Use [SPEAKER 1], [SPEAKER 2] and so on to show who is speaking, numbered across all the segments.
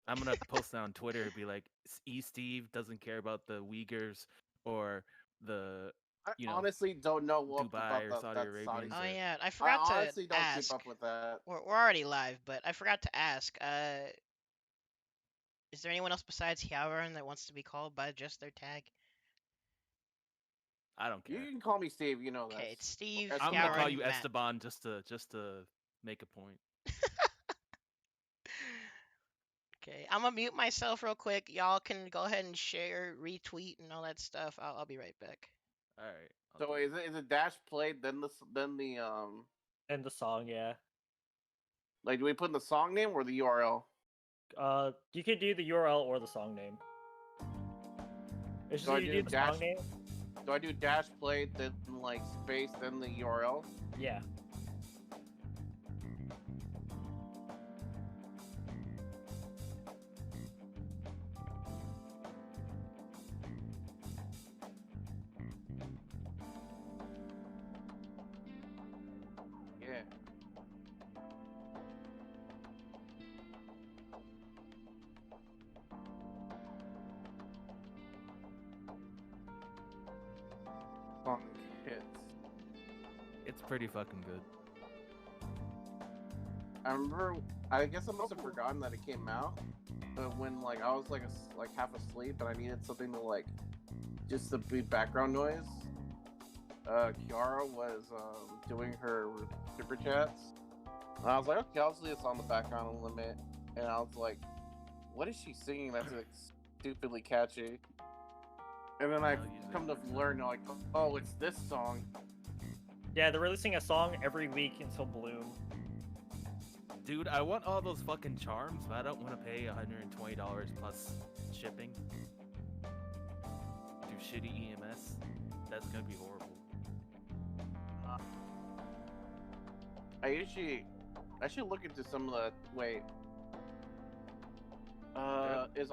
[SPEAKER 1] I'm gonna post it on Twitter and be like, Steve doesn't care about the Uyghurs or the,
[SPEAKER 2] I
[SPEAKER 1] you know,
[SPEAKER 2] honestly don't know what
[SPEAKER 1] Dubai
[SPEAKER 2] about
[SPEAKER 1] or Saudi
[SPEAKER 2] that Saudi.
[SPEAKER 1] Arabians
[SPEAKER 3] Oh
[SPEAKER 1] or
[SPEAKER 3] yeah, I
[SPEAKER 2] I
[SPEAKER 3] forgot to
[SPEAKER 2] honestly don't keep
[SPEAKER 3] ask.
[SPEAKER 2] up with that.
[SPEAKER 3] We're already live, but I forgot to ask. Is there anyone else besides Hyaron that wants to be called by just their tag?
[SPEAKER 1] I don't
[SPEAKER 2] You
[SPEAKER 1] care.
[SPEAKER 2] can call me Steve. You know
[SPEAKER 3] Okay,
[SPEAKER 2] this.
[SPEAKER 3] it's Steve,
[SPEAKER 1] I'm gonna call
[SPEAKER 3] Hyaron,
[SPEAKER 2] Esteban.
[SPEAKER 1] you
[SPEAKER 3] Matt.
[SPEAKER 1] Esteban just to make a point.
[SPEAKER 3] Okay, I'm gonna mute myself real quick. Y'all can go ahead and share, retweet, and all that stuff. I'll be right back.
[SPEAKER 1] All right.
[SPEAKER 2] So is it dash played then the
[SPEAKER 4] And the song, yeah.
[SPEAKER 2] like do we put in the song name or the URL?
[SPEAKER 4] You can do the URL or the song name. It's
[SPEAKER 2] So
[SPEAKER 4] just you do the song name.
[SPEAKER 2] Do I do dash played then like space then the URL?
[SPEAKER 4] Yeah.
[SPEAKER 2] Yeah. Song hits.
[SPEAKER 1] It's pretty fucking good.
[SPEAKER 2] I remember. I guess I must have forgotten that it came out, but when like I was like half asleep and I needed something to like just the beat background noise. Kiara was doing her super chats, and I was like, okay, I'll just leave this on the background a limit. And I was like, what is she singing? That's like stupidly catchy. And then I come to learn like, oh, it's this song.
[SPEAKER 4] Yeah, they're releasing a song every week until Bloom.
[SPEAKER 1] Dude, I want all those fucking charms, but I don't want to pay $120 plus shipping. Do shitty EMS. That's gonna be horrible.
[SPEAKER 2] I should look into some of the wait. Is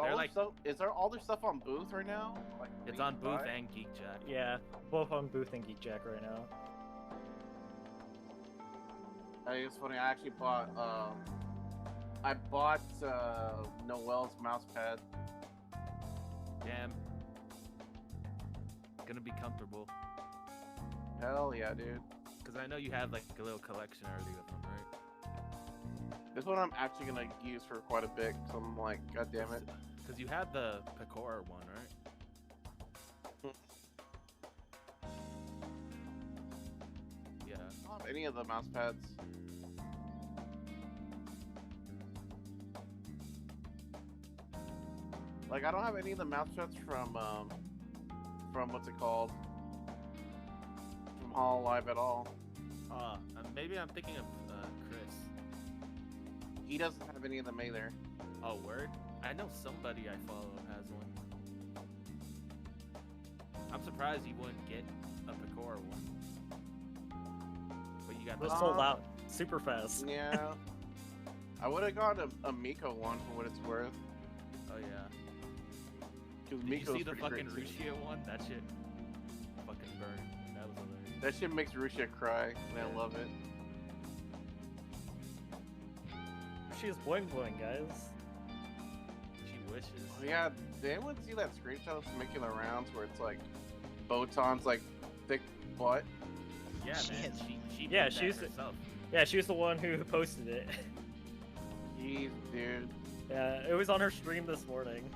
[SPEAKER 2] there all their stuff on Booth right now? Like,
[SPEAKER 1] it's on Booth and GeekJack.
[SPEAKER 4] Yeah, both on Booth and GeekJack right now.
[SPEAKER 2] It's funny. I actually bought. I bought Noel's mousepad.
[SPEAKER 1] Damn. Gonna be comfortable.
[SPEAKER 2] Hell yeah, dude.
[SPEAKER 1] Because I know you have like a little collection already of them, right?
[SPEAKER 2] This one I'm actually gonna use for quite a bit. So I'm like, god damn it.
[SPEAKER 1] Because you had the Pecora one, right? Yeah.
[SPEAKER 2] I don't have any of the mouse pads. Like I don't have any of the mouse pads from what's it called? From Hall Live at all.
[SPEAKER 1] Maybe I'm thinking of Chris.
[SPEAKER 2] He doesn't have any of them either.
[SPEAKER 1] Oh, word? I know somebody I follow has one. I'm surprised you wouldn't get a Pecora one. But you got
[SPEAKER 4] It was sold out super fast.
[SPEAKER 2] Yeah. I would have got a Miko one for what it's worth.
[SPEAKER 1] Oh yeah.
[SPEAKER 2] Because
[SPEAKER 1] Did
[SPEAKER 2] Miko's
[SPEAKER 1] you see the
[SPEAKER 2] pretty
[SPEAKER 1] fucking
[SPEAKER 2] great,
[SPEAKER 1] Rushia one? That shit fucking burned. That was hilarious.
[SPEAKER 2] That shit makes Rushia cry, and I love it.
[SPEAKER 4] She is boing boing, guys.
[SPEAKER 1] She wishes.
[SPEAKER 2] Oh, yeah, did anyone see that screenshot that's making the rounds where it's like Botan's like thick butt?
[SPEAKER 1] Yeah, man. She
[SPEAKER 4] yeah,
[SPEAKER 1] did
[SPEAKER 4] she
[SPEAKER 1] that
[SPEAKER 4] was
[SPEAKER 1] herself.
[SPEAKER 4] Yeah, she was the one who posted it.
[SPEAKER 2] Jeez, dude.
[SPEAKER 4] Yeah, it was on her stream this morning.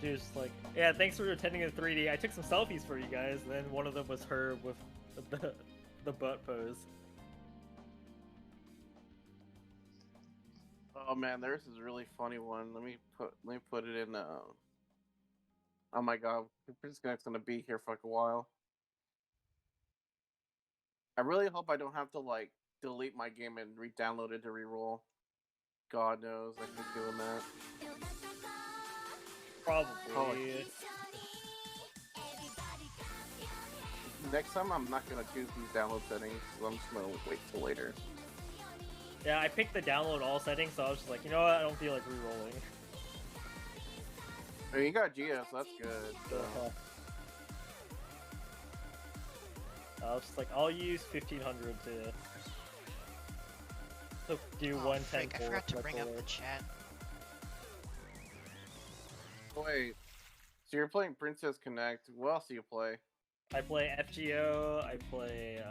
[SPEAKER 4] She was like, yeah, thanks for attending the 3D. I took some selfies for you guys, and then one of them was her with the butt pose.
[SPEAKER 2] Oh man, there's this really funny one. Let me put it in. Oh my god, Disconnect's gonna be here for like a while. I really hope I don't have to like delete my game and re-download it to reroll. God knows I keep doing that.
[SPEAKER 4] Probably.
[SPEAKER 2] Next time I'm not gonna choose these download settings, so I'm just gonna wait till later.
[SPEAKER 4] Yeah, I picked the download all settings, so I was just like, you know what, I don't feel like re-rolling.
[SPEAKER 2] I mean, you got GS, so that's good. So.
[SPEAKER 4] I was just like, I'll use 1500 to to do
[SPEAKER 3] Oh,
[SPEAKER 4] 110
[SPEAKER 3] frick, I
[SPEAKER 4] full
[SPEAKER 3] forgot to
[SPEAKER 4] with
[SPEAKER 3] bring up
[SPEAKER 4] bipolar.
[SPEAKER 3] the chat.
[SPEAKER 2] Wait, so you're playing Princess Connect. What else do you play?
[SPEAKER 4] I play FGO, I play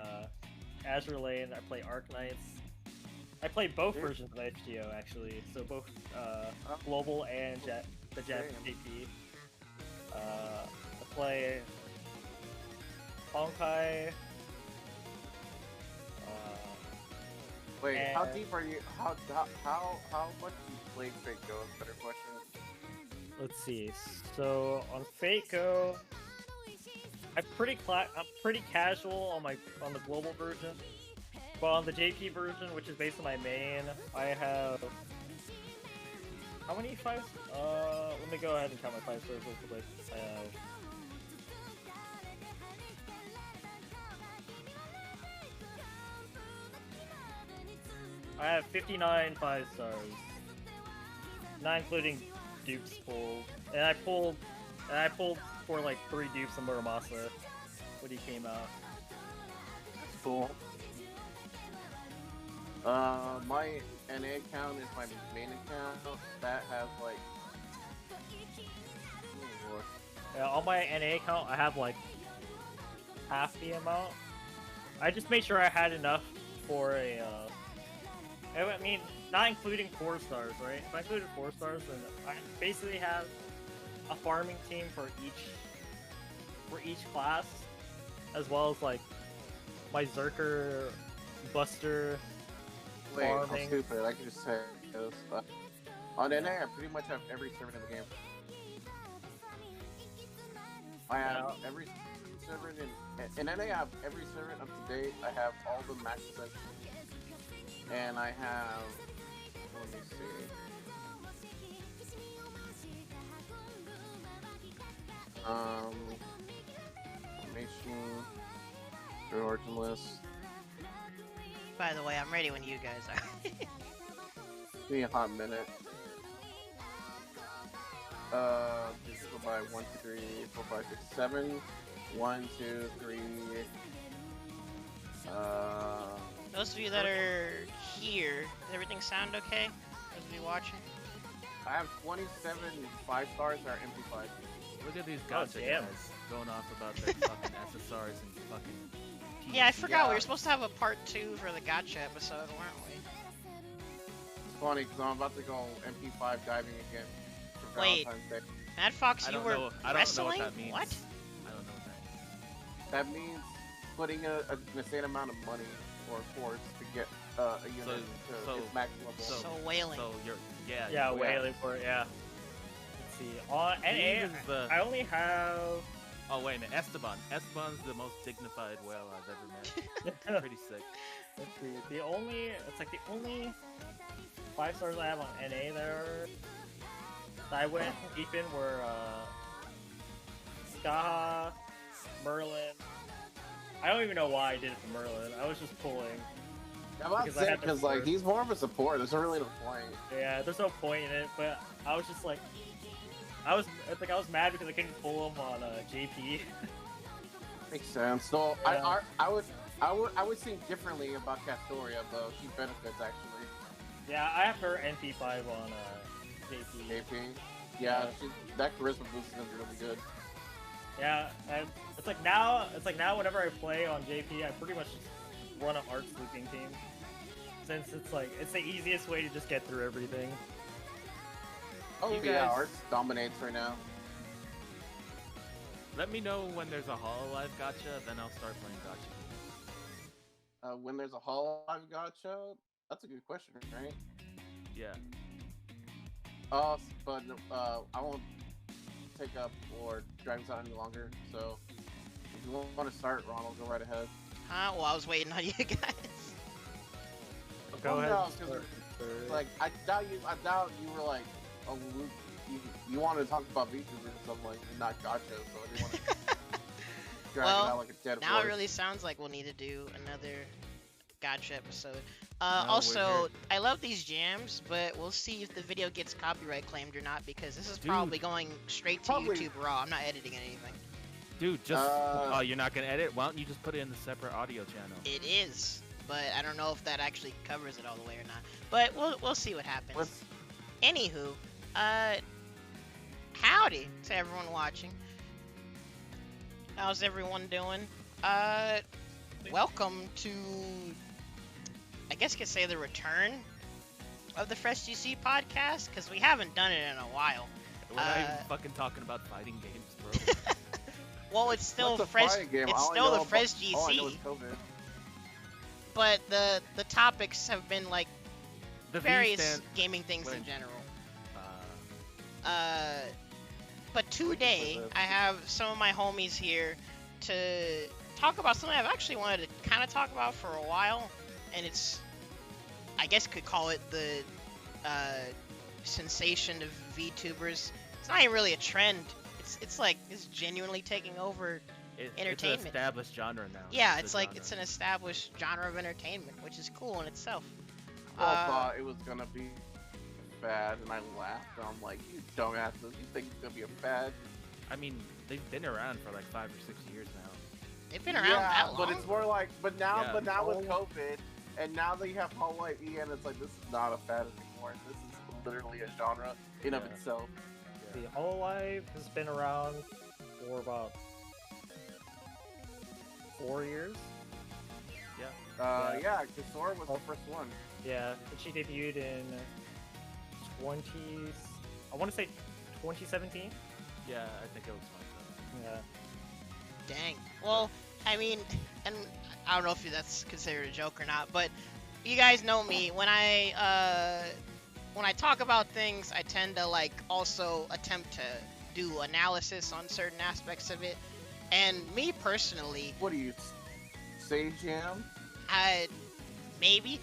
[SPEAKER 4] Azure Lane, I play Arc Knights. I play both
[SPEAKER 2] Dude.
[SPEAKER 4] versions of FGO actually, so both global and the Jet
[SPEAKER 2] Damn.
[SPEAKER 4] JP. I play Honkai.
[SPEAKER 2] Wait, how
[SPEAKER 4] And-
[SPEAKER 2] deep are you? How much do you play Fake Go? Is a better question.
[SPEAKER 4] Let's see. So on Fako, I'm pretty casual on the global version. But on the JP version, which is based on my main, I have how many fives? Let me go ahead and count my 5 stars real quick. I have 59 5 stars, not including dupes pulled, and I pulled for like 3 dupes in Muramasa when he came out.
[SPEAKER 2] Cool. My NA account is my main account. That has like.
[SPEAKER 4] On my NA account, I have like half the amount. I just made sure I had enough for a. I mean, not including 4 stars, right? If I included 4 stars, then I basically have a farming team for each class, as well as like my Zerker, Buster.
[SPEAKER 2] Wait, I'm
[SPEAKER 4] farming.
[SPEAKER 2] stupid. I can just say this. On NA, I pretty much have every servant in the game. I have every servant in NA. I have every servant up to date. I have all the max sets, and I have. Let me see. Formation. Through origin list.
[SPEAKER 3] By the way, I'm ready when you guys are.
[SPEAKER 2] Give me a hot minute. Just go by 1, 2, 3, 4, 5, 6, 7. 1, 2, 3.
[SPEAKER 3] Those of you that are here, does everything sound okay? Those of you watching?
[SPEAKER 2] I have 27 5 stars that are MP5.
[SPEAKER 1] Look at these
[SPEAKER 4] Oh,
[SPEAKER 1] gotcha
[SPEAKER 4] damn.
[SPEAKER 1] guys going off about their fucking SSRs and fucking.
[SPEAKER 3] Yeah, I forgot we
[SPEAKER 2] Yeah.
[SPEAKER 3] were supposed to have a part 2 for the gotcha episode, weren't we?
[SPEAKER 2] It's funny because I'm about to go MP5 diving again for
[SPEAKER 3] Wait.
[SPEAKER 2] Valentine's Day.
[SPEAKER 3] Mad Fox,
[SPEAKER 1] I
[SPEAKER 3] you
[SPEAKER 1] don't
[SPEAKER 3] were
[SPEAKER 1] know. I don't know
[SPEAKER 3] wrestling?
[SPEAKER 1] what that means.
[SPEAKER 3] What?
[SPEAKER 1] I don't know what that means.
[SPEAKER 2] That means putting an insane amount of money or force to get a unit to
[SPEAKER 1] so-
[SPEAKER 2] its max level.
[SPEAKER 3] So whaling.
[SPEAKER 1] So you're
[SPEAKER 4] Yeah,
[SPEAKER 2] yeah.
[SPEAKER 4] wailing for it. Yeah. Let's see. On NA,
[SPEAKER 1] This is the-
[SPEAKER 4] I only have.
[SPEAKER 1] Oh wait a minute, Esteban. Esteban's the most dignified whale I've ever met. Pretty sick.
[SPEAKER 4] Let's see. The only 5 stars I have on NA that I went deep in were Skaha, Merlin. I don't even know why I did it for Merlin. I was just pulling.
[SPEAKER 2] I'm not
[SPEAKER 4] because I
[SPEAKER 2] saying
[SPEAKER 4] had the
[SPEAKER 2] because like
[SPEAKER 4] first-
[SPEAKER 2] he's more of a support. There's not really no point.
[SPEAKER 4] Yeah, there's no point in it, but I was just like, I was mad because I couldn't pull him on JP.
[SPEAKER 2] Makes sense. So
[SPEAKER 4] Yeah.
[SPEAKER 2] I would think differently about Castoria, though. She benefits actually.
[SPEAKER 4] Yeah, I have her NP5 on JP.
[SPEAKER 2] JP. Yeah,
[SPEAKER 4] Yeah.
[SPEAKER 2] that charisma boost is really good.
[SPEAKER 4] Yeah, and it's like now whenever I play on JP, I pretty much just run an art sleeping team. Since it's the easiest way to just get through everything.
[SPEAKER 2] Oh
[SPEAKER 1] You
[SPEAKER 2] yeah,
[SPEAKER 1] guys-
[SPEAKER 2] Arts dominates right now.
[SPEAKER 1] Let me know when there's a Hololive gotcha, then I'll start playing gotcha.
[SPEAKER 2] When there's a Hololive gotcha, that's a good question, right?
[SPEAKER 1] Yeah.
[SPEAKER 2] But I won't take up or drag this out any longer. So if you want to start, Ronald, go right ahead.
[SPEAKER 3] Huh? Well, I was waiting on you guys.
[SPEAKER 4] Go
[SPEAKER 2] Oh,
[SPEAKER 4] ahead.
[SPEAKER 2] no,
[SPEAKER 4] and
[SPEAKER 2] 'cause
[SPEAKER 4] start.
[SPEAKER 2] Like I doubt you were like a loop. You wanted to talk about VTubers and stuff like not gotcha, so I didn't want to drag
[SPEAKER 3] Well,
[SPEAKER 2] it out like a dead
[SPEAKER 3] Now
[SPEAKER 2] horse.
[SPEAKER 3] it really sounds like we'll need to do another gotcha episode.
[SPEAKER 1] we're
[SPEAKER 3] Also,
[SPEAKER 1] here.
[SPEAKER 3] I love these jams, but we'll see if the video gets copyright claimed or not, because this is
[SPEAKER 1] Dude.
[SPEAKER 3] probably going straight to
[SPEAKER 2] Probably.
[SPEAKER 3] YouTube Raw. I'm not editing anything.
[SPEAKER 1] Dude, just
[SPEAKER 2] Uh,
[SPEAKER 1] oh, you're not gonna edit? Why don't you just put it in the separate audio channel?
[SPEAKER 3] It is. but I don't know if that actually covers it all the way or not. But we'll see what happens.
[SPEAKER 2] Let's-
[SPEAKER 3] Anywho, howdy to everyone watching. How's everyone doing? Welcome to, I guess you could say, the return of the FresGC podcast, because we haven't done it in a while.
[SPEAKER 1] We're not even fucking talking about fighting games, bro.
[SPEAKER 3] Well, it's still
[SPEAKER 2] What's a
[SPEAKER 3] Fresh.
[SPEAKER 2] fighting game?
[SPEAKER 3] It's
[SPEAKER 2] All I
[SPEAKER 3] still
[SPEAKER 2] know
[SPEAKER 3] the
[SPEAKER 2] about- all I know
[SPEAKER 3] FresGC,
[SPEAKER 2] is COVID.
[SPEAKER 3] but the topics have been like
[SPEAKER 1] The V
[SPEAKER 3] various
[SPEAKER 1] stand.
[SPEAKER 3] gaming things in
[SPEAKER 1] Wait.
[SPEAKER 3] general.
[SPEAKER 1] Uh,
[SPEAKER 3] But today
[SPEAKER 2] this.
[SPEAKER 3] I have some of my homies here to talk about something I've actually wanted to kind of talk about for a while, and it's, I guess you could call it the sensation of VTubers. It's not even really a trend. It's genuinely taking over.
[SPEAKER 1] It's
[SPEAKER 3] Entertainment.
[SPEAKER 1] an established genre now.
[SPEAKER 3] Yeah,
[SPEAKER 1] a
[SPEAKER 3] it's like
[SPEAKER 1] genre.
[SPEAKER 3] it's an established genre of entertainment, which is cool in itself.
[SPEAKER 2] I thought it was gonna be fad, and I laughed. And I'm like, you dumbasses! You think it's gonna be a fad?
[SPEAKER 1] I mean, they've been around for like 5 or 6 years now.
[SPEAKER 3] They've been around
[SPEAKER 2] Yeah,
[SPEAKER 3] that long.
[SPEAKER 2] but it's more like, but now
[SPEAKER 1] Yeah.
[SPEAKER 2] with COVID, and now that you have Hololive EN, it's like this is not a fad anymore. This is literally a genre in of
[SPEAKER 1] Yeah.
[SPEAKER 2] itself.
[SPEAKER 4] The Hololive has been around for about 4 years.
[SPEAKER 2] Yeah, because Sora was the first one.
[SPEAKER 4] Yeah, she debuted in 20. I want to say 2017.
[SPEAKER 1] Yeah, I think it was myself.
[SPEAKER 4] Yeah.
[SPEAKER 3] Dang. Well, I mean, and I don't know if that's considered a joke or not, but you guys know me. When I talk about things, I tend to like also attempt to do analysis on certain aspects of it. And me personally,
[SPEAKER 2] What do you say, Jam?
[SPEAKER 3] I maybe.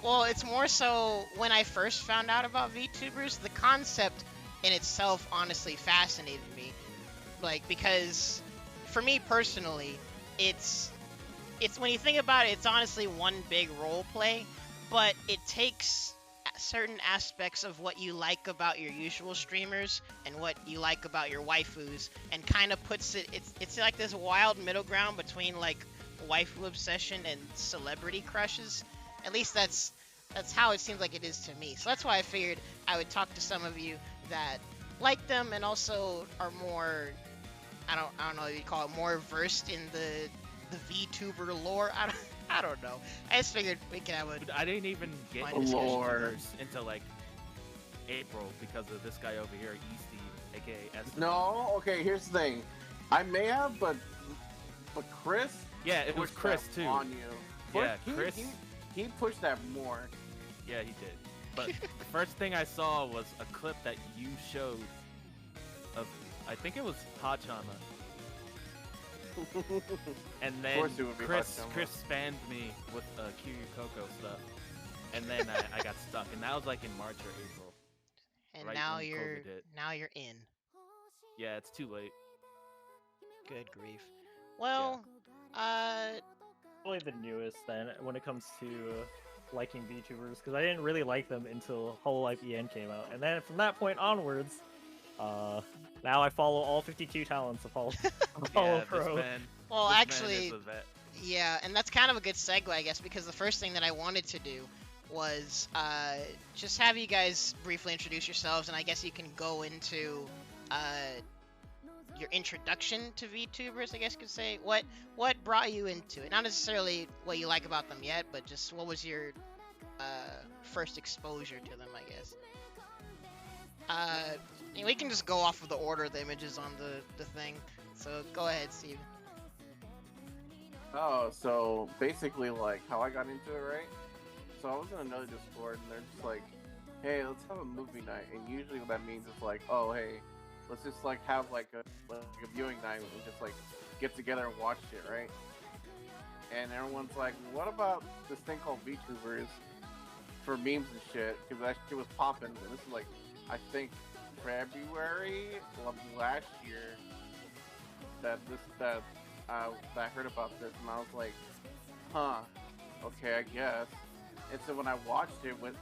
[SPEAKER 3] Well, it's more so when I first found out about VTubers, the concept in itself honestly fascinated me. Like, because for me personally, it's when you think about it, it's honestly one big role play, but it takes certain aspects of what you like about your usual streamers and what you like about your waifus and kind of puts it's like this wild middle ground between like waifu obsession and celebrity crushes. At least that's how it seems like it is to me. So that's why I figured I would talk to some of you that like them and also are more, I don't know if you'd call it, more versed in the VTuber lore. I don't know. I just figured we could have a
[SPEAKER 1] Dude, I didn't even get
[SPEAKER 3] Fine
[SPEAKER 1] into
[SPEAKER 2] Lord.
[SPEAKER 1] VTubers until like April because of this guy over here, Easty, aka S.
[SPEAKER 2] No, okay. Here's the thing. I may have, but Chris.
[SPEAKER 1] Yeah, it was
[SPEAKER 2] pushed
[SPEAKER 1] Chris
[SPEAKER 2] that
[SPEAKER 1] too.
[SPEAKER 2] on you.
[SPEAKER 1] Yeah,
[SPEAKER 2] He-
[SPEAKER 1] Chris.
[SPEAKER 2] He pushed that more.
[SPEAKER 1] Yeah, he did. But the first thing I saw was a clip that you showed of, I think it was Hachama. And then
[SPEAKER 2] course it would be
[SPEAKER 1] Chris
[SPEAKER 2] Hachama.
[SPEAKER 1] Chris spammed me with Kiryu Coco stuff. And then I got stuck. And that was like in March or April.
[SPEAKER 3] and
[SPEAKER 1] right
[SPEAKER 3] now
[SPEAKER 1] when
[SPEAKER 3] you're
[SPEAKER 1] COVID hit.
[SPEAKER 3] in.
[SPEAKER 1] Yeah, it's too late.
[SPEAKER 3] Good grief. Well,
[SPEAKER 4] Probably the newest then when it comes to liking VTubers, because I didn't really like them until Hololive EN came out, and then from that point onwards, now I follow all 52 talents of Hollow
[SPEAKER 1] Yeah,
[SPEAKER 3] Oh,
[SPEAKER 1] this man,
[SPEAKER 3] well,
[SPEAKER 1] this man
[SPEAKER 3] actually,
[SPEAKER 1] is a vet.
[SPEAKER 3] yeah, and that's kind of a good segue, I guess, because the first thing that I wanted to do was just have you guys briefly introduce yourselves, and I guess you can go into your introduction to VTubers, I guess you could say. What brought you into it? Not necessarily what you like about them yet, but just what was your first exposure to them, I guess. And we can just go off of the order of the images on the thing. So go ahead, Steve.
[SPEAKER 2] Oh, so basically, like how I got into it, right? So I was in another Discord, and they're just like, "Hey, let's have a movie night." And usually, what that means is like, "Oh, hey, let's just like have like a viewing night and just like get together and watch it, right?" And everyone's like, "What about this thing called VTubers for memes and shit?" Because that shit was popping, and this is like, I think February of last year that I heard about this, and I was like, "Huh, okay, I guess." And so when I watched it with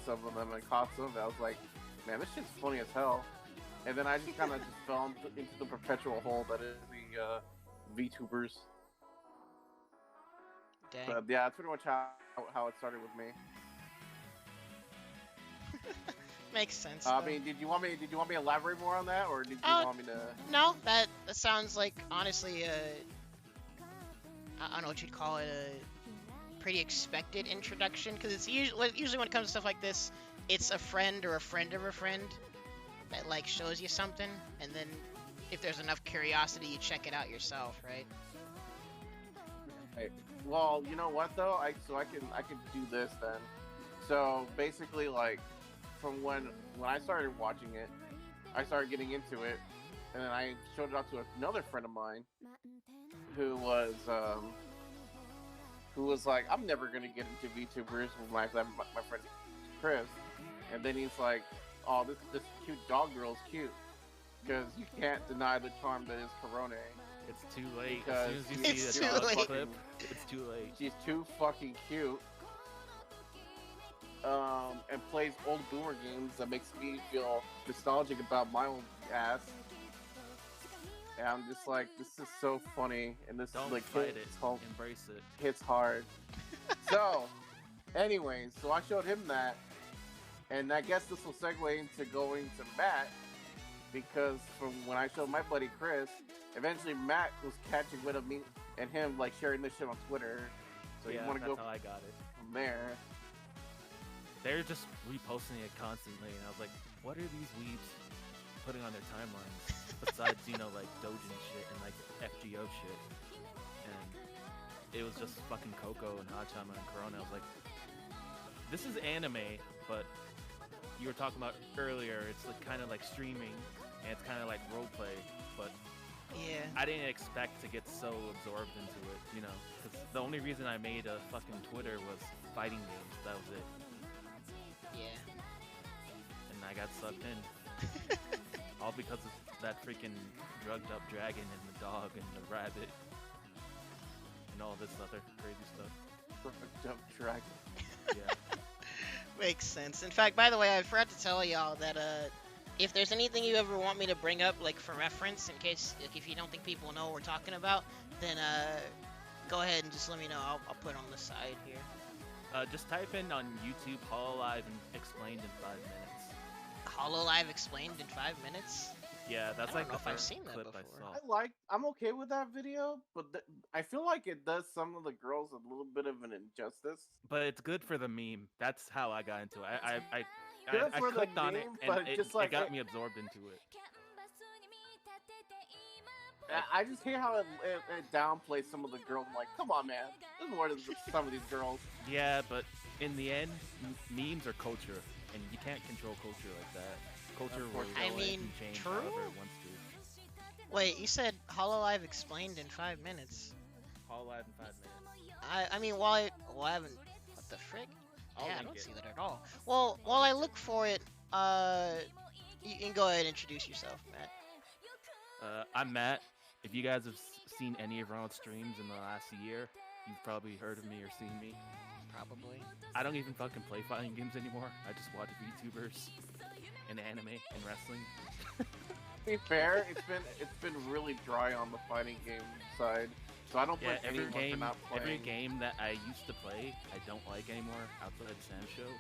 [SPEAKER 2] some of them and caught some of it, I was like, "Man, this shit's funny as hell." And then I just kind of just fell into the perpetual hole that is the VTubers.
[SPEAKER 3] Dang.
[SPEAKER 2] But yeah, that's pretty much how it started with me.
[SPEAKER 3] Makes sense.
[SPEAKER 2] I
[SPEAKER 3] though.
[SPEAKER 2] mean, did you want me to elaborate more on that, or did you want me to?
[SPEAKER 3] No, that sounds like honestly I don't know what you'd call it, a pretty expected introduction, because it's usually when it comes to stuff like this, it's a friend or a friend of a friend that like shows you something, and then if there's enough curiosity, you check it out yourself, right?
[SPEAKER 2] Hey, well, you know what though? I can do this then. So basically, like, from when I started watching it, I started getting into it, and then I showed it off to another friend of mine, who was like, I'm never gonna get into VTubers with my friend Chris, and then he's like, oh, this cute dog girl's cute, because you can't deny the charm that is Corone.
[SPEAKER 1] It's too late.
[SPEAKER 2] Because
[SPEAKER 1] As soon as you
[SPEAKER 3] it's
[SPEAKER 1] see
[SPEAKER 3] too
[SPEAKER 1] the
[SPEAKER 3] late.
[SPEAKER 1] clip, it's too late.
[SPEAKER 2] She's too fucking cute. And plays old boomer games that makes me feel nostalgic about my own ass. And I'm just like, this is so funny, and this
[SPEAKER 1] Don't
[SPEAKER 2] like
[SPEAKER 1] fight it.
[SPEAKER 2] hits,
[SPEAKER 1] Embrace it.
[SPEAKER 2] hits hard. So, anyways, so I showed him that, and I guess this will segue into going to Matt, because from when I showed my buddy Chris, eventually Matt was catching wind of me and him like sharing this shit on Twitter. So
[SPEAKER 1] Yeah,
[SPEAKER 2] you want to
[SPEAKER 1] that's
[SPEAKER 2] go
[SPEAKER 1] how I got it.
[SPEAKER 2] from there.
[SPEAKER 1] They're just reposting it constantly, and I was like, what are these weebs putting on their timelines? Besides, like Dojin shit and like FGO shit. And it was just fucking Coco and Hachama and Corona. I was like, this is anime, but you were talking about earlier, it's like kind of like streaming, and it's kind of like roleplay, but
[SPEAKER 3] Yeah.
[SPEAKER 1] I didn't expect to get so absorbed into it, because the only reason I made a fucking Twitter was fighting games. That was it.
[SPEAKER 3] Yeah.
[SPEAKER 1] And I got sucked in. All because of that freaking drugged up dragon and the dog and the rabbit and all this other crazy stuff.
[SPEAKER 2] Perfect jump track.
[SPEAKER 1] Yeah.
[SPEAKER 3] Makes sense. In fact, by the way, I forgot to tell y'all that if there's anything you ever want me to bring up, like for reference, in case like if you don't think people know what we're talking about, then go ahead and just let me know. I'll put it on the side here.
[SPEAKER 1] Just type in on YouTube Hololive and explained in 5 minutes.
[SPEAKER 3] Hololive explained in 5 minutes.
[SPEAKER 1] Yeah, that's
[SPEAKER 3] I don't
[SPEAKER 1] like
[SPEAKER 3] know
[SPEAKER 1] the
[SPEAKER 3] if I've
[SPEAKER 1] first
[SPEAKER 3] seen that
[SPEAKER 1] clip
[SPEAKER 3] before.
[SPEAKER 1] I saw.
[SPEAKER 2] I'm okay with that video, but I feel like it does some of the girls a little bit of an injustice.
[SPEAKER 1] But it's good for the meme. That's how I got into it. I
[SPEAKER 2] Good for the
[SPEAKER 1] clicked on it
[SPEAKER 2] meme,
[SPEAKER 1] and
[SPEAKER 2] but
[SPEAKER 1] it,
[SPEAKER 2] just like
[SPEAKER 1] it got
[SPEAKER 2] it-
[SPEAKER 1] me absorbed into it.
[SPEAKER 2] I just hate how it downplays some of the girls. I'm like, come on, man, there's more to some of these girls.
[SPEAKER 1] Yeah, but in the end, memes are culture, and you can't control culture like that. Culture will
[SPEAKER 3] I
[SPEAKER 1] go
[SPEAKER 3] mean,
[SPEAKER 1] and change
[SPEAKER 3] true.
[SPEAKER 1] however it wants to.
[SPEAKER 3] Wait, you said Hololive explained in 5 minutes.
[SPEAKER 1] Hololive in 5 minutes.
[SPEAKER 3] I mean, while I haven't, what the frick?
[SPEAKER 1] I'll
[SPEAKER 3] Yeah, I
[SPEAKER 1] link
[SPEAKER 3] don't
[SPEAKER 1] it.
[SPEAKER 3] see that at all. Well, while I look for it, you can go ahead and introduce yourself, Matt.
[SPEAKER 1] I'm Matt. If you guys have seen any of Ronald's streams in the last year, you've probably heard of me or seen me.
[SPEAKER 3] Probably.
[SPEAKER 1] I don't even fucking play fighting games anymore. I just watch VTubers and anime and wrestling.
[SPEAKER 2] To be fair, it's been really dry on the fighting game side, so I don't
[SPEAKER 1] Yeah,
[SPEAKER 2] blame anyone for not playing.
[SPEAKER 1] every game that I used to play, I don't like anymore outside of Sam Show.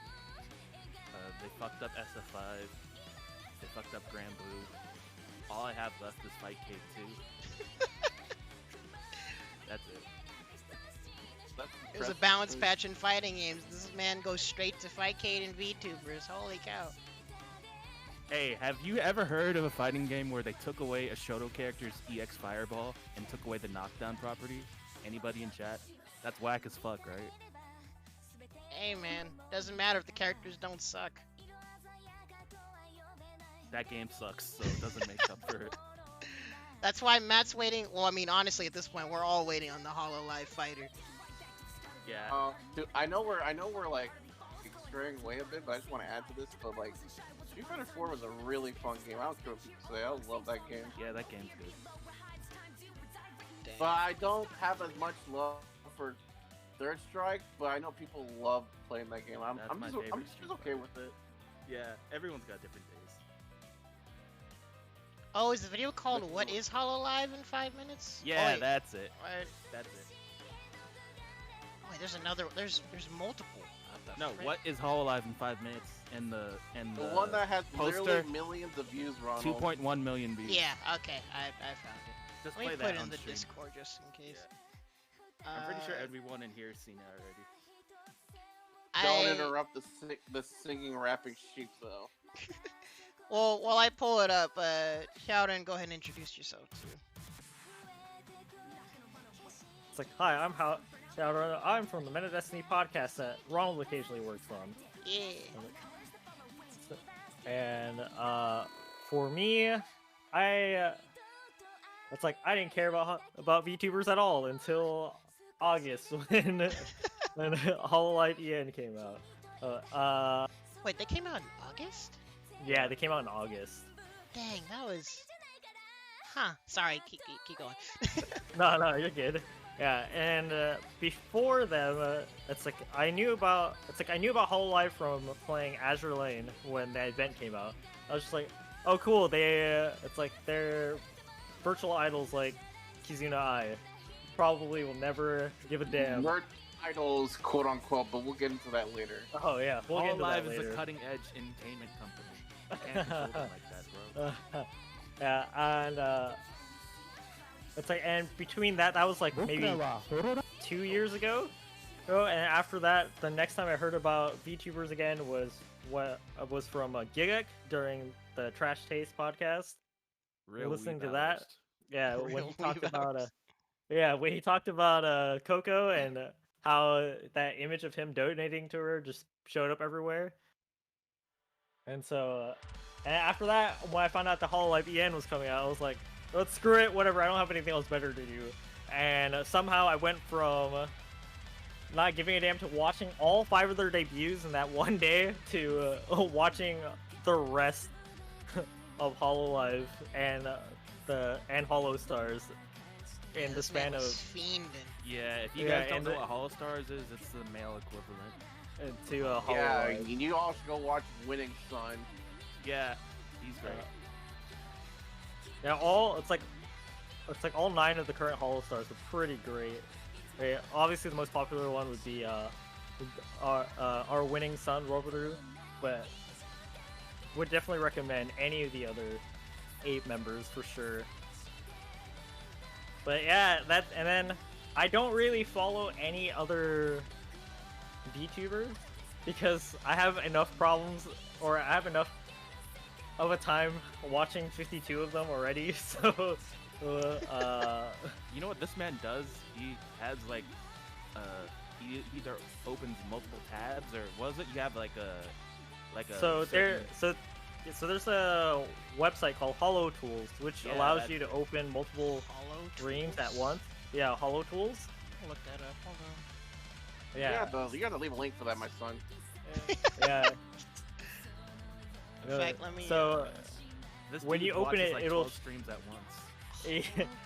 [SPEAKER 1] They fucked up SF5. They fucked up Grand Blue. All I have left is Fight Cave 2. That's it.
[SPEAKER 2] That's
[SPEAKER 3] It was a
[SPEAKER 2] impressive.
[SPEAKER 3] balance patch in fighting games. This man goes straight to Fightcade and VTubers. Holy cow.
[SPEAKER 1] Hey, have you ever heard of a fighting game where they took away a Shoto character's EX Fireball and took away the knockdown property? Anybody in chat? That's whack as fuck, right?
[SPEAKER 3] Hey man, doesn't matter if the characters don't suck.
[SPEAKER 1] That game sucks, so it doesn't make up for it.
[SPEAKER 3] That's why Matt's waiting. Well, I mean, honestly, at this point, we're all waiting on the Hololive fighter.
[SPEAKER 1] Yeah.
[SPEAKER 2] Dude, I know we're like straying away a bit, but I just want to add to this. But like, Street Fighter 4 was a really fun game. I don't care what people say. I love that game.
[SPEAKER 1] Yeah, that game's good.
[SPEAKER 3] Dang.
[SPEAKER 2] But I don't have as much love for Third Strike. But I know people love playing that game. I'm
[SPEAKER 1] That's my
[SPEAKER 2] just
[SPEAKER 1] favorite Street
[SPEAKER 2] okay
[SPEAKER 1] Fighter.
[SPEAKER 2] with it.
[SPEAKER 1] Yeah, everyone's got different days.
[SPEAKER 3] Oh, is the video called
[SPEAKER 2] Which
[SPEAKER 3] "What
[SPEAKER 2] one?
[SPEAKER 3] is Hololive in 5 minutes"?
[SPEAKER 1] Yeah,
[SPEAKER 3] oh, wait,
[SPEAKER 1] that's it.
[SPEAKER 3] what?
[SPEAKER 1] That's it.
[SPEAKER 3] Oh, Wait, there's another. There's multiple. What the
[SPEAKER 1] No,
[SPEAKER 3] frick?
[SPEAKER 1] what is Hololive in 5 minutes? And the
[SPEAKER 2] The one that has
[SPEAKER 1] poster,
[SPEAKER 2] literally millions of views, Ronald.
[SPEAKER 1] 2.1 million views.
[SPEAKER 3] Yeah. Okay. I found it.
[SPEAKER 1] Just
[SPEAKER 3] Let
[SPEAKER 1] play
[SPEAKER 3] me
[SPEAKER 1] that
[SPEAKER 3] put it
[SPEAKER 1] on
[SPEAKER 3] in the
[SPEAKER 1] stream.
[SPEAKER 3] Discord just in case.
[SPEAKER 1] I'm pretty sure everyone in here has seen it already.
[SPEAKER 2] Don't
[SPEAKER 3] I-
[SPEAKER 2] interrupt the singing, rapping sheep, though.
[SPEAKER 3] Well, while I pull it up, Sheldon, go ahead and introduce yourself too.
[SPEAKER 4] It's like, hi, I'm Shout I'm from the Men of Destiny podcast that Ronald occasionally works on.
[SPEAKER 3] Yeah.
[SPEAKER 4] And for me, it's like I didn't care about VTubers at all until August when Hololive EN came out.
[SPEAKER 3] Wait, they came out in August?
[SPEAKER 4] Yeah, they came out in August.
[SPEAKER 3] Dang, that was. Huh. Sorry. Keep going.
[SPEAKER 4] No, you're good. Yeah, and before them, it's like I knew about Hololive from playing Azure Lane when that event came out. I was just like, oh cool, it's like they're virtual idols like Kizuna Ai. Probably will never give a damn.
[SPEAKER 2] Nerd idols, quote unquote, but we'll get into that later.
[SPEAKER 4] Oh yeah, we'll get into that
[SPEAKER 1] Hololive is
[SPEAKER 4] later.
[SPEAKER 1] a cutting edge entertainment company. You can't control them like that, bro.
[SPEAKER 4] Yeah, and it's like, and between that was like maybe 2 years ago. Oh, and after that, the next time I heard about VTubers again was from Gigak during the Trash Taste podcast.
[SPEAKER 1] Real
[SPEAKER 4] Listening to
[SPEAKER 1] weeb
[SPEAKER 4] that,
[SPEAKER 1] hours.
[SPEAKER 4] yeah, when
[SPEAKER 3] Real
[SPEAKER 4] he talked
[SPEAKER 3] weeb
[SPEAKER 4] about
[SPEAKER 3] hours.
[SPEAKER 4] when he talked about Coco and how that image of him donating to her just showed up everywhere. And so, and after that, when I found out the Hololive EN was coming out, I was like, let's screw it, whatever. I don't have anything else better to do. And somehow I went from not giving a damn to watching all 5 of their debuts in that one day to watching the rest of Hololive and Hollow Stars in the
[SPEAKER 3] This man
[SPEAKER 4] span
[SPEAKER 3] was
[SPEAKER 4] of
[SPEAKER 3] fiending.
[SPEAKER 1] Yeah, if you
[SPEAKER 4] Yeah,
[SPEAKER 1] guys don't
[SPEAKER 4] and
[SPEAKER 1] know
[SPEAKER 4] the-
[SPEAKER 1] what Hollow Stars is, it's the male equivalent.
[SPEAKER 2] Yeah,
[SPEAKER 4] Hololive.
[SPEAKER 2] you all should go watch Winning Sun.
[SPEAKER 1] Yeah, he's great.
[SPEAKER 4] Yeah, it's like all 9 of the current Hollow Stars are pretty great. Okay, obviously, the most popular one would be our winning Sun Roboru, but would definitely recommend any of the other 8 members for sure. But yeah, and then I don't really follow any other VTubers because I have enough problems, or I have enough of a time watching 52 of them already, so
[SPEAKER 1] You know what this man does? He has like, he either opens multiple tabs or was it? You have like a
[SPEAKER 4] so
[SPEAKER 1] certain-
[SPEAKER 4] there's a website called Hollow Tools, which
[SPEAKER 1] Yeah,
[SPEAKER 4] allows
[SPEAKER 1] that-
[SPEAKER 4] you to open multiple
[SPEAKER 3] Hollow
[SPEAKER 4] streams at
[SPEAKER 3] Tools?
[SPEAKER 4] once. Yeah, Hollow Tools.
[SPEAKER 3] I'll look that up. Hold on.
[SPEAKER 4] Yeah,
[SPEAKER 2] You gotta leave a link for that, my son.
[SPEAKER 4] yeah.
[SPEAKER 3] In fact, let me.
[SPEAKER 4] So
[SPEAKER 1] This
[SPEAKER 4] when
[SPEAKER 1] dude
[SPEAKER 4] you open
[SPEAKER 1] watches,
[SPEAKER 4] it,
[SPEAKER 1] like,
[SPEAKER 4] it'll-
[SPEAKER 1] 12 streams at once.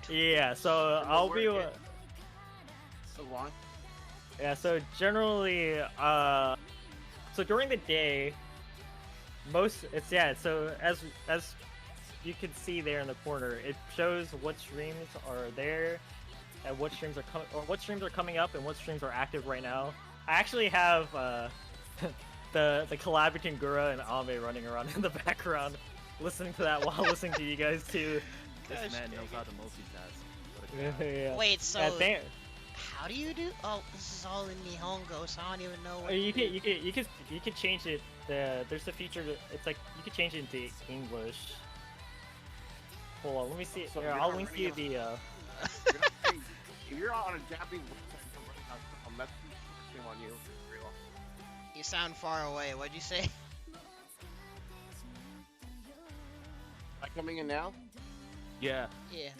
[SPEAKER 4] yeah, so I'll be
[SPEAKER 2] Work it. So long.
[SPEAKER 4] yeah. So generally, so during the day, So as you can see there in the corner, it shows what streams are there, and what streams are coming up, and what streams are active right now. I actually have the collab between Gura and Ame running around in the background, listening to that while listening to you guys too.
[SPEAKER 1] This
[SPEAKER 3] Gosh
[SPEAKER 1] man
[SPEAKER 3] dang
[SPEAKER 1] knows
[SPEAKER 3] it.
[SPEAKER 1] how to multitask. What a guy.
[SPEAKER 4] Yeah.
[SPEAKER 3] Wait, so
[SPEAKER 4] Yeah, thank-
[SPEAKER 3] how do you do? Oh, this is all in Nihongo, so I don't even know what.
[SPEAKER 4] You
[SPEAKER 3] to do.
[SPEAKER 4] can change it. There's a feature that it's like you can change it into English. Hold on, let me see.
[SPEAKER 2] So
[SPEAKER 4] Here,
[SPEAKER 2] you're
[SPEAKER 4] I'll
[SPEAKER 2] not
[SPEAKER 4] link you
[SPEAKER 2] reading
[SPEAKER 4] the.
[SPEAKER 2] If you're on a Japanese website, I'm shame on you. For real.
[SPEAKER 3] You sound far away. What'd you say?
[SPEAKER 2] Am I coming in now?
[SPEAKER 1] Yeah.
[SPEAKER 3] Yeah.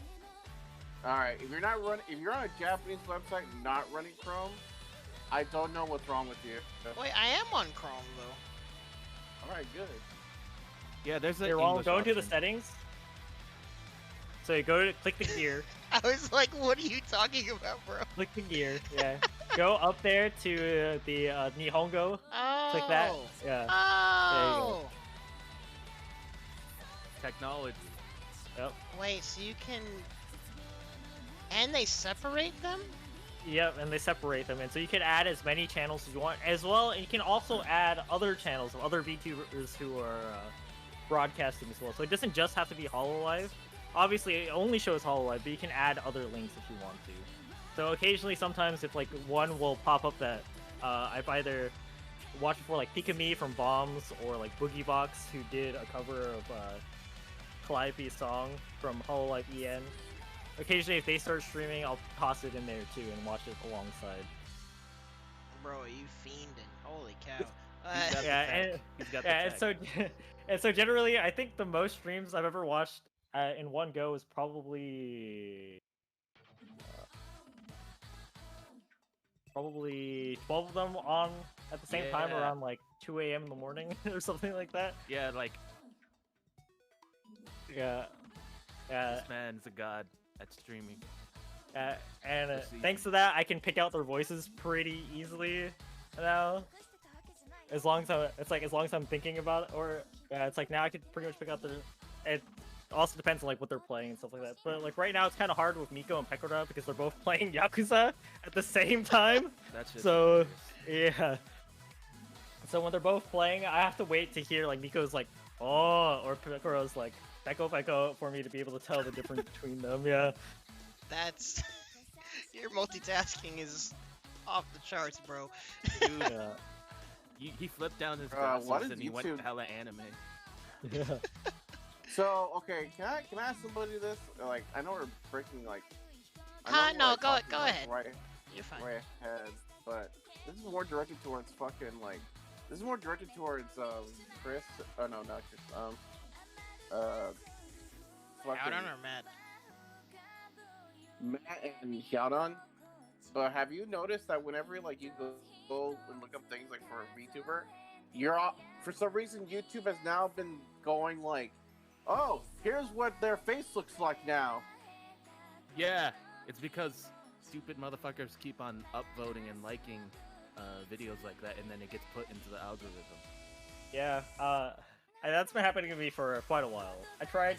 [SPEAKER 2] All right. If you're on a Japanese website not running Chrome, I don't know what's wrong with you.
[SPEAKER 3] Wait, I am on Chrome though.
[SPEAKER 2] All right, good.
[SPEAKER 1] Yeah, there's a
[SPEAKER 4] Here, I'll
[SPEAKER 1] English
[SPEAKER 4] go into the
[SPEAKER 1] option.
[SPEAKER 4] settings. So you go to click the gear.
[SPEAKER 3] I was like, what are you talking about, bro?
[SPEAKER 4] Click the gear. Yeah. Go up there to the Nihongo.
[SPEAKER 3] Oh.
[SPEAKER 4] Click that. Yeah.
[SPEAKER 3] Oh.
[SPEAKER 1] Technology.
[SPEAKER 4] Yep.
[SPEAKER 3] Wait, so you can. And they separate them?
[SPEAKER 4] Yep, and they separate them, and so you can add as many channels as you want, as well. And you can also add other channels of other VTubers who are broadcasting as well. So it doesn't just have to be Hololive. Obviously, it only shows Hololive, but you can add other links if you want to. So occasionally, sometimes if like one will pop up that I've either watched before, like Pika-Me from Bombs, or like Boogie Box, who did a cover of Calliope's song from Hololive EN. Occasionally, if they start streaming, I'll toss it in there too and watch it alongside.
[SPEAKER 3] Bro, are you fiending? Holy cow.
[SPEAKER 1] He's got the
[SPEAKER 4] And
[SPEAKER 1] tech.
[SPEAKER 4] so generally, I think the most streams I've ever watched in one go is probably 12 of them on at the same time around like 2 a.m. in the morning or something like that.
[SPEAKER 1] Yeah, like
[SPEAKER 4] Yeah.
[SPEAKER 1] this man's a god at streaming.
[SPEAKER 4] And thanks to that, I can pick out their voices pretty easily now. As long as I'm thinking about it, or it's like now I can pretty much pick out their. It also depends on like what they're playing and stuff like that. But like right now, it's kind of hard with Miko and Pekora because they're both playing Yakuza at the same time.
[SPEAKER 1] That's just
[SPEAKER 4] So yeah. So when they're both playing, I have to wait to hear like Miko's like oh, or Pekora's like Peko for me to be able to tell the difference between them. Yeah.
[SPEAKER 3] That's your multitasking is off the charts, bro.
[SPEAKER 1] Dude,
[SPEAKER 4] Yeah.
[SPEAKER 1] he flipped down his glasses
[SPEAKER 2] what is
[SPEAKER 1] and he went
[SPEAKER 2] YouTube?
[SPEAKER 1] hella anime.
[SPEAKER 4] Yeah.
[SPEAKER 2] So okay, can I ask somebody this? Like, I know we're breaking like. I know
[SPEAKER 3] No,
[SPEAKER 2] we're,
[SPEAKER 3] go
[SPEAKER 2] talking, like,
[SPEAKER 3] ahead.
[SPEAKER 2] Right,
[SPEAKER 3] You're fine.
[SPEAKER 2] right ahead, but this is more directed towards fucking like. This is more directed towards Chris. Oh no, not Chris.
[SPEAKER 3] Out on or Matt?
[SPEAKER 2] Matt and Hyaudon. But have you noticed that whenever like you go and look up things like for a VTuber, for some reason YouTube has now been going like, oh, here's what their face looks like now.
[SPEAKER 1] Yeah, it's because stupid motherfuckers keep on upvoting and liking videos like that, and then it gets put into the algorithm.
[SPEAKER 4] Yeah, and that's been happening to me for quite a while. I try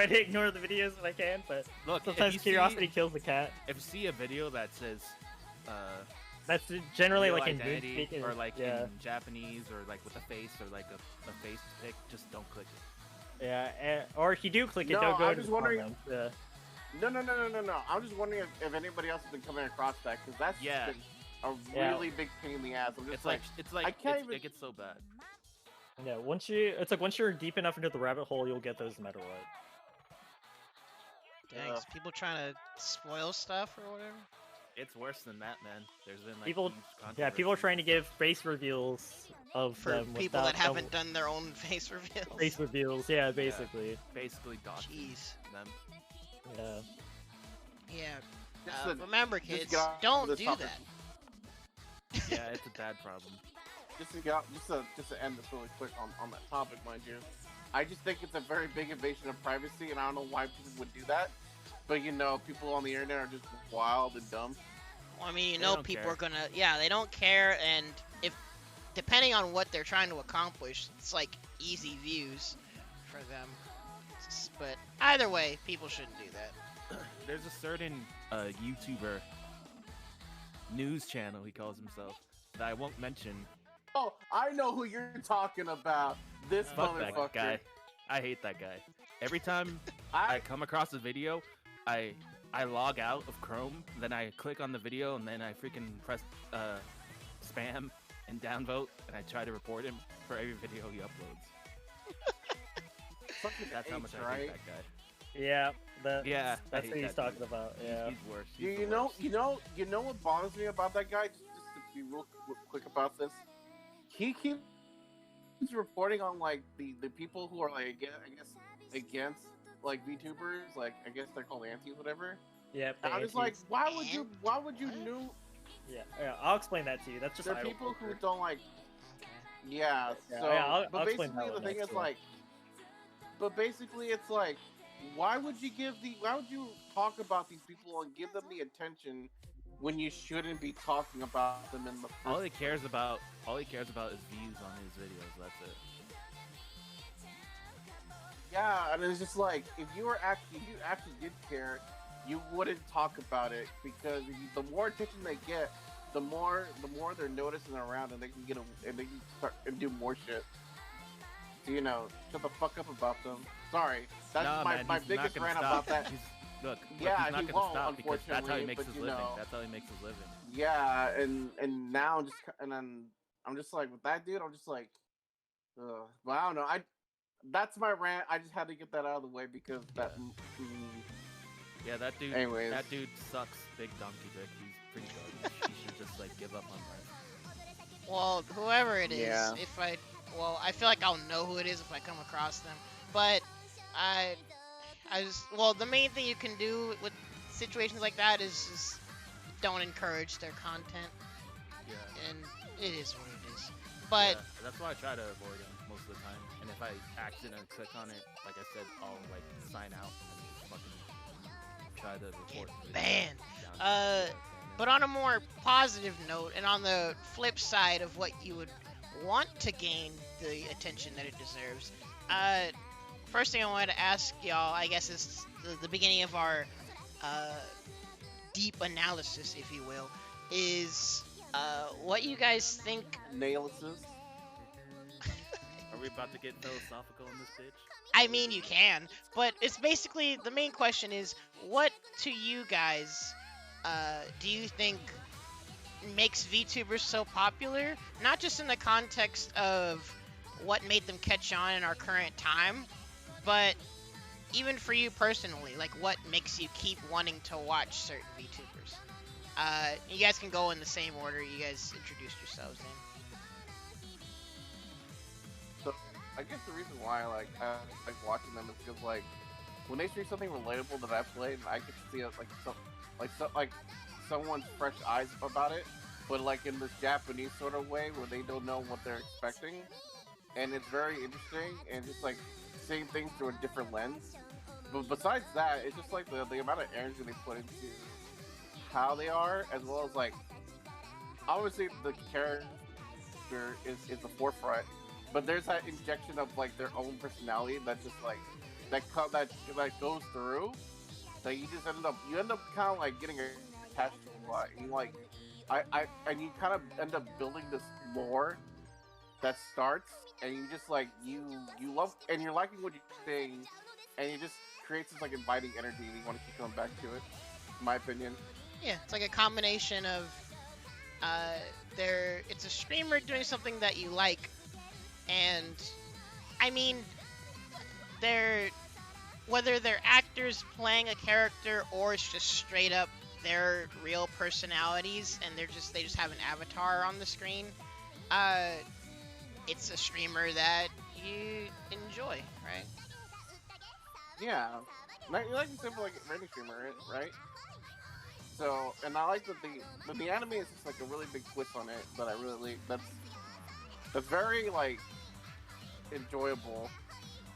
[SPEAKER 4] to ignore the videos if I can, but
[SPEAKER 1] Look,
[SPEAKER 4] sometimes curiosity kills the cat.
[SPEAKER 1] If you see a video that says
[SPEAKER 4] That's generally
[SPEAKER 1] real
[SPEAKER 4] like in
[SPEAKER 1] identity,
[SPEAKER 4] Greek
[SPEAKER 1] or like
[SPEAKER 4] yeah.
[SPEAKER 1] in Japanese, or like with a face, or like a face pic, just don't click it.
[SPEAKER 4] Yeah, or if you do click it,
[SPEAKER 2] No,
[SPEAKER 4] don't go
[SPEAKER 2] I'm
[SPEAKER 4] to
[SPEAKER 2] just
[SPEAKER 4] the
[SPEAKER 2] wondering-
[SPEAKER 4] comments. Yeah.
[SPEAKER 2] No. I'm just wondering if anybody else has been coming across that, because that's just
[SPEAKER 1] Yeah.
[SPEAKER 2] been a
[SPEAKER 4] Yeah.
[SPEAKER 2] really big pain in the ass. I'm just
[SPEAKER 1] It's like
[SPEAKER 2] I can't even.
[SPEAKER 1] it gets so bad.
[SPEAKER 4] Yeah, once you're deep enough into the rabbit hole, you'll get those no matter what.
[SPEAKER 3] Dang, is people trying to spoil stuff or whatever?
[SPEAKER 1] It's worse than that, man. There's been like
[SPEAKER 4] People-
[SPEAKER 1] huge
[SPEAKER 4] Yeah, people are
[SPEAKER 1] controversy.
[SPEAKER 4] trying to give face reveals of
[SPEAKER 3] For
[SPEAKER 4] them
[SPEAKER 3] people
[SPEAKER 4] without
[SPEAKER 3] that haven't done their own face reveals.
[SPEAKER 4] face reveals. Yeah, basically.
[SPEAKER 1] basically doxing
[SPEAKER 3] Jeez.
[SPEAKER 1] them.
[SPEAKER 4] Yeah.
[SPEAKER 3] Yeah.
[SPEAKER 2] Just to-
[SPEAKER 3] Remember,
[SPEAKER 2] just
[SPEAKER 3] kids,
[SPEAKER 2] get off
[SPEAKER 3] don't
[SPEAKER 2] this
[SPEAKER 3] do
[SPEAKER 2] topic.
[SPEAKER 3] that.
[SPEAKER 1] Yeah, it's a bad problem.
[SPEAKER 2] Just to end this really quick on that topic, mind you. I just think it's a very big invasion of privacy, and I don't know why people would do that. But you know, people on the internet are just wild and dumb.
[SPEAKER 3] Well, I mean, you
[SPEAKER 1] They
[SPEAKER 3] know,
[SPEAKER 1] don't
[SPEAKER 3] people
[SPEAKER 1] care.
[SPEAKER 3] are gonna, yeah, they don't care, and if, depending on what they're trying to accomplish, it's like easy views for them. But either way, people shouldn't do that.
[SPEAKER 1] There's a certain YouTuber news channel, he calls himself, that I won't mention.
[SPEAKER 2] Oh, I know who you're talking about. This
[SPEAKER 1] Fuck that
[SPEAKER 2] motherfucker.
[SPEAKER 1] guy. I hate that guy. Every time I come across a video, I log out of Chrome, then I click on the video, and then I freaking press spam and downvote, and I try to report him for every video he uploads.
[SPEAKER 2] Fucking
[SPEAKER 1] That's how
[SPEAKER 2] H,
[SPEAKER 1] much I
[SPEAKER 2] right?
[SPEAKER 1] hate that guy.
[SPEAKER 4] Yeah,
[SPEAKER 1] Yeah, I
[SPEAKER 4] that's
[SPEAKER 1] hate
[SPEAKER 4] what he's
[SPEAKER 1] that
[SPEAKER 4] talking
[SPEAKER 1] dude.
[SPEAKER 4] about. Yeah.
[SPEAKER 1] He's worse. He's
[SPEAKER 2] You
[SPEAKER 1] the
[SPEAKER 2] know,
[SPEAKER 1] worst.
[SPEAKER 2] you know what bothers me about that guy? Just to be real quick about this, he keeps reporting on like the people who are like against like VTubers, like I guess they're called antis, whatever.
[SPEAKER 4] Yeah.
[SPEAKER 2] And I'm just like, why would you know?
[SPEAKER 4] Yeah, I'll explain that to you. That's just
[SPEAKER 2] There are
[SPEAKER 4] idle
[SPEAKER 2] people who
[SPEAKER 4] poker.
[SPEAKER 2] don't like. Yeah.
[SPEAKER 4] Yeah,
[SPEAKER 2] So,
[SPEAKER 4] yeah, I'll
[SPEAKER 2] but
[SPEAKER 4] explain that
[SPEAKER 2] basically the
[SPEAKER 4] one
[SPEAKER 2] thing
[SPEAKER 4] next,
[SPEAKER 2] is
[SPEAKER 4] yeah.
[SPEAKER 2] like, but basically it's like, why would you talk about these people and give them the attention when you shouldn't be talking about them in the first
[SPEAKER 1] All he cares about is views on his videos. That's it.
[SPEAKER 2] Yeah, and it's just like if you actually did care, you wouldn't talk about it because the more attention they get, the more they're noticing around, and they can and they can start and do more shit. So, shut the fuck up about them. Sorry, that's
[SPEAKER 1] No, man,
[SPEAKER 2] my
[SPEAKER 1] he's
[SPEAKER 2] biggest
[SPEAKER 1] not gonna
[SPEAKER 2] rant
[SPEAKER 1] stop.
[SPEAKER 2] about that.
[SPEAKER 1] Look,
[SPEAKER 2] Yeah,
[SPEAKER 1] he's not
[SPEAKER 2] he
[SPEAKER 1] gonna
[SPEAKER 2] won't,
[SPEAKER 1] stop because that's how he
[SPEAKER 2] unfortunately,
[SPEAKER 1] makes
[SPEAKER 2] but
[SPEAKER 1] his living. That's how he makes his living.
[SPEAKER 2] Yeah, and now I'm just like with that dude. I'm just like, ugh. But I don't know. That's my rant. I just had to get that out of the way because that.
[SPEAKER 1] Yeah, that dude.
[SPEAKER 2] Anyways.
[SPEAKER 1] That dude sucks big donkey dick. He's pretty garbage. He should just like give up on life.
[SPEAKER 3] Well, whoever it is,
[SPEAKER 2] Yeah.
[SPEAKER 3] I feel like I'll know who it is if I come across them. But the main thing you can do with situations like that is just don't encourage their content.
[SPEAKER 1] Yeah.
[SPEAKER 3] And it is what it is. But
[SPEAKER 1] yeah, that's why I try to avoid him most of the time. And if I accidentally click on it, like I said, I'll like sign out and just fucking try to report.
[SPEAKER 3] banned. But on a more positive note, and on the flip side of what you would want to gain the attention that it deserves, first thing I wanted to ask y'all, I guess, is the beginning of our deep analysis, if you will, is what you guys think.
[SPEAKER 2] Analysis.
[SPEAKER 1] Are we about to get philosophical in this bitch?
[SPEAKER 3] I mean, you can, but it's basically the main question is what to you guys do you think makes VTubers so popular? Not just in the context of what made them catch on in our current time, but even for you personally, like what makes you keep wanting to watch certain VTubers? You guys can go in the same order you guys introduced yourselves in.
[SPEAKER 2] So I guess the reason why I like watching them is because like when they stream something relatable that I played, I get to see it like someone's fresh eyes about it, but like in this Japanese sort of way where they don't know what they're expecting, and it's very interesting and just like seeing things through a different lens. But besides that, it's just like the amount of energy they put into how they are, as well as like obviously the character is the forefront, but there's that injection of like their own personality that just like that goes through. That you just end up kind of like getting attached to a lot. And you like, and you kind of end up building this lore that starts, and you just like you love, and you're liking what you're seeing, and it just creates this like inviting energy, and you want to keep coming back to it. In my opinion.
[SPEAKER 3] Yeah, it's like a combination of it's a streamer doing something that you like, and I mean whether they're actors playing a character or it's just straight up their real personalities and they just have an avatar on the screen, it's a streamer that you enjoy, right?
[SPEAKER 2] Yeah, like simple like any streamer, right? So, and I like that the anime is just like a really big twist on it that I really that's very like enjoyable.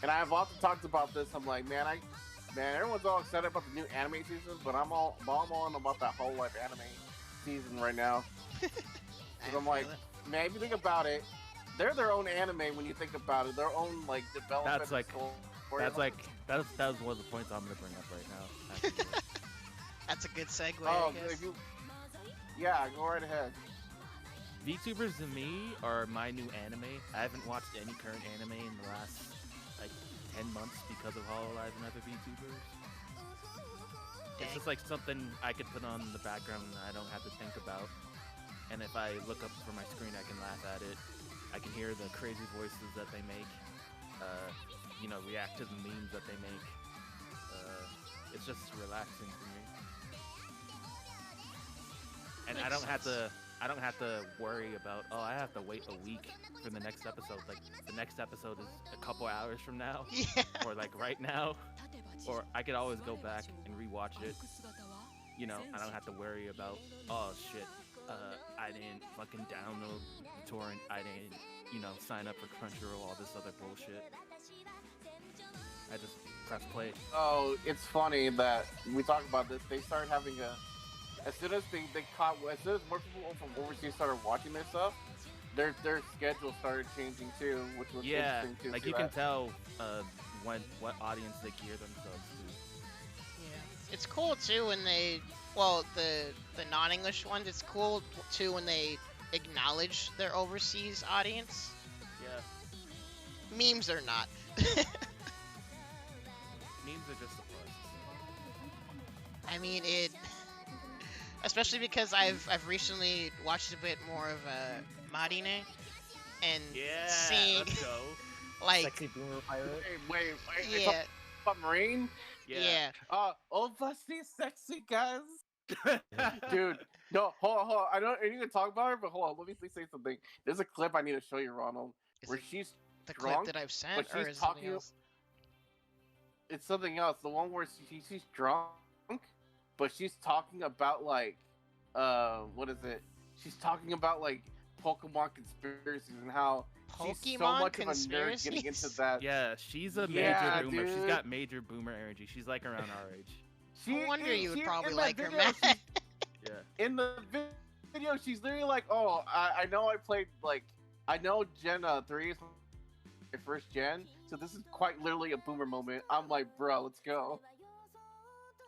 [SPEAKER 2] And I've often talked about this. I'm like, man, everyone's all excited about the new anime season, but I'm all on about that whole life anime season right now. Because I'm like, man, if you think about it, they're their own anime when you think about it. Their own like development.
[SPEAKER 1] That was one of the points I'm gonna bring up right now. Actually.
[SPEAKER 3] That's a good segue.
[SPEAKER 2] Oh,
[SPEAKER 3] I guess.
[SPEAKER 2] Yeah, go right ahead.
[SPEAKER 1] VTubers to me are my new anime. I haven't watched any current anime in the last like 10 months because of Hololive and other VTubers. It's just like something I could put on in the background and I don't have to think about. And if I look up from my screen, I can laugh at it. I can hear the crazy voices that they make. React to the memes that they make. It's just relaxing for me. And I don't have to worry about, I have to wait a week for the next episode. Like, the next episode is a couple hours from now.
[SPEAKER 3] Yeah.
[SPEAKER 1] Or like right now. Or I could always go back and rewatch it. I don't have to worry about, oh shit, I didn't fucking download the torrent. I didn't, sign up for Crunchyroll, all this other bullshit. I just press play.
[SPEAKER 2] Oh, it's funny that we talk about this. They started having as soon as more people from overseas started watching their stuff, their schedule started changing too, which was interesting too.
[SPEAKER 1] Like you can tell what audience they gear themselves to.
[SPEAKER 3] Yeah. it's cool too when they, well, the non-English ones. It's cool too when they acknowledge their overseas audience.
[SPEAKER 1] Yeah.
[SPEAKER 3] Memes are not.
[SPEAKER 1] Memes are just a plus.
[SPEAKER 3] I mean it, especially because I've recently watched a bit more of Marine, and
[SPEAKER 1] Yeah.
[SPEAKER 3] seeing
[SPEAKER 1] Let's go.
[SPEAKER 3] like
[SPEAKER 4] Sexy boomer pirate.
[SPEAKER 2] Wait.
[SPEAKER 3] yeah
[SPEAKER 2] Submarine?
[SPEAKER 3] yeah.
[SPEAKER 2] Obviously sexy guys. Dude, no, hold on. I need to talk about her, but hold on. Let me say something. There's a clip I need to show you, Ronald,
[SPEAKER 3] Is
[SPEAKER 2] where
[SPEAKER 3] it
[SPEAKER 2] she's
[SPEAKER 3] the
[SPEAKER 2] drunk,
[SPEAKER 3] clip that I've sent,
[SPEAKER 2] but
[SPEAKER 3] or
[SPEAKER 2] she's
[SPEAKER 3] is it something
[SPEAKER 2] talking.
[SPEAKER 3] else?
[SPEAKER 2] It's something else. The one where she's drunk, but she's talking about like, what is it? She's talking about like Pokemon conspiracies and how she's so
[SPEAKER 3] Pokemon
[SPEAKER 2] much of a nerd getting into
[SPEAKER 3] conspiracies?
[SPEAKER 2] that.
[SPEAKER 1] Yeah, she's a
[SPEAKER 2] Yeah,
[SPEAKER 1] major boomer. She's
[SPEAKER 2] dude.
[SPEAKER 1] got major boomer energy. She's like around our age.
[SPEAKER 3] No wonder you would probably
[SPEAKER 2] in that
[SPEAKER 3] like her,
[SPEAKER 2] video,
[SPEAKER 3] man.
[SPEAKER 1] Yeah.
[SPEAKER 2] In the video, she's literally like, "Oh, I know I played like I know Gen 3 is my first gen, so this is quite literally a boomer moment." I'm like, "Bro, let's go!"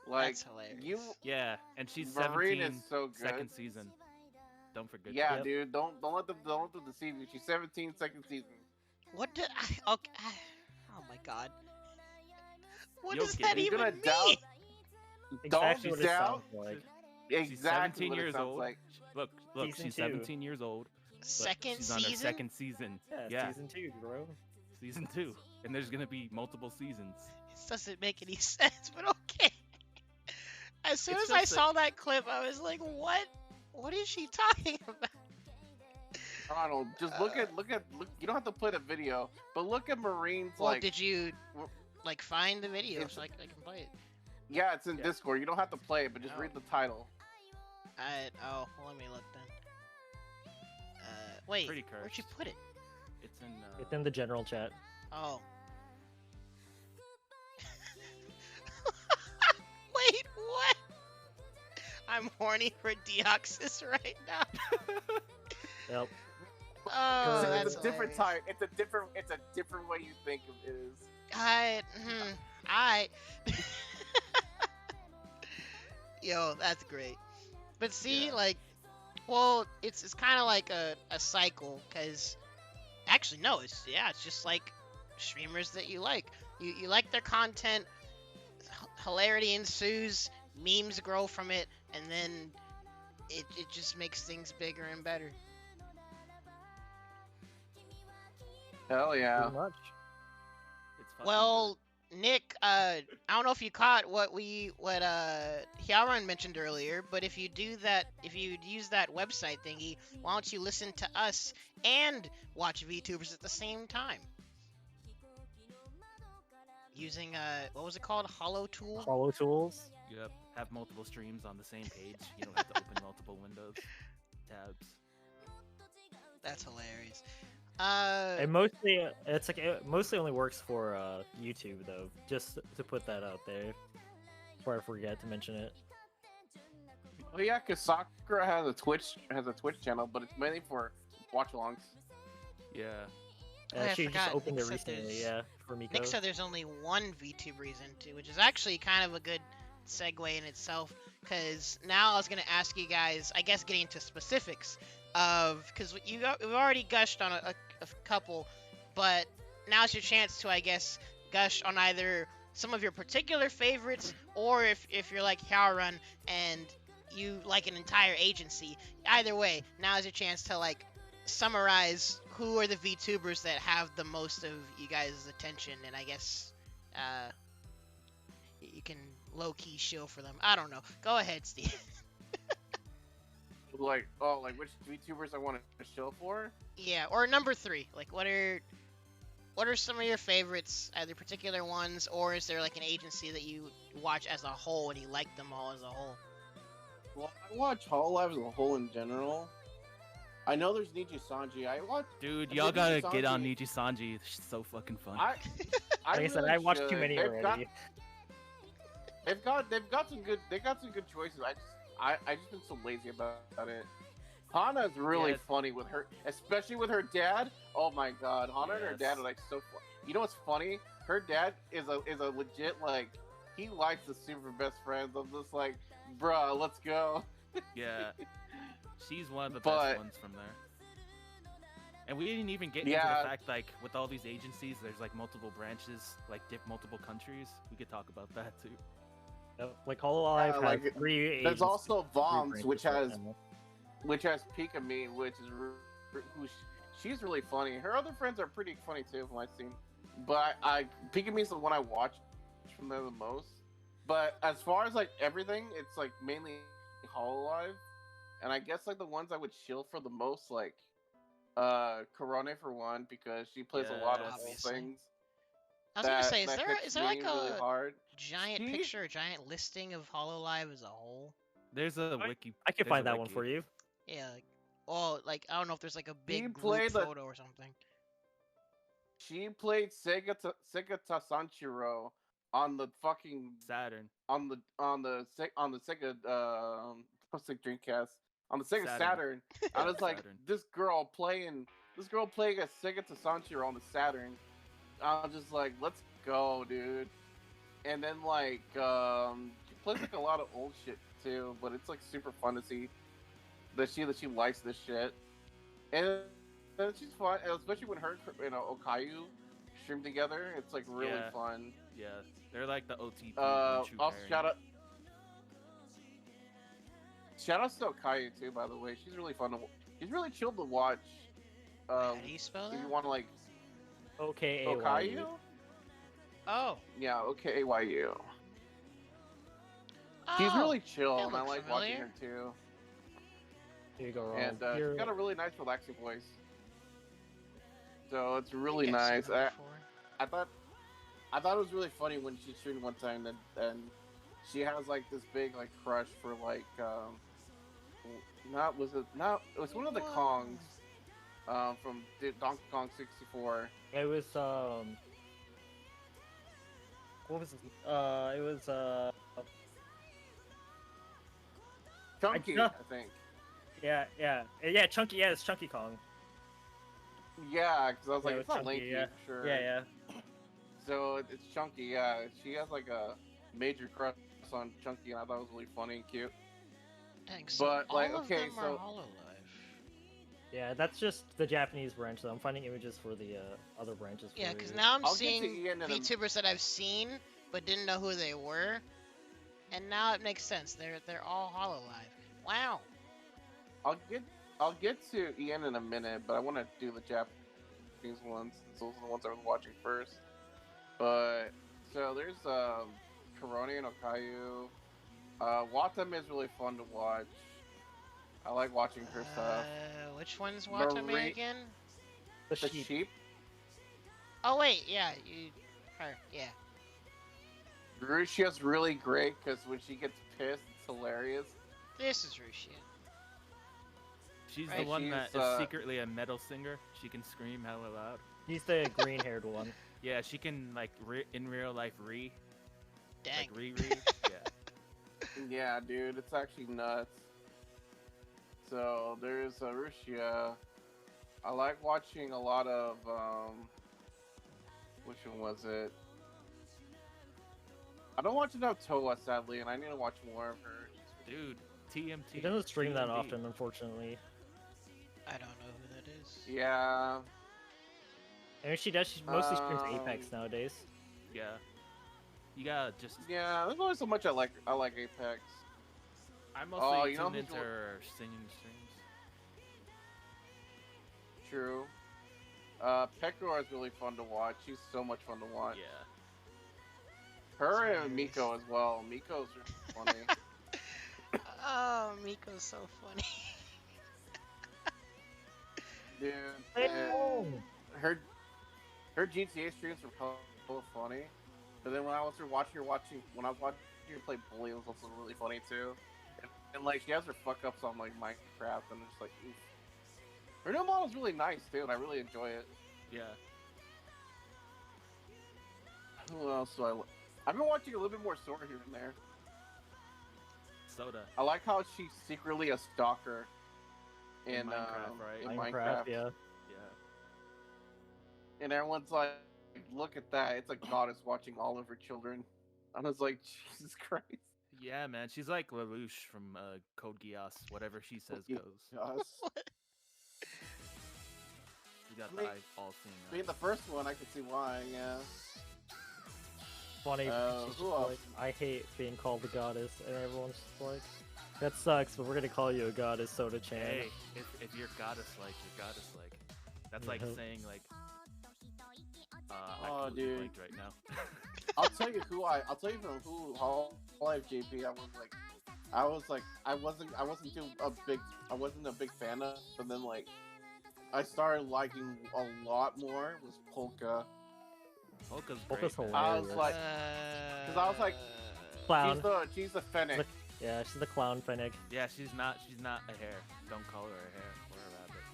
[SPEAKER 2] Like
[SPEAKER 3] That's hilarious.
[SPEAKER 2] you,
[SPEAKER 1] Yeah, and she's
[SPEAKER 2] Marine
[SPEAKER 1] 17,
[SPEAKER 2] is so good.
[SPEAKER 1] second season. Don't forget.
[SPEAKER 2] Yeah,
[SPEAKER 1] that.
[SPEAKER 2] dude, don't let them deceive you. She's 17, second season.
[SPEAKER 3] What did I? Okay. Oh my god. What
[SPEAKER 1] You'll
[SPEAKER 3] does
[SPEAKER 1] get
[SPEAKER 3] that
[SPEAKER 1] it.
[SPEAKER 2] You're
[SPEAKER 3] even
[SPEAKER 2] gonna
[SPEAKER 3] mean?
[SPEAKER 2] doubt-
[SPEAKER 4] Exactly
[SPEAKER 2] Don't
[SPEAKER 4] what it
[SPEAKER 2] doubt.
[SPEAKER 4] sounds like.
[SPEAKER 1] She's
[SPEAKER 2] Exactly
[SPEAKER 1] 17
[SPEAKER 2] what it
[SPEAKER 1] years
[SPEAKER 2] sounds
[SPEAKER 1] old.
[SPEAKER 2] like.
[SPEAKER 1] Look,
[SPEAKER 4] Season
[SPEAKER 1] she's
[SPEAKER 4] 2.
[SPEAKER 1] 17 years old. but
[SPEAKER 3] Second
[SPEAKER 1] she's on her
[SPEAKER 3] season?
[SPEAKER 1] second season.
[SPEAKER 4] Yeah, season 2, bro.
[SPEAKER 1] Season 2. And there's gonna be multiple seasons.
[SPEAKER 3] This doesn't make any sense, but okay. As soon
[SPEAKER 1] It's
[SPEAKER 3] as I
[SPEAKER 1] just
[SPEAKER 3] saw that clip, I was like, what? What is she talking about?
[SPEAKER 2] Ronald, just look. You don't have to play the video, but look at Marine's
[SPEAKER 3] Well,
[SPEAKER 2] like.
[SPEAKER 3] did you
[SPEAKER 2] w-
[SPEAKER 3] like find the video
[SPEAKER 2] It's-
[SPEAKER 3] so I can play it?
[SPEAKER 2] Yeah, it's in
[SPEAKER 1] Yeah.
[SPEAKER 2] Discord. You don't have to play it, but just
[SPEAKER 3] Oh.
[SPEAKER 2] read the title.
[SPEAKER 3] Oh, well, let me look then. Wait,
[SPEAKER 1] Pretty
[SPEAKER 3] where'd you
[SPEAKER 1] cursed.
[SPEAKER 3] put it?
[SPEAKER 1] It's in.
[SPEAKER 4] It's in the general chat.
[SPEAKER 3] Oh. Wait, what? I'm horny for Deoxys right now.
[SPEAKER 4] Yep.
[SPEAKER 3] Oh,
[SPEAKER 2] it's
[SPEAKER 3] that's
[SPEAKER 2] a different
[SPEAKER 3] hilarious.
[SPEAKER 2] type. It's a different way you think it is.
[SPEAKER 3] I. Yo, that's great. But see,
[SPEAKER 1] Yeah.
[SPEAKER 3] like, well, it's kind of like a cycle, cause actually no, it's just like streamers that you like. You like their content, hilarity ensues, memes grow from it, and then it just makes things bigger and better.
[SPEAKER 2] Hell yeah.
[SPEAKER 4] Pretty much.
[SPEAKER 1] It's fucking
[SPEAKER 3] Well, Nick, I don't know if you caught what Hyaron mentioned earlier, but if you do that, if you use that website thingy, why don't you listen to us and watch VTubers at the same time? Using what was it called? Hollow Tool?
[SPEAKER 4] Hollow tools.
[SPEAKER 1] good. Yep. Have multiple streams on the same page. You don't have to open multiple windows, tabs.
[SPEAKER 3] That's hilarious.
[SPEAKER 4] It mostly it mostly only works for YouTube though. Just to put that out there, before I forget to mention it.
[SPEAKER 2] Oh yeah, cause Sakura has a Twitch channel, but it's mainly for watch-alongs.
[SPEAKER 1] Yeah.
[SPEAKER 3] Oh, yeah, I
[SPEAKER 4] She
[SPEAKER 3] forgot.
[SPEAKER 4] just opened
[SPEAKER 3] Nick
[SPEAKER 4] it
[SPEAKER 3] said
[SPEAKER 4] recently,
[SPEAKER 3] there's-
[SPEAKER 4] yeah, for Miko.
[SPEAKER 3] Nick said there's only one VTuber he's into, which is actually kind of a good segue in itself. Because now I was gonna ask you guys, I guess, getting into specifics of, because we've already gushed on a couple, but now's your chance to, I guess, gush on either some of your particular favorites, or if you're like Hyaron and you like an entire agency. Either way, now's your chance to like summarize who are the VTubers that have the most of you guys' attention, and I guess you can low-key shill for them. I don't know. Go ahead, Steve.
[SPEAKER 2] Like which VTubers I want to show for?
[SPEAKER 3] Yeah, or number 3. Like, what are some of your favorites, either particular ones, or is there like an agency that you watch as a whole and you like them all as a whole?
[SPEAKER 2] Well, I watch Hololive as a whole in general. I know there's Niji Sanji. I watch.
[SPEAKER 1] Dude,
[SPEAKER 2] I
[SPEAKER 1] y'all
[SPEAKER 2] did
[SPEAKER 1] gotta
[SPEAKER 2] Niji
[SPEAKER 1] get on
[SPEAKER 2] Sanji.
[SPEAKER 1] Niji Sanji. It's so fucking fun.
[SPEAKER 2] I
[SPEAKER 4] Like I said,
[SPEAKER 2] really
[SPEAKER 4] I watched too
[SPEAKER 2] should.
[SPEAKER 4] many already.
[SPEAKER 2] They've got some good choices. I just been so lazy about it. Hana's really
[SPEAKER 1] Yes.
[SPEAKER 2] funny with her, especially with her dad. Oh my god, Hana and her
[SPEAKER 1] Yes.
[SPEAKER 2] dad are like so funny. You know what's funny? Her dad is a legit like he likes the super best friends. I'm just like, bruh, let's go.
[SPEAKER 1] Yeah, she's one of the
[SPEAKER 2] But-
[SPEAKER 1] best ones from there. And we didn't even get into
[SPEAKER 2] Yeah.
[SPEAKER 1] the fact, like, with all these agencies, there's like multiple branches, like multiple countries. We could talk about that too.
[SPEAKER 4] Like Hololive has
[SPEAKER 2] like,
[SPEAKER 4] 3
[SPEAKER 2] There's
[SPEAKER 4] agencies,
[SPEAKER 2] also
[SPEAKER 4] 3
[SPEAKER 2] Voms, which
[SPEAKER 4] branches
[SPEAKER 2] has
[SPEAKER 4] right now.
[SPEAKER 2] Pika-Me, which is she's really funny. Her other friends are pretty funny too, from what I've seen. But Pika-Me is the one I watch from there the most. But as far as like everything, it's like mainly Hololive, and I guess like the ones I would chill for the most, like Corone for one, because she plays a lot of
[SPEAKER 1] Yes.
[SPEAKER 2] old
[SPEAKER 3] Obviously.
[SPEAKER 2] things.
[SPEAKER 3] I was gonna say,
[SPEAKER 2] that hits
[SPEAKER 3] is there like
[SPEAKER 2] me really
[SPEAKER 3] a
[SPEAKER 2] hard.
[SPEAKER 3] giant
[SPEAKER 2] She-
[SPEAKER 3] picture, a giant listing of Hololive as a whole?
[SPEAKER 1] There's a
[SPEAKER 4] I-
[SPEAKER 1] wiki.
[SPEAKER 4] I can
[SPEAKER 1] there's a
[SPEAKER 4] find that one
[SPEAKER 1] wiki.
[SPEAKER 4] for you.
[SPEAKER 3] Yeah, like, oh, like I don't know if there's like a big group
[SPEAKER 2] played the-
[SPEAKER 3] photo or something.
[SPEAKER 2] She played Sega Tasanchiro on the fucking
[SPEAKER 1] Saturn.
[SPEAKER 2] on the Sega Dreamcast, on the Sega
[SPEAKER 1] Saturn.
[SPEAKER 2] Saturn. I was like,
[SPEAKER 1] Saturn.
[SPEAKER 2] this girl playing a Sega Tasanchiro on the Saturn. I was just like, let's go, dude. And then like she plays like a lot of old shit too, but it's like super fun to see that she likes this shit. And she's fun, and especially when her and Okayu stream together. It's like really
[SPEAKER 1] Yeah.
[SPEAKER 2] fun.
[SPEAKER 1] Yeah, they're like the OTP.
[SPEAKER 2] Also,
[SPEAKER 1] pairing.
[SPEAKER 2] shout out to Okayu too. By the way, she's really fun. She's really chill to watch.
[SPEAKER 3] How do you spell
[SPEAKER 2] If
[SPEAKER 3] that?
[SPEAKER 2] you want to like
[SPEAKER 4] Okay,
[SPEAKER 2] Okayu,
[SPEAKER 3] Oh,
[SPEAKER 2] yeah, OKAYU.
[SPEAKER 3] oh,
[SPEAKER 2] She's really chill,
[SPEAKER 3] that
[SPEAKER 2] and I
[SPEAKER 3] looked
[SPEAKER 2] like watching
[SPEAKER 3] familiar.
[SPEAKER 2] her too.
[SPEAKER 4] Here you go, Rob.
[SPEAKER 2] And
[SPEAKER 4] Here-
[SPEAKER 2] she's got a really nice, relaxing voice. So it's
[SPEAKER 3] I
[SPEAKER 2] really
[SPEAKER 3] think I've seen
[SPEAKER 2] nice.
[SPEAKER 3] her before.
[SPEAKER 2] I thought it was really funny when she streamed one time, and she has like this big like crush for like it was one of the
[SPEAKER 3] What?
[SPEAKER 2] Kongs from Donkey Kong 64.
[SPEAKER 4] It was what was it? It was
[SPEAKER 2] Chunky,
[SPEAKER 4] I
[SPEAKER 2] I think.
[SPEAKER 4] yeah, Chunky. Yeah, it's Chunky Kong.
[SPEAKER 2] Yeah, because I was like,
[SPEAKER 4] Yeah,
[SPEAKER 2] it's not
[SPEAKER 4] Chunky,
[SPEAKER 2] Linky
[SPEAKER 4] yeah.
[SPEAKER 2] for sure.
[SPEAKER 4] Yeah.
[SPEAKER 2] So it's Chunky. Yeah, she has like a major crush on Chunky, and I thought it was really funny and cute.
[SPEAKER 3] Dang, so
[SPEAKER 2] But, like,
[SPEAKER 3] all of
[SPEAKER 2] okay,
[SPEAKER 3] them
[SPEAKER 2] so-
[SPEAKER 3] are Hololive.
[SPEAKER 4] Yeah, that's just the Japanese branch. Though I'm finding images for the other branches.
[SPEAKER 3] Yeah,
[SPEAKER 4] for
[SPEAKER 3] because
[SPEAKER 4] you.
[SPEAKER 3] now I'm
[SPEAKER 2] I'll get to
[SPEAKER 3] seeing
[SPEAKER 2] Ian in a-
[SPEAKER 3] VTubers that I've seen but didn't know who they were, and now it makes sense. They're all Hololive. Wow.
[SPEAKER 2] I'll get to Ian in a minute, but I want to do the Japanese ones since those are the ones I was watching first. But so there's Korone and Okayu. Watame is really fun to watch. I like watching her stuff.
[SPEAKER 3] Which one's Watame
[SPEAKER 2] Marie-
[SPEAKER 3] again?
[SPEAKER 4] the
[SPEAKER 2] The
[SPEAKER 4] sheep.
[SPEAKER 2] sheep.
[SPEAKER 3] Oh wait, yeah, her, yeah.
[SPEAKER 2] Rushia's really great because when she gets pissed, it's hilarious.
[SPEAKER 3] This is Rushia.
[SPEAKER 1] She's
[SPEAKER 3] Right.
[SPEAKER 1] the one that
[SPEAKER 2] She's,
[SPEAKER 1] is secretly a metal singer. She can scream hella loud.
[SPEAKER 4] He's the green-haired one.
[SPEAKER 1] Yeah, she can like in real life
[SPEAKER 3] Dang.
[SPEAKER 1] like re. Yeah.
[SPEAKER 2] Yeah, dude, it's actually nuts. So there's Rushia. I like watching a lot of which one was it? I don't watch enough Toa, sadly, and I need to watch more of her.
[SPEAKER 1] Dude, TMT.
[SPEAKER 4] He doesn't stream that
[SPEAKER 1] TMT.
[SPEAKER 4] often, unfortunately.
[SPEAKER 3] I don't know who that is.
[SPEAKER 2] Yeah,
[SPEAKER 4] And if she does, she mostly streams
[SPEAKER 2] Um,
[SPEAKER 4] Apex nowadays.
[SPEAKER 1] Yeah. You gotta just.
[SPEAKER 2] yeah. There's only so much I like. I like Apex.
[SPEAKER 1] I'm
[SPEAKER 2] Oh,
[SPEAKER 1] mostly
[SPEAKER 2] you know
[SPEAKER 1] tuned
[SPEAKER 2] who's
[SPEAKER 1] into
[SPEAKER 2] one-
[SPEAKER 1] her singing streams.
[SPEAKER 2] True. Pekor is really fun to watch. She's so much fun to watch.
[SPEAKER 1] Yeah.
[SPEAKER 2] Her
[SPEAKER 3] That's
[SPEAKER 2] and
[SPEAKER 3] hilarious.
[SPEAKER 2] Miko as well. Miko's really funny.
[SPEAKER 3] Oh, Miko's so funny.
[SPEAKER 2] Dude, her GTA streams were so funny. But then when I was watching her play Bully, it was also really funny too. And like she has her fuck ups on like Minecraft, and it's like, oof. Her new model's really nice too, and I really enjoy it.
[SPEAKER 1] Yeah.
[SPEAKER 2] Who else do I? I've been watching a little bit more Sora here and there.
[SPEAKER 1] Soda.
[SPEAKER 2] I like how she's secretly a stalker
[SPEAKER 1] In Minecraft, right?
[SPEAKER 2] In
[SPEAKER 4] Minecraft, yeah.
[SPEAKER 1] Yeah.
[SPEAKER 2] And everyone's like, "Look at that! It's a goddess watching all of her children." I was like, Jesus Christ.
[SPEAKER 1] Yeah, man, she's like Lelouch from Code Geass. Whatever she says goes.
[SPEAKER 2] Gosh.
[SPEAKER 1] She got
[SPEAKER 2] I
[SPEAKER 1] the
[SPEAKER 2] mean-
[SPEAKER 1] all-seeing
[SPEAKER 2] I mean,
[SPEAKER 1] eye.
[SPEAKER 2] the first one, I could see why, yeah.
[SPEAKER 4] Funny. She's
[SPEAKER 2] who
[SPEAKER 4] just
[SPEAKER 2] else?
[SPEAKER 4] like, I hate being called the goddess, and everyone's just like, that sucks, but we're gonna call you a goddess, Soda Chan.
[SPEAKER 1] Hey, if you're goddess-like, you're goddess-like. That's like
[SPEAKER 4] Yeah.
[SPEAKER 1] saying like, I
[SPEAKER 2] Oh,
[SPEAKER 1] completely
[SPEAKER 2] dude.
[SPEAKER 1] blanked right now.
[SPEAKER 2] I'll tell you from who Hololive JP. I wasn't a big fan of, but then like I started liking a lot more was Polka.
[SPEAKER 1] Polka's
[SPEAKER 4] Polka's
[SPEAKER 1] great. man.
[SPEAKER 2] I was
[SPEAKER 4] hilarious.
[SPEAKER 2] like, 'cause I was like,
[SPEAKER 4] Clown.
[SPEAKER 2] She's the Fennec.
[SPEAKER 4] Yeah, she's the clown Finnick.
[SPEAKER 1] Yeah, she's not a hare. Don't call her a hare or a rabbit.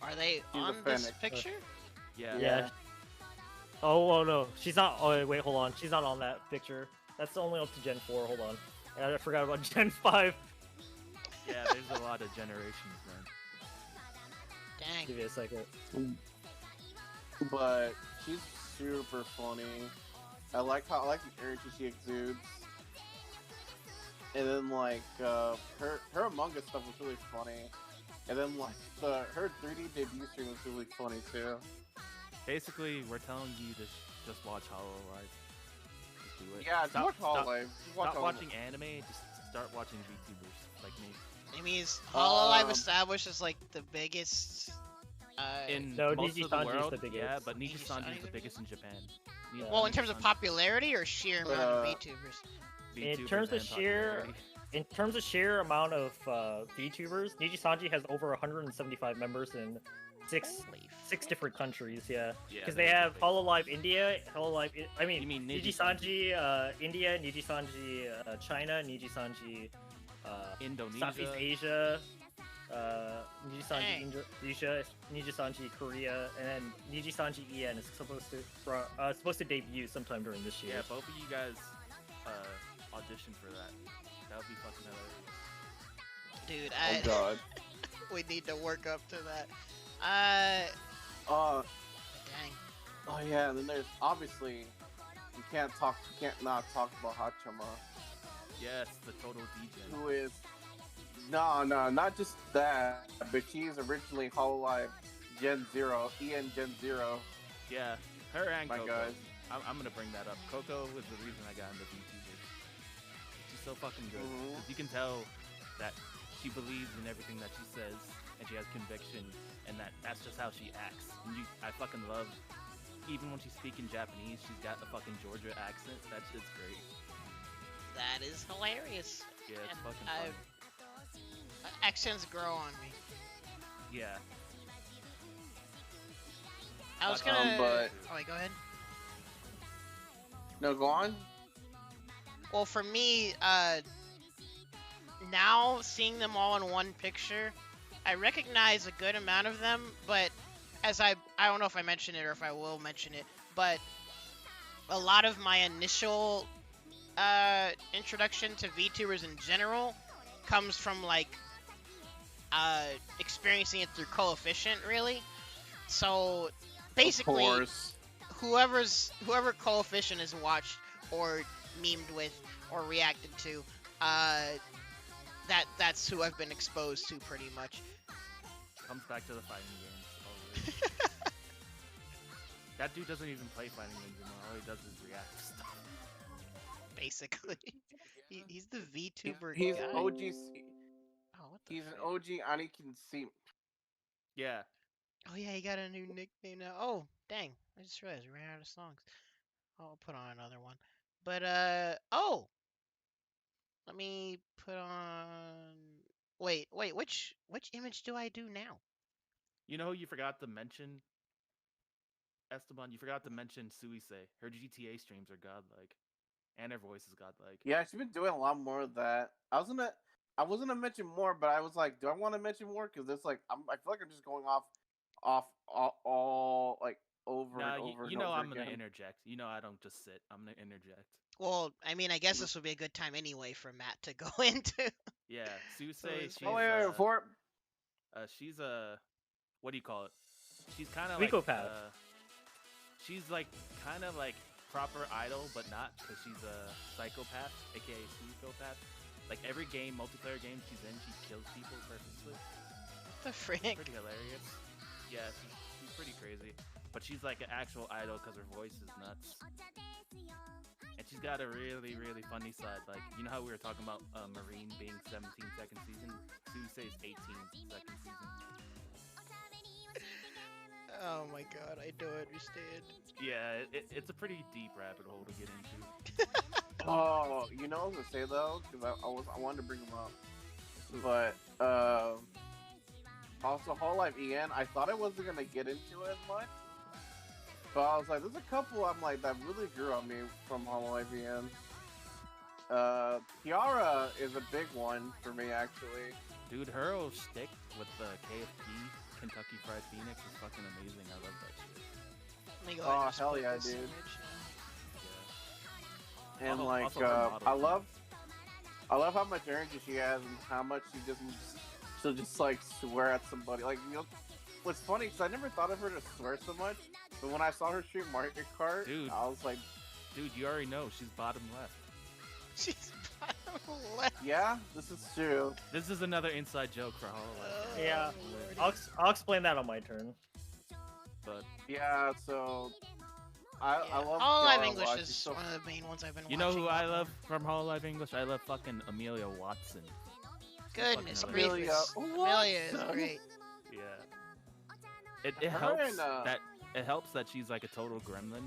[SPEAKER 3] Are they
[SPEAKER 2] a
[SPEAKER 3] on this
[SPEAKER 2] Fennec.
[SPEAKER 3] picture?
[SPEAKER 1] Yeah.
[SPEAKER 4] Yeah. Oh no, she's not. Oh wait, hold on. She's not on that picture. That's only up to Gen 4. Hold on. I forgot about Gen 5.
[SPEAKER 1] Yeah, there's a lot of generations, man.
[SPEAKER 3] Dang.
[SPEAKER 4] Give me a second.
[SPEAKER 2] But she's super funny. I like the energy she exudes. And then like her Among Us stuff was really funny. And then like her 3D debut stream was really funny too.
[SPEAKER 1] Basically, we're telling you to just watch Hololive. Just do it.
[SPEAKER 2] Yeah, just watch Hololive.
[SPEAKER 1] Stop watching anime. Just start watching VTubers like me.
[SPEAKER 3] It means Hololive
[SPEAKER 2] Um,
[SPEAKER 3] established as like the biggest.
[SPEAKER 1] In
[SPEAKER 4] No,
[SPEAKER 1] most of the
[SPEAKER 4] Nijisanji's
[SPEAKER 1] world,
[SPEAKER 4] the biggest.
[SPEAKER 1] yeah, but
[SPEAKER 3] Nijisanji
[SPEAKER 1] Nijisanji is the
[SPEAKER 3] the
[SPEAKER 1] biggest in Japan.
[SPEAKER 4] Yeah.
[SPEAKER 3] well, in terms of
[SPEAKER 1] Nijisanji-
[SPEAKER 3] popularity or sheer amount of VTubers.
[SPEAKER 1] VTubers
[SPEAKER 4] In terms of
[SPEAKER 1] and
[SPEAKER 4] sheer-
[SPEAKER 1] popularity.
[SPEAKER 4] In terms of sheer amount of VTubers, Nijisanji has over 175 members in six
[SPEAKER 3] Holy
[SPEAKER 4] different countries. Yeah,
[SPEAKER 1] Yeah,
[SPEAKER 4] because they
[SPEAKER 1] they're
[SPEAKER 4] have
[SPEAKER 1] big.
[SPEAKER 4] Hololive India, I mean,
[SPEAKER 1] You mean
[SPEAKER 4] Nijisanji India, Nijisanji China, Nijisanji
[SPEAKER 1] Indonesia.
[SPEAKER 4] Southeast Asia, Nijisanji
[SPEAKER 3] Dang.
[SPEAKER 4] Indonesia, Nijisanji Korea, and then Nijisanji EN is supposed to debut sometime during this year.
[SPEAKER 1] Yeah, both of you guys audition for that. That would be fucking hilarious.
[SPEAKER 3] Dude,
[SPEAKER 2] Oh god.
[SPEAKER 3] we need to work up to that.
[SPEAKER 2] Uh
[SPEAKER 3] Dang.
[SPEAKER 2] oh yeah, and then there's obviously you can't not talk about Hachama,
[SPEAKER 1] Yes, the total DJ.
[SPEAKER 2] who is no, not just that, but she's originally Hololive Gen 0, EN Gen 0.
[SPEAKER 1] Yeah, her and
[SPEAKER 2] My
[SPEAKER 1] Coco.
[SPEAKER 2] guys.
[SPEAKER 1] I'm gonna bring that up. Coco was the reason I got into VTubers. She's so fucking good.
[SPEAKER 2] Mhm.
[SPEAKER 1] 'Cause you can tell that she believes in everything that she says, and she has conviction, and that's just how she acts. And I fucking love, even when she's speaking Japanese, she's got a fucking Georgia accent. That shit's great.
[SPEAKER 3] That is hilarious.
[SPEAKER 1] Yeah, it's
[SPEAKER 3] And
[SPEAKER 1] fucking
[SPEAKER 3] I-
[SPEAKER 1] fun.
[SPEAKER 3] Accents grow on me.
[SPEAKER 1] Yeah.
[SPEAKER 3] I was
[SPEAKER 1] But,
[SPEAKER 3] gonna.
[SPEAKER 2] but-
[SPEAKER 3] Oh wait, go ahead.
[SPEAKER 2] No, go on.
[SPEAKER 3] Well, for me, now seeing them all in one picture, I recognize a good amount of them, but as I don't know if I mentioned it or if I will mention it, but a lot of my initial introduction to VTubers in general comes from like experiencing it through Coefficient, really. So basically,
[SPEAKER 2] Of course.
[SPEAKER 3] whoever Coefficient has watched or memed with or reacted to, that's who I've been exposed to pretty much.
[SPEAKER 1] Comes back to the fighting games. Always. That dude doesn't even play fighting games anymore. All he does is react to stuff.
[SPEAKER 3] Basically, he's the VTuber
[SPEAKER 2] He's
[SPEAKER 3] guy.
[SPEAKER 2] OG.
[SPEAKER 3] Oh, what the
[SPEAKER 2] He's an
[SPEAKER 3] frick?
[SPEAKER 2] OG Anakin Seam.
[SPEAKER 1] Yeah.
[SPEAKER 3] Oh yeah, he got a new nickname now. Oh dang, I just realized we ran out of songs. I'll put on another one. But oh, let me put on. Wait, which image do I do now?
[SPEAKER 1] You know who you forgot to mention? Esteban, you forgot to mention Suisei. Her GTA streams are godlike. And her voice is godlike.
[SPEAKER 2] Yeah, she's been doing a lot more of that. I was gonna mention more, but I was like, do I want to mention more? Because it's like I feel like I'm just going off all like over
[SPEAKER 1] Nah,
[SPEAKER 2] and over.
[SPEAKER 1] you
[SPEAKER 2] and
[SPEAKER 1] know
[SPEAKER 2] over
[SPEAKER 1] I'm gonna
[SPEAKER 2] again.
[SPEAKER 1] interject. You know I don't just sit. I'm gonna interject.
[SPEAKER 3] Well, I mean, I guess this would be a good time anyway for Matt to go into.
[SPEAKER 1] Yeah, Suisei,
[SPEAKER 3] it's-
[SPEAKER 1] she's
[SPEAKER 2] Oh wait, before
[SPEAKER 1] she's a what do you call it? She's kind of
[SPEAKER 4] Psychopath.
[SPEAKER 1] she's like kind of like proper idol, but not because she's a psychopath, aka psychopath. Like every game, multiplayer game she's in, she kills people purposely.
[SPEAKER 3] The frick?
[SPEAKER 1] Pretty hilarious. Yeah, she's pretty crazy. But she's like an actual idol because her voice is nuts. And she's got a really, really funny side. Like, you know how we were talking about Marine being 17 second season? Tuesday's 18 second season.
[SPEAKER 3] Oh my god, I don't understand.
[SPEAKER 1] Yeah, it's a pretty deep rabbit hole to get into.
[SPEAKER 2] Oh, you know what I was gonna say though, because I wanted to bring them up, but also Hololive EN, I thought I wasn't gonna get into it as much, but I was like, there's a couple I'm like that really grew on me from Hololive EN. Kiara is a big one for me actually.
[SPEAKER 1] Dude, her whole shtick with the KFP, Kentucky Fried Phoenix, is fucking amazing. I love that shit.
[SPEAKER 3] Let me go
[SPEAKER 2] Oh,
[SPEAKER 3] ahead and just
[SPEAKER 2] hell
[SPEAKER 3] put
[SPEAKER 2] yeah,
[SPEAKER 3] this
[SPEAKER 2] dude.
[SPEAKER 3] image.
[SPEAKER 2] And
[SPEAKER 1] Also-
[SPEAKER 2] like,
[SPEAKER 1] also her model.
[SPEAKER 2] I love how much energy she has and how much she'll just like swear at somebody. Like, you know, what's funny because I never thought of her to swear so much, but when I saw her stream Mario Kart,
[SPEAKER 1] Dude.
[SPEAKER 2] I was like,
[SPEAKER 1] Dude, you already know she's bottom left.
[SPEAKER 3] She's bottom left.
[SPEAKER 2] yeah, this is true.
[SPEAKER 1] This is another inside joke for Hololive.
[SPEAKER 4] Yeah,
[SPEAKER 3] Lordy.
[SPEAKER 4] I'll explain that on my turn.
[SPEAKER 1] But
[SPEAKER 2] Yeah, so I love
[SPEAKER 3] All
[SPEAKER 2] Kiara
[SPEAKER 3] Live
[SPEAKER 2] a
[SPEAKER 3] English
[SPEAKER 2] lot.
[SPEAKER 3] is
[SPEAKER 2] She's so
[SPEAKER 3] one of the main ones I've been
[SPEAKER 1] you know
[SPEAKER 3] watching.
[SPEAKER 1] who I
[SPEAKER 3] a lot
[SPEAKER 1] love
[SPEAKER 3] more.
[SPEAKER 1] from Hololive English? I love fucking Amelia Watson.
[SPEAKER 3] Goodness
[SPEAKER 1] fucking
[SPEAKER 3] gracious. Amelia is
[SPEAKER 2] Watson.
[SPEAKER 3] great.
[SPEAKER 1] Yeah. It
[SPEAKER 2] Her
[SPEAKER 1] helps
[SPEAKER 2] and,
[SPEAKER 1] that it helps that she's like a total gremlin,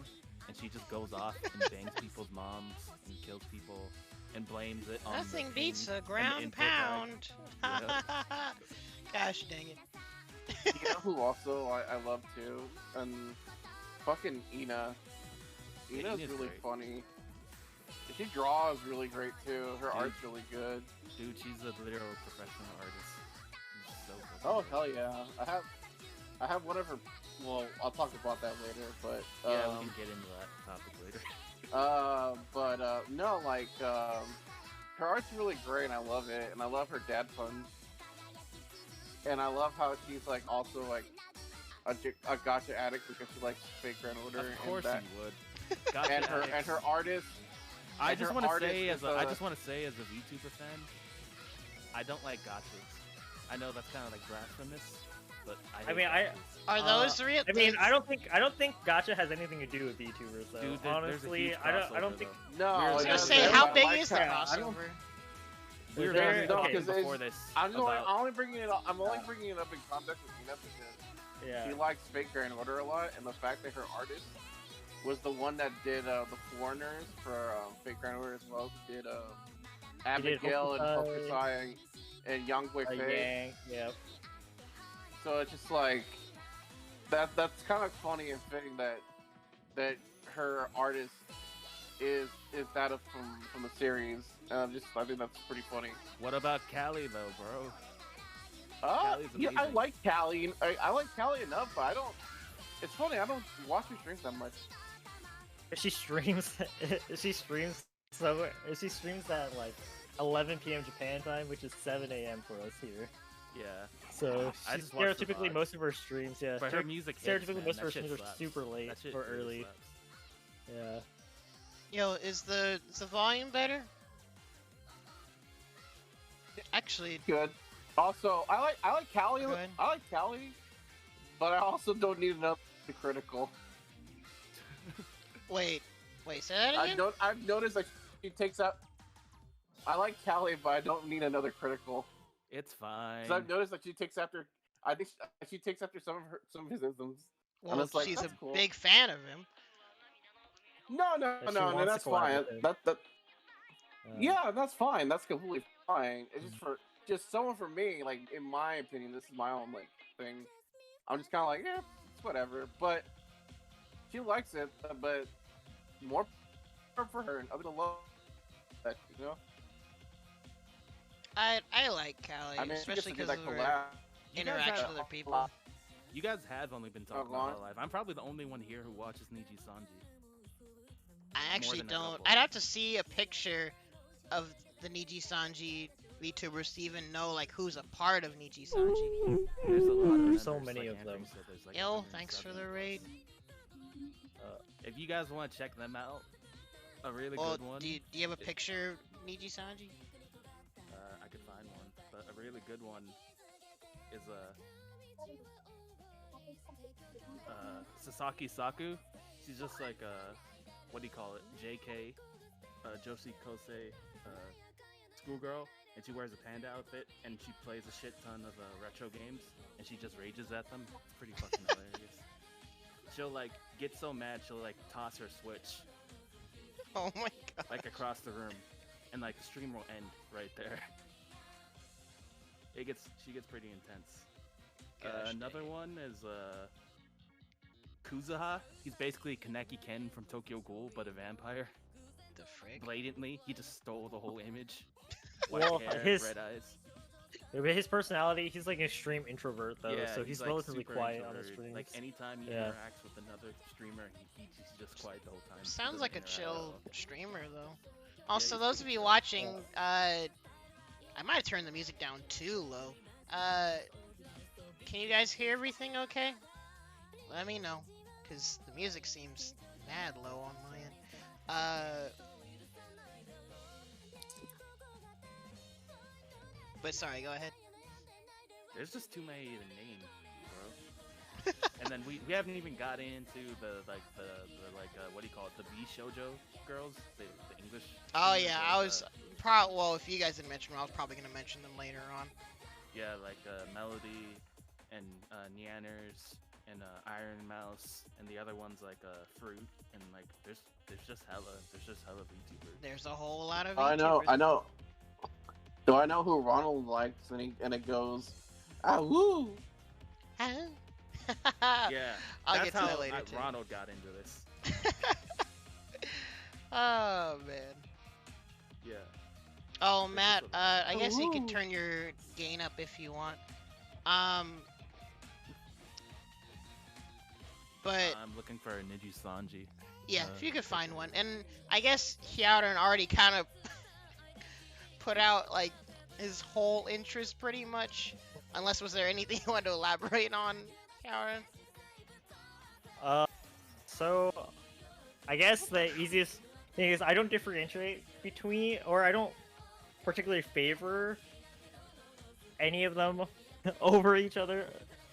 [SPEAKER 1] and she just goes off and bangs people's moms and kills people and blames it on the
[SPEAKER 3] Nothing
[SPEAKER 1] ping
[SPEAKER 3] beats a
[SPEAKER 1] and the
[SPEAKER 3] ground
[SPEAKER 1] input lag.
[SPEAKER 3] pound.
[SPEAKER 1] Yeah.
[SPEAKER 3] Gosh dang it.
[SPEAKER 2] You know who also I love too? And fucking Ina.
[SPEAKER 1] Yeah,
[SPEAKER 2] Ina's
[SPEAKER 1] Ina's
[SPEAKER 2] really
[SPEAKER 1] great.
[SPEAKER 2] funny. She draws really great too. Her
[SPEAKER 1] Dude.
[SPEAKER 2] art's really good.
[SPEAKER 1] Dude, she's a literal professional artist. She's so good.
[SPEAKER 2] Oh hell yeah! I have one of her. Well, I'll talk about that later. But
[SPEAKER 1] Yeah, we can get into that topic later.
[SPEAKER 2] no, like her art's really great, and I love it, and I love her dad puns, and I love how she's like also like a gotcha addict because she likes fake Grand Order.
[SPEAKER 1] Of course
[SPEAKER 2] and that,
[SPEAKER 1] you would. Gotcha
[SPEAKER 2] and her
[SPEAKER 1] addicts.
[SPEAKER 2] artist.
[SPEAKER 1] I
[SPEAKER 2] and
[SPEAKER 1] just
[SPEAKER 2] her
[SPEAKER 1] want to
[SPEAKER 2] artist
[SPEAKER 1] say
[SPEAKER 2] is
[SPEAKER 1] I just want to say as a VTuber fan, I don't like gotchas. I know that's kind of like blasphemous, but I
[SPEAKER 4] mean,
[SPEAKER 1] hate
[SPEAKER 3] Are those real?
[SPEAKER 4] I mean, I don't think Gacha has anything to do with VTubers though.
[SPEAKER 1] Dude, there's a
[SPEAKER 4] Honestly,
[SPEAKER 1] huge
[SPEAKER 4] I
[SPEAKER 1] crossover,
[SPEAKER 4] don't think.
[SPEAKER 1] though.
[SPEAKER 2] No,
[SPEAKER 1] I was
[SPEAKER 3] I was
[SPEAKER 1] Yeah,
[SPEAKER 3] gonna say,
[SPEAKER 1] yeah,
[SPEAKER 3] how
[SPEAKER 2] I
[SPEAKER 3] big
[SPEAKER 2] like
[SPEAKER 3] is the
[SPEAKER 2] her.
[SPEAKER 3] crossover?
[SPEAKER 1] We were
[SPEAKER 4] There-
[SPEAKER 1] talking
[SPEAKER 4] okay,
[SPEAKER 2] because
[SPEAKER 1] before this.
[SPEAKER 2] I'm
[SPEAKER 1] about,
[SPEAKER 2] only bringing it up. I'm only bringing it up in context with Ina because
[SPEAKER 4] Yeah.
[SPEAKER 2] she likes fake Grand Order a lot, and the fact that her artist was the one that did the foreigners for fake Grand Order as well. She did Abigail and
[SPEAKER 4] Hokusai.
[SPEAKER 2] Hokusai and Young Boy Faye.
[SPEAKER 4] Yang. Yep.
[SPEAKER 2] So it's just like that's kind of funny and fitting that her artist is that of from the series. I think that's pretty funny.
[SPEAKER 1] What about Callie though, bro? Callie's
[SPEAKER 2] Yeah, I
[SPEAKER 1] amazing.
[SPEAKER 2] like Callie. I like Callie enough, but I don't. It's funny. I don't watch her streams that much.
[SPEAKER 4] She streams. She streams. So she streams at like 11 p.m. Japan time, which is 7 a.m. for us here.
[SPEAKER 1] Yeah.
[SPEAKER 4] So
[SPEAKER 1] I just watch the
[SPEAKER 4] stereotypically
[SPEAKER 1] VOD.
[SPEAKER 4] most of her streams, yeah.
[SPEAKER 1] But her music hits,
[SPEAKER 4] Stereotypically
[SPEAKER 1] man.
[SPEAKER 4] most of her
[SPEAKER 1] That shit
[SPEAKER 4] streams are
[SPEAKER 1] slaps.
[SPEAKER 4] super late
[SPEAKER 1] That shit
[SPEAKER 4] or
[SPEAKER 1] really
[SPEAKER 4] early.
[SPEAKER 1] slaps.
[SPEAKER 4] Yeah.
[SPEAKER 3] Yo, is the volume better? Actually,
[SPEAKER 2] Good. Also, I like Callie.
[SPEAKER 3] Go ahead.
[SPEAKER 2] I like Callie, but I also don't need another critical.
[SPEAKER 3] wait, say that again?
[SPEAKER 2] I've noticed that she takes out. I like Callie, but I don't need another critical.
[SPEAKER 1] It's fine.
[SPEAKER 2] Because I've noticed that she takes after. I think she takes after some of his isms.
[SPEAKER 3] Well,
[SPEAKER 2] it's like,
[SPEAKER 3] she's a
[SPEAKER 2] that's cool.
[SPEAKER 3] big fan of him.
[SPEAKER 2] No,
[SPEAKER 4] That she
[SPEAKER 2] no,
[SPEAKER 4] wants to
[SPEAKER 2] that's
[SPEAKER 4] collab
[SPEAKER 2] fine.
[SPEAKER 4] with him.
[SPEAKER 2] That yeah, that's fine. That's completely fine. It's just someone for me. Like in my opinion, this is my own like thing. I'm just kind of like, yeah, it's whatever. But she likes it. But more for her and other than love that, you know.
[SPEAKER 3] I like Callie,
[SPEAKER 2] I mean,
[SPEAKER 3] especially
[SPEAKER 2] because
[SPEAKER 3] because of her
[SPEAKER 1] You guys
[SPEAKER 3] interaction
[SPEAKER 1] have-
[SPEAKER 3] with other people.
[SPEAKER 1] You guys have only been talking
[SPEAKER 2] long?
[SPEAKER 1] about Hololive. I'm probably the only one here who watches Niji Sanji.
[SPEAKER 3] I actually
[SPEAKER 1] than a
[SPEAKER 3] don't.
[SPEAKER 1] couple.
[SPEAKER 3] I'd have to see a picture of the Niji Sanji VTubers to even know like who's a part of Niji Sanji.
[SPEAKER 1] There's a lot of them.
[SPEAKER 4] So
[SPEAKER 1] There's,
[SPEAKER 4] many
[SPEAKER 1] like,
[SPEAKER 4] of them.
[SPEAKER 1] Andrew said there's, like,
[SPEAKER 3] Yo,
[SPEAKER 1] 107
[SPEAKER 3] thanks for the raid.
[SPEAKER 1] if you guys want to check them out, a really
[SPEAKER 3] Well,
[SPEAKER 1] good one.
[SPEAKER 3] do you have a picture of Niji Sanji?
[SPEAKER 1] I could find one, but a really good one is Sasaki Saku. She's just like what do you call it? JK, Joshi Kosei, schoolgirl, and she wears a panda outfit and she plays a shit ton of retro games and she just rages at them. It's pretty fucking hilarious. She'll like get so mad she'll like toss her Switch
[SPEAKER 3] Oh my god.
[SPEAKER 1] like across the room, and like the stream will end right there. She gets pretty intense.
[SPEAKER 3] Gosh
[SPEAKER 1] Another
[SPEAKER 3] dang.
[SPEAKER 1] one is Kuzuha. He's basically Kaneki Ken from Tokyo Ghoul, but a vampire.
[SPEAKER 3] The frig?
[SPEAKER 1] Blatantly, he just stole the whole image.
[SPEAKER 4] Well,
[SPEAKER 1] White hair,
[SPEAKER 4] his-
[SPEAKER 1] red eyes.
[SPEAKER 4] His personality, he's like an extreme introvert though,
[SPEAKER 1] Yeah,
[SPEAKER 4] so he's
[SPEAKER 1] like,
[SPEAKER 4] relatively
[SPEAKER 1] super
[SPEAKER 4] quiet on the
[SPEAKER 1] introverted.
[SPEAKER 4] streams.
[SPEAKER 1] Like anytime he
[SPEAKER 4] Yeah.
[SPEAKER 1] interacts with another streamer, he's just quiet the whole time. He
[SPEAKER 3] Sounds
[SPEAKER 1] doesn't
[SPEAKER 3] like a
[SPEAKER 1] interact at
[SPEAKER 3] chill
[SPEAKER 1] all.
[SPEAKER 3] streamer though. Also,
[SPEAKER 1] he's
[SPEAKER 3] those of
[SPEAKER 1] pretty
[SPEAKER 3] you
[SPEAKER 1] chill.
[SPEAKER 3] watching, I might have turned the music down too low. Can you guys hear everything okay? Let me know, cause the music seems mad low on my end. But sorry, go ahead.
[SPEAKER 1] There's just too many to name, bro. And then we haven't even got into the what do you call it? The V shoujo girls, the English.
[SPEAKER 3] Oh
[SPEAKER 1] streamers,
[SPEAKER 3] yeah,
[SPEAKER 1] like,
[SPEAKER 3] I was well, if you guys didn't mention them, I was probably gonna mention them later on.
[SPEAKER 1] yeah, like Melody and Neanners and Iron Mouse, and the other one's like Fruit, and like there's just hella VTubers.
[SPEAKER 3] There's a whole lot of
[SPEAKER 2] I know.
[SPEAKER 3] VTubers.
[SPEAKER 2] Do I know who Ronald likes? And it goes, ah woo.
[SPEAKER 3] Huh?
[SPEAKER 1] Yeah,
[SPEAKER 3] I'll
[SPEAKER 1] that's
[SPEAKER 3] get to
[SPEAKER 1] how
[SPEAKER 3] that later too.
[SPEAKER 1] Ronald got into this.
[SPEAKER 3] Oh man.
[SPEAKER 1] Yeah.
[SPEAKER 3] Oh Matt, I guess you can
[SPEAKER 2] Ooh.
[SPEAKER 3] turn your gain up if you want. But
[SPEAKER 1] I'm looking for a Niji Sanji.
[SPEAKER 3] yeah, if you could find one, and I guess Hyaron already kind of put out like his whole interest pretty much. Unless was there anything you wanted to elaborate on, Hyaron?
[SPEAKER 4] So I guess the easiest thing is I don't differentiate between, or I don't particularly favor any of them over each other.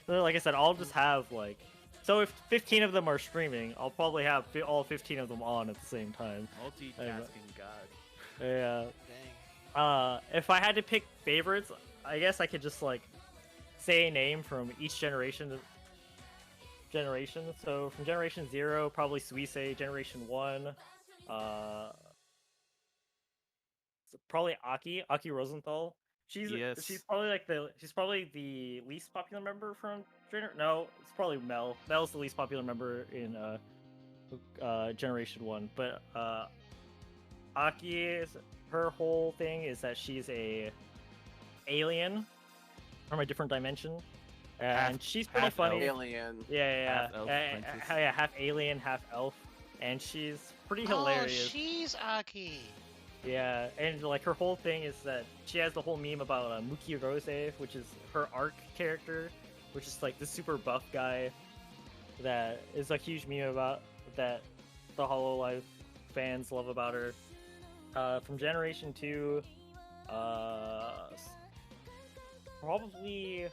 [SPEAKER 4] So like I said, I'll just have like, so if 15 of them are streaming, I'll probably have all 15 of them on at the same time.
[SPEAKER 1] Multitasking god.
[SPEAKER 4] Yeah.
[SPEAKER 3] Dang.
[SPEAKER 4] If I had to pick favorites, I guess I could just like say a name from each generation. So from Generation 0, probably Suisei. Generation 1, probably Aki Rosenthal. She's probably the least popular member from no, it's probably Mel. Mel's the least popular member in Generation 1, but Aki is, her whole thing is that she's a alien from a different dimension, and she's pretty
[SPEAKER 1] half
[SPEAKER 4] funny.
[SPEAKER 2] Alien.
[SPEAKER 4] Yeah,
[SPEAKER 1] Half elf princess.
[SPEAKER 4] half alien, half elf, and she's pretty
[SPEAKER 3] Oh,
[SPEAKER 4] hilarious.
[SPEAKER 3] she's Aki.
[SPEAKER 4] Yeah, and like her whole thing is that she has the whole meme about Muki Rose, which is her arc character, which is like the super buff guy that is a huge meme about that the HoloLive fans love about her. From Generation 2, probably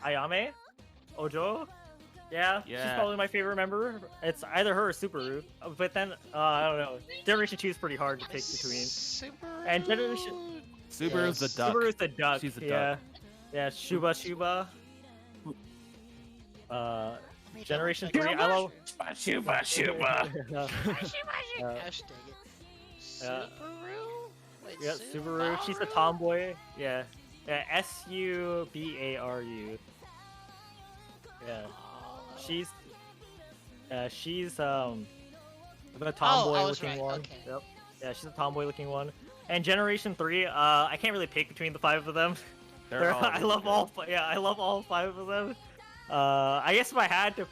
[SPEAKER 4] Ayame Ojo. Yeah, she's
[SPEAKER 1] Yeah.
[SPEAKER 4] probably my favorite member. It's either her or Subaru. But then, I don't know. Generation 2 is pretty hard to pick between.
[SPEAKER 3] Subaru.
[SPEAKER 4] And Generation-
[SPEAKER 1] Subaru's the duck.
[SPEAKER 4] Subaru's the duck.
[SPEAKER 1] She's a
[SPEAKER 4] yeah.
[SPEAKER 1] duck.
[SPEAKER 4] Yeah, Shuba.
[SPEAKER 3] Me
[SPEAKER 4] Generation
[SPEAKER 3] double
[SPEAKER 4] 3,
[SPEAKER 3] check.
[SPEAKER 4] I love.
[SPEAKER 2] Shuba.
[SPEAKER 3] Gosh dang it. Subaru? Wait,
[SPEAKER 4] Yeah, Subaru. She's a tomboy. Yeah. Subaru. Yeah. She's the tomboy
[SPEAKER 3] I was
[SPEAKER 4] looking
[SPEAKER 3] right,
[SPEAKER 4] one.
[SPEAKER 3] okay.
[SPEAKER 4] Yep. Yeah, she's a tomboy looking one. And Generation 3, I can't really pick between the 5 of them.
[SPEAKER 1] They're all
[SPEAKER 4] I
[SPEAKER 1] really
[SPEAKER 4] love
[SPEAKER 1] good.
[SPEAKER 4] all. Yeah, I love all 5 of them. I guess if I had to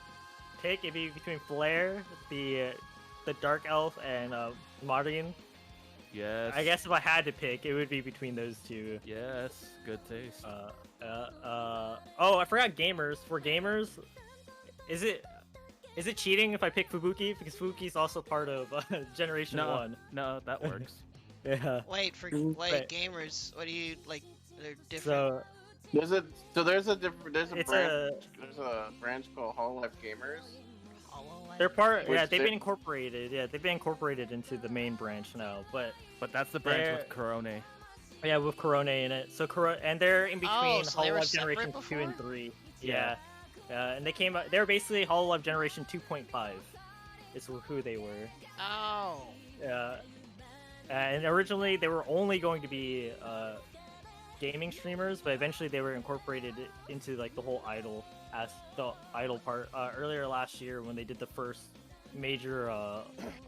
[SPEAKER 4] pick, it'd be between Flare, the dark elf, and Marin.
[SPEAKER 1] Yes.
[SPEAKER 4] I guess if I had to pick, it would be between those two.
[SPEAKER 1] Yes. Good taste.
[SPEAKER 4] Oh, I forgot gamers. For gamers, is it Is it cheating if I pick Fubuki? Because Fubuki's also part of Generation
[SPEAKER 1] No,
[SPEAKER 4] 1.
[SPEAKER 1] no, that works.
[SPEAKER 4] Yeah.
[SPEAKER 3] Wait,
[SPEAKER 4] Right.
[SPEAKER 3] gamers, what do you like? They're different.
[SPEAKER 4] So
[SPEAKER 2] There's a
[SPEAKER 4] It's
[SPEAKER 2] branch called Hololive Gamers.
[SPEAKER 3] HoloLens?
[SPEAKER 4] they're part.
[SPEAKER 2] Which
[SPEAKER 4] Yeah, they've
[SPEAKER 2] they-
[SPEAKER 4] been incorporated. Yeah, they've been incorporated into the main branch now. But
[SPEAKER 1] But that's the branch
[SPEAKER 4] They're-
[SPEAKER 1] with Corone.
[SPEAKER 4] yeah, with Corone in it. So and they're in between
[SPEAKER 3] so they were
[SPEAKER 4] Hololive Generation
[SPEAKER 3] separate
[SPEAKER 4] 2 and
[SPEAKER 3] before?
[SPEAKER 4] 3.
[SPEAKER 1] Yeah.
[SPEAKER 4] Yeah. And they came out. They're basically Hololive Generation 2.5. Is who they were.
[SPEAKER 3] Oh.
[SPEAKER 4] Yeah. And originally they were only going to be gaming streamers, but eventually they were incorporated into like the whole the idol part earlier last year when they did the first major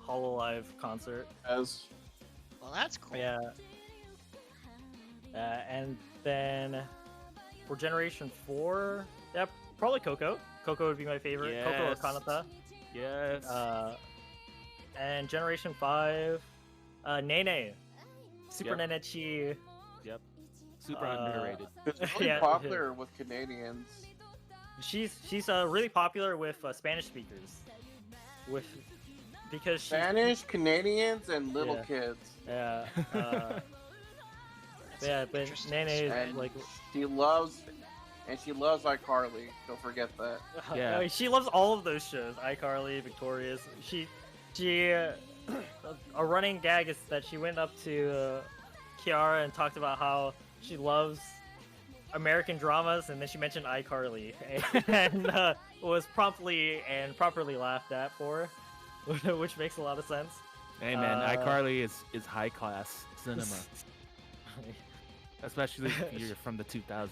[SPEAKER 4] Hololive concert.
[SPEAKER 2] As
[SPEAKER 3] Well, that's cool.
[SPEAKER 4] Yeah. And then for Generation 4, yeah, probably Coco. Coco would be my favorite. Coco or
[SPEAKER 1] Yes.
[SPEAKER 4] Kanata.
[SPEAKER 1] Yes.
[SPEAKER 4] And Generation 5, Nene. Super
[SPEAKER 1] Yep.
[SPEAKER 4] Nene Chi.
[SPEAKER 1] Yep. Super underrated.
[SPEAKER 2] it's really
[SPEAKER 4] Yeah.
[SPEAKER 2] popular with Canadians.
[SPEAKER 4] She's really popular with Spanish speakers. Because she's
[SPEAKER 2] Spanish, Canadians, and little
[SPEAKER 4] Yeah.
[SPEAKER 2] kids.
[SPEAKER 4] Yeah.
[SPEAKER 3] That's
[SPEAKER 4] Yeah, but
[SPEAKER 3] interesting.
[SPEAKER 4] Nene is
[SPEAKER 2] And
[SPEAKER 4] like
[SPEAKER 2] she loves iCarly. Don't forget that.
[SPEAKER 1] Yeah.
[SPEAKER 4] I mean, she loves all of those shows. iCarly, Victorious. She a running gag is that she went up to Kiara and talked about how she loves American dramas, and then she mentioned iCarly, and was promptly and properly laughed at for, which makes a lot of sense.
[SPEAKER 1] Hey man, iCarly is high class cinema, especially if you're from the 2000s.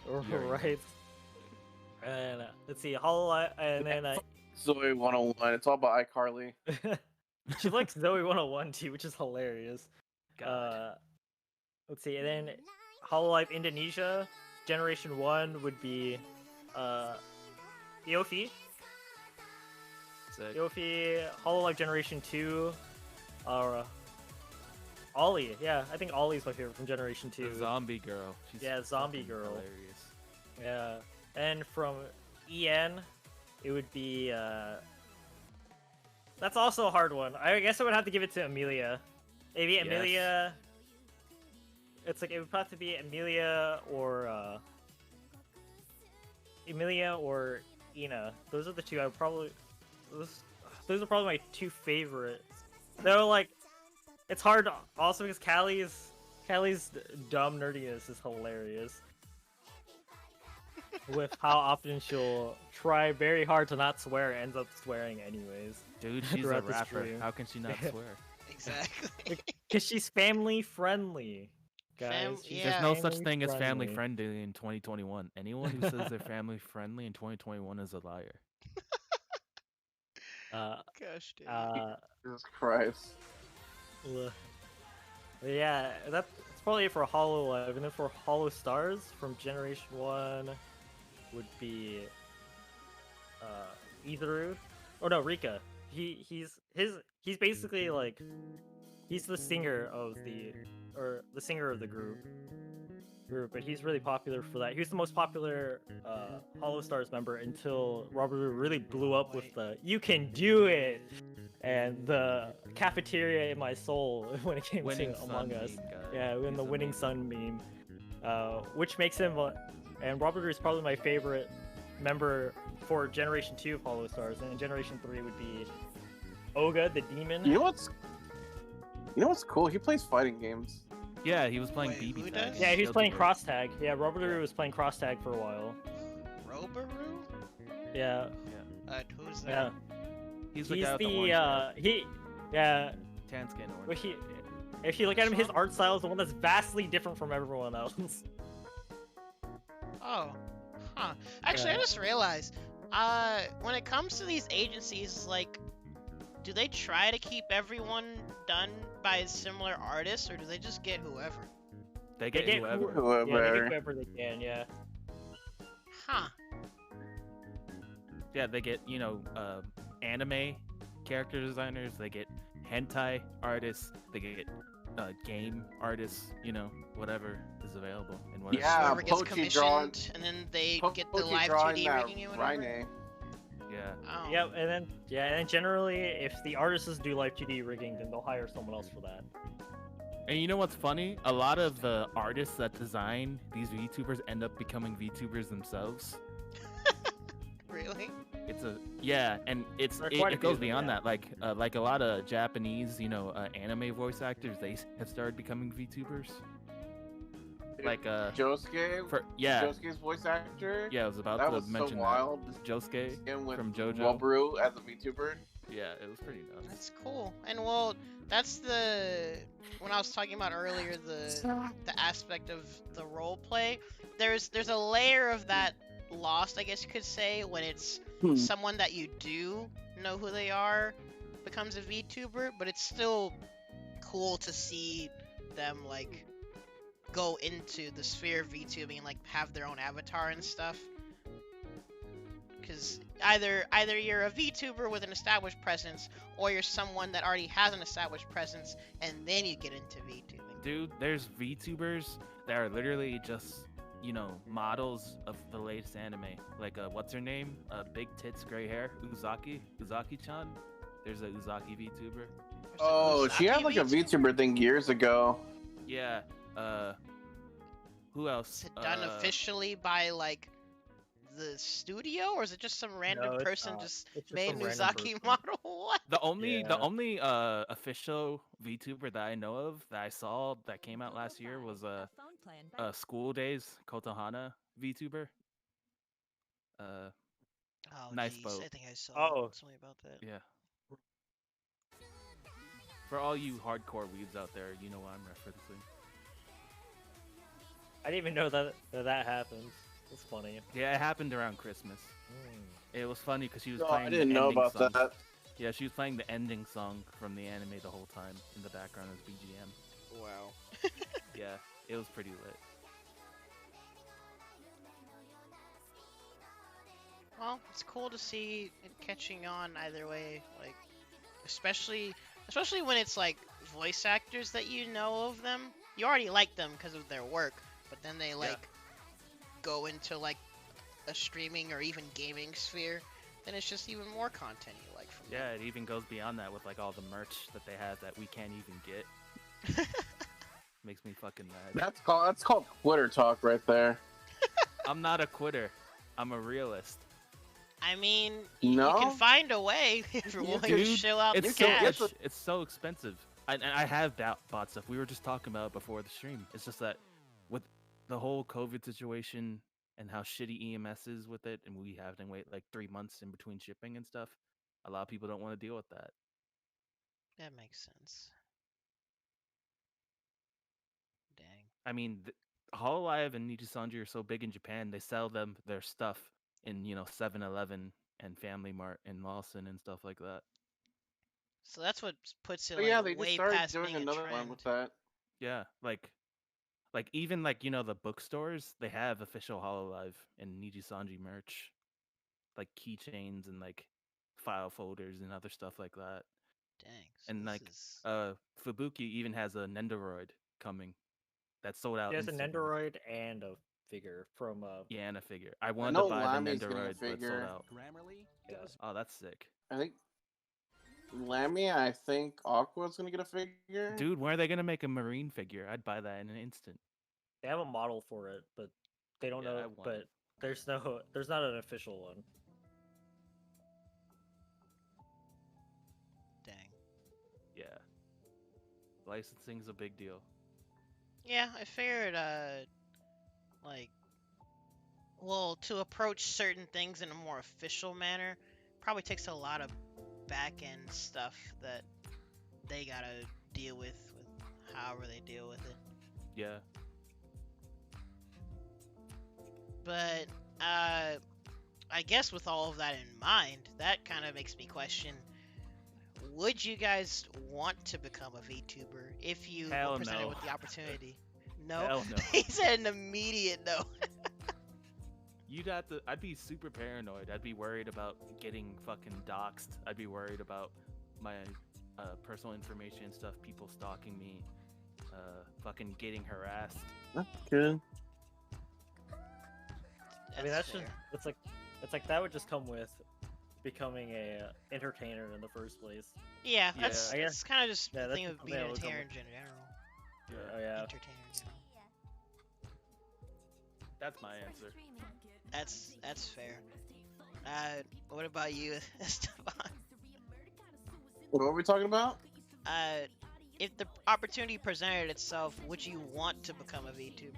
[SPEAKER 4] Right. And let's see, Hololive, and then
[SPEAKER 2] Zoe 101. It's all about iCarly.
[SPEAKER 4] she likes Zoe 101 too, which is hilarious.
[SPEAKER 1] God.
[SPEAKER 4] Let's see, and then Hololive Indonesia, Generation 1 would be Yofi.
[SPEAKER 1] Sick.
[SPEAKER 4] Yofi, Hololive Generation 2, Ollie. Yeah, I think Ollie's my favorite from Generation 2.
[SPEAKER 1] The zombie girl. She's
[SPEAKER 4] Yeah, zombie
[SPEAKER 1] fucking
[SPEAKER 4] girl.
[SPEAKER 1] Hilarious.
[SPEAKER 4] Yeah. And from EN, it would be that's also a hard one. I guess I would have to give it to Amelia. Maybe
[SPEAKER 1] Yes.
[SPEAKER 4] Amelia. It's like it would have to be Amelia or Ina. Those are the two I would probably. Those are probably my two favorites. They're like, it's hard also because Callie's dumb nerdiness is hilarious. With how often she'll try very hard to not swear and ends up swearing anyways.
[SPEAKER 1] Dude, she's a
[SPEAKER 4] Throughout the
[SPEAKER 1] rapper.
[SPEAKER 4] stream.
[SPEAKER 1] How can she not swear?
[SPEAKER 3] Exactly.
[SPEAKER 4] Because she's family friendly, guys. She's
[SPEAKER 3] Yeah.
[SPEAKER 1] There's no such
[SPEAKER 4] family
[SPEAKER 1] thing as family
[SPEAKER 4] friendly.
[SPEAKER 1] friendly in 2021. Anyone who says they're family friendly in 2021 is a liar.
[SPEAKER 3] Gosh, dude.
[SPEAKER 2] Jesus Christ.
[SPEAKER 4] Ugh. But yeah, that's probably it for Hololive, and then for Hollow Stars from Generation 1 would be Izaru. Oh no, Rika. He's basically like he's the singer of the group, but he's really popular for that. He was the most popular Hollow Stars member until Robert really blew up with the "You can do it" and the cafeteria in my soul when it came
[SPEAKER 1] Winning
[SPEAKER 4] to
[SPEAKER 1] Sun
[SPEAKER 4] Among Us.
[SPEAKER 1] meme, guys.
[SPEAKER 4] Yeah, when
[SPEAKER 1] He's
[SPEAKER 4] the winning
[SPEAKER 1] amazing.
[SPEAKER 4] sun meme, which makes him, and Robert is probably my favorite member for Generation 2 of Hollow Stars, and in Generation 3 would be Oga the Demon.
[SPEAKER 2] You know what's cool? He plays fighting games.
[SPEAKER 1] Yeah, he was playing
[SPEAKER 3] Wait,
[SPEAKER 1] BB
[SPEAKER 3] who
[SPEAKER 1] tag.
[SPEAKER 3] does?
[SPEAKER 4] Yeah, he was
[SPEAKER 1] Guilty
[SPEAKER 4] playing
[SPEAKER 1] Gear.
[SPEAKER 4] cross tag. Yeah, Robert was playing cross tag for a while.
[SPEAKER 3] Robaru?
[SPEAKER 4] Yeah,
[SPEAKER 3] Who's that?
[SPEAKER 4] yeah.
[SPEAKER 1] He's the
[SPEAKER 4] He's
[SPEAKER 1] guy with the
[SPEAKER 4] the
[SPEAKER 1] orange hair.
[SPEAKER 4] yeah.
[SPEAKER 1] Tan skin
[SPEAKER 4] But
[SPEAKER 1] orange.
[SPEAKER 4] if you look at him, his art style is the one that's vastly different from everyone else.
[SPEAKER 3] Oh. Huh. Actually, I
[SPEAKER 4] Yeah.
[SPEAKER 3] just realized, when it comes to these agencies, like, do they try to keep everyone done by similar artists, or do they just get whoever?
[SPEAKER 1] They get
[SPEAKER 4] get
[SPEAKER 1] whoever.
[SPEAKER 2] Whoever.
[SPEAKER 4] Yeah, they get whoever they can. Yeah.
[SPEAKER 3] Huh.
[SPEAKER 1] Yeah, they get, anime character designers, they get hentai artists, they get game artists, whatever is available. And whatever.
[SPEAKER 2] Yeah,
[SPEAKER 3] Whoever gets
[SPEAKER 2] Pochi
[SPEAKER 3] commissioned,
[SPEAKER 2] drawing-
[SPEAKER 3] and then they get the
[SPEAKER 2] Pochi
[SPEAKER 3] live
[SPEAKER 2] drawing
[SPEAKER 3] 2D
[SPEAKER 2] that
[SPEAKER 3] rigging and whatever.
[SPEAKER 2] Rhine.
[SPEAKER 1] Yeah.
[SPEAKER 3] Oh.
[SPEAKER 4] Yep, and then generally, if the artists do live 2D rigging, then they'll hire someone else for that.
[SPEAKER 1] And you know what's funny? A lot of the artists that design these VTubers end up becoming VTubers themselves.
[SPEAKER 3] Really?
[SPEAKER 1] And
[SPEAKER 4] There are quite a
[SPEAKER 1] it
[SPEAKER 4] few
[SPEAKER 1] goes
[SPEAKER 4] of them,
[SPEAKER 1] beyond
[SPEAKER 4] yeah.
[SPEAKER 1] that. Like a lot of Japanese, anime voice actors, they have started becoming VTubers. Like
[SPEAKER 2] Josuke. Josuke's voice actor.
[SPEAKER 1] Yeah, I was about
[SPEAKER 2] That
[SPEAKER 1] to
[SPEAKER 2] was
[SPEAKER 1] mention
[SPEAKER 2] so wild.
[SPEAKER 1] Josuke
[SPEAKER 2] Him with
[SPEAKER 1] from JoJo.
[SPEAKER 2] Wobru as a VTuber.
[SPEAKER 1] Yeah, it was pretty nuts.
[SPEAKER 3] That's cool. And well, that's when I was talking about earlier the aspect of the role play. There's a layer of that lost, I guess you could say, when it's someone that you do know who they are becomes a VTuber, but it's still cool to see them like go into the sphere of VTubing and like have their own avatar and stuff. Because either you're a VTuber with an established presence, or you're someone that already has an established presence, and then you get into VTubing.
[SPEAKER 1] Dude, there's VTubers that are literally just, models of the latest anime. Like, what's her name? Big tits, gray hair, Uzaki-chan. There's a Uzaki VTuber.
[SPEAKER 2] Oh, she had like a VTuber thing years ago.
[SPEAKER 1] Yeah. Who else?
[SPEAKER 3] Is it done officially by like the studio, or is it just some random
[SPEAKER 4] No, it's
[SPEAKER 3] person
[SPEAKER 4] not.
[SPEAKER 3] just
[SPEAKER 4] It's just
[SPEAKER 3] made
[SPEAKER 4] some
[SPEAKER 3] an
[SPEAKER 4] random
[SPEAKER 3] Uzaki
[SPEAKER 4] person.
[SPEAKER 3] model? What?
[SPEAKER 1] The only
[SPEAKER 4] Yeah.
[SPEAKER 1] official VTuber that I know of that I saw that came out last year was School Days Kotohana VTuber.
[SPEAKER 3] Oh,
[SPEAKER 1] Nice
[SPEAKER 3] geez,
[SPEAKER 1] boat.
[SPEAKER 3] I think I saw
[SPEAKER 4] Oh.
[SPEAKER 3] something about that.
[SPEAKER 1] Yeah. For all you hardcore weebs out there, you know what I'm referencing.
[SPEAKER 4] I didn't even know that happened. It's funny.
[SPEAKER 1] Yeah, it happened around Christmas. It was funny because she was
[SPEAKER 2] No,
[SPEAKER 1] playing
[SPEAKER 2] I didn't
[SPEAKER 1] the
[SPEAKER 2] know
[SPEAKER 1] ending
[SPEAKER 2] about
[SPEAKER 1] song.
[SPEAKER 2] that.
[SPEAKER 1] Yeah, she was playing the ending song from the anime the whole time in the background as BGM.
[SPEAKER 3] Wow.
[SPEAKER 1] Yeah, it was pretty lit.
[SPEAKER 3] Well, it's cool to see it catching on either way, like especially when it's like voice actors that you know of them. You already like them because of their work, but then they like go into like a streaming or even gaming sphere, then it's just even more content you like from them.
[SPEAKER 1] Yeah, it even goes beyond that with like all the merch that they have that we can't even get. Makes me fucking mad.
[SPEAKER 2] That's called Twitter talk right there.
[SPEAKER 1] I'm not a quitter. I'm a realist.
[SPEAKER 3] I mean,
[SPEAKER 2] No?
[SPEAKER 3] you can find a way if you're willing to
[SPEAKER 1] Dude,
[SPEAKER 3] shell out the
[SPEAKER 1] It's so
[SPEAKER 3] cash.
[SPEAKER 1] it's so expensive. I have bought stuff. We were just talking about it before the stream. It's just that with the whole COVID situation and how shitty EMS is with it, and we have to wait like 3 months in between shipping and stuff, a lot of people don't want to deal with that.
[SPEAKER 3] That makes sense. Dang.
[SPEAKER 1] I mean, Hololive and Nijisanji are so big in Japan, they sell their stuff in 7-Eleven and Family Mart and Lawson and stuff like that.
[SPEAKER 3] So that's what puts it
[SPEAKER 2] But
[SPEAKER 3] like
[SPEAKER 2] yeah, they just
[SPEAKER 3] way
[SPEAKER 2] started
[SPEAKER 3] past
[SPEAKER 2] doing
[SPEAKER 3] being a
[SPEAKER 2] another
[SPEAKER 3] trend.
[SPEAKER 2] one with that.
[SPEAKER 1] Yeah, like even like the bookstores, they have official Hololive and Nijisanji merch, like keychains and like file folders and other stuff like that.
[SPEAKER 3] Dang. So
[SPEAKER 1] And
[SPEAKER 3] this
[SPEAKER 1] like
[SPEAKER 3] is...
[SPEAKER 1] Fubuki even has a Nendoroid coming that's sold out.
[SPEAKER 4] He has an
[SPEAKER 1] instantly.
[SPEAKER 4] Nendoroid and a figure from
[SPEAKER 1] Yeah, and a figure. I wanted
[SPEAKER 2] know
[SPEAKER 1] to buy the
[SPEAKER 2] Lami's getting a
[SPEAKER 1] Nendoroid, but it sold
[SPEAKER 2] figure.
[SPEAKER 1] out.
[SPEAKER 4] Yeah.
[SPEAKER 1] Oh, that's sick.
[SPEAKER 2] I think I think Aqua's gonna get a figure.
[SPEAKER 1] Dude, when are they gonna make a marine figure? I'd buy that in an instant.
[SPEAKER 4] They have a model for it, but they don't
[SPEAKER 1] Yeah, I
[SPEAKER 4] know.
[SPEAKER 1] want
[SPEAKER 4] But
[SPEAKER 1] it.
[SPEAKER 4] there's not an official one.
[SPEAKER 3] Dang.
[SPEAKER 1] Yeah. Licensing's a big deal.
[SPEAKER 3] Yeah, I figured, like, well, to approach certain things in a more official manner probably takes a lot of back-end stuff that they gotta deal with however they deal with it.
[SPEAKER 1] Yeah.
[SPEAKER 3] But, I guess with all of that in mind, that kind of makes me question, would you guys want to become a VTuber if you
[SPEAKER 1] Hell
[SPEAKER 3] were presented
[SPEAKER 1] no.
[SPEAKER 3] with the opportunity? No?
[SPEAKER 1] Hell no.
[SPEAKER 3] He said an immediate no.
[SPEAKER 1] I'd be super paranoid. I'd be worried about getting fucking doxxed. I'd be worried about my personal information and stuff, people stalking me, fucking getting harassed.
[SPEAKER 2] That's good.
[SPEAKER 4] I mean, that's
[SPEAKER 3] fair.
[SPEAKER 4] just it's like that would just come with becoming a entertainer in the first place.
[SPEAKER 3] Yeah,
[SPEAKER 1] Yeah.
[SPEAKER 3] that's
[SPEAKER 4] I guess-
[SPEAKER 3] kind of just
[SPEAKER 4] yeah,
[SPEAKER 3] the
[SPEAKER 4] that's
[SPEAKER 3] thing of
[SPEAKER 4] something
[SPEAKER 3] being
[SPEAKER 4] I
[SPEAKER 3] an
[SPEAKER 4] was
[SPEAKER 3] entertainer in
[SPEAKER 4] almost-
[SPEAKER 3] general.
[SPEAKER 4] Oh yeah.
[SPEAKER 3] Entertainer in general.
[SPEAKER 1] That's my answer.
[SPEAKER 3] That's fair. What about you, Esteban?
[SPEAKER 2] What are we talking about?
[SPEAKER 3] If the opportunity presented itself, would you want to become a VTuber?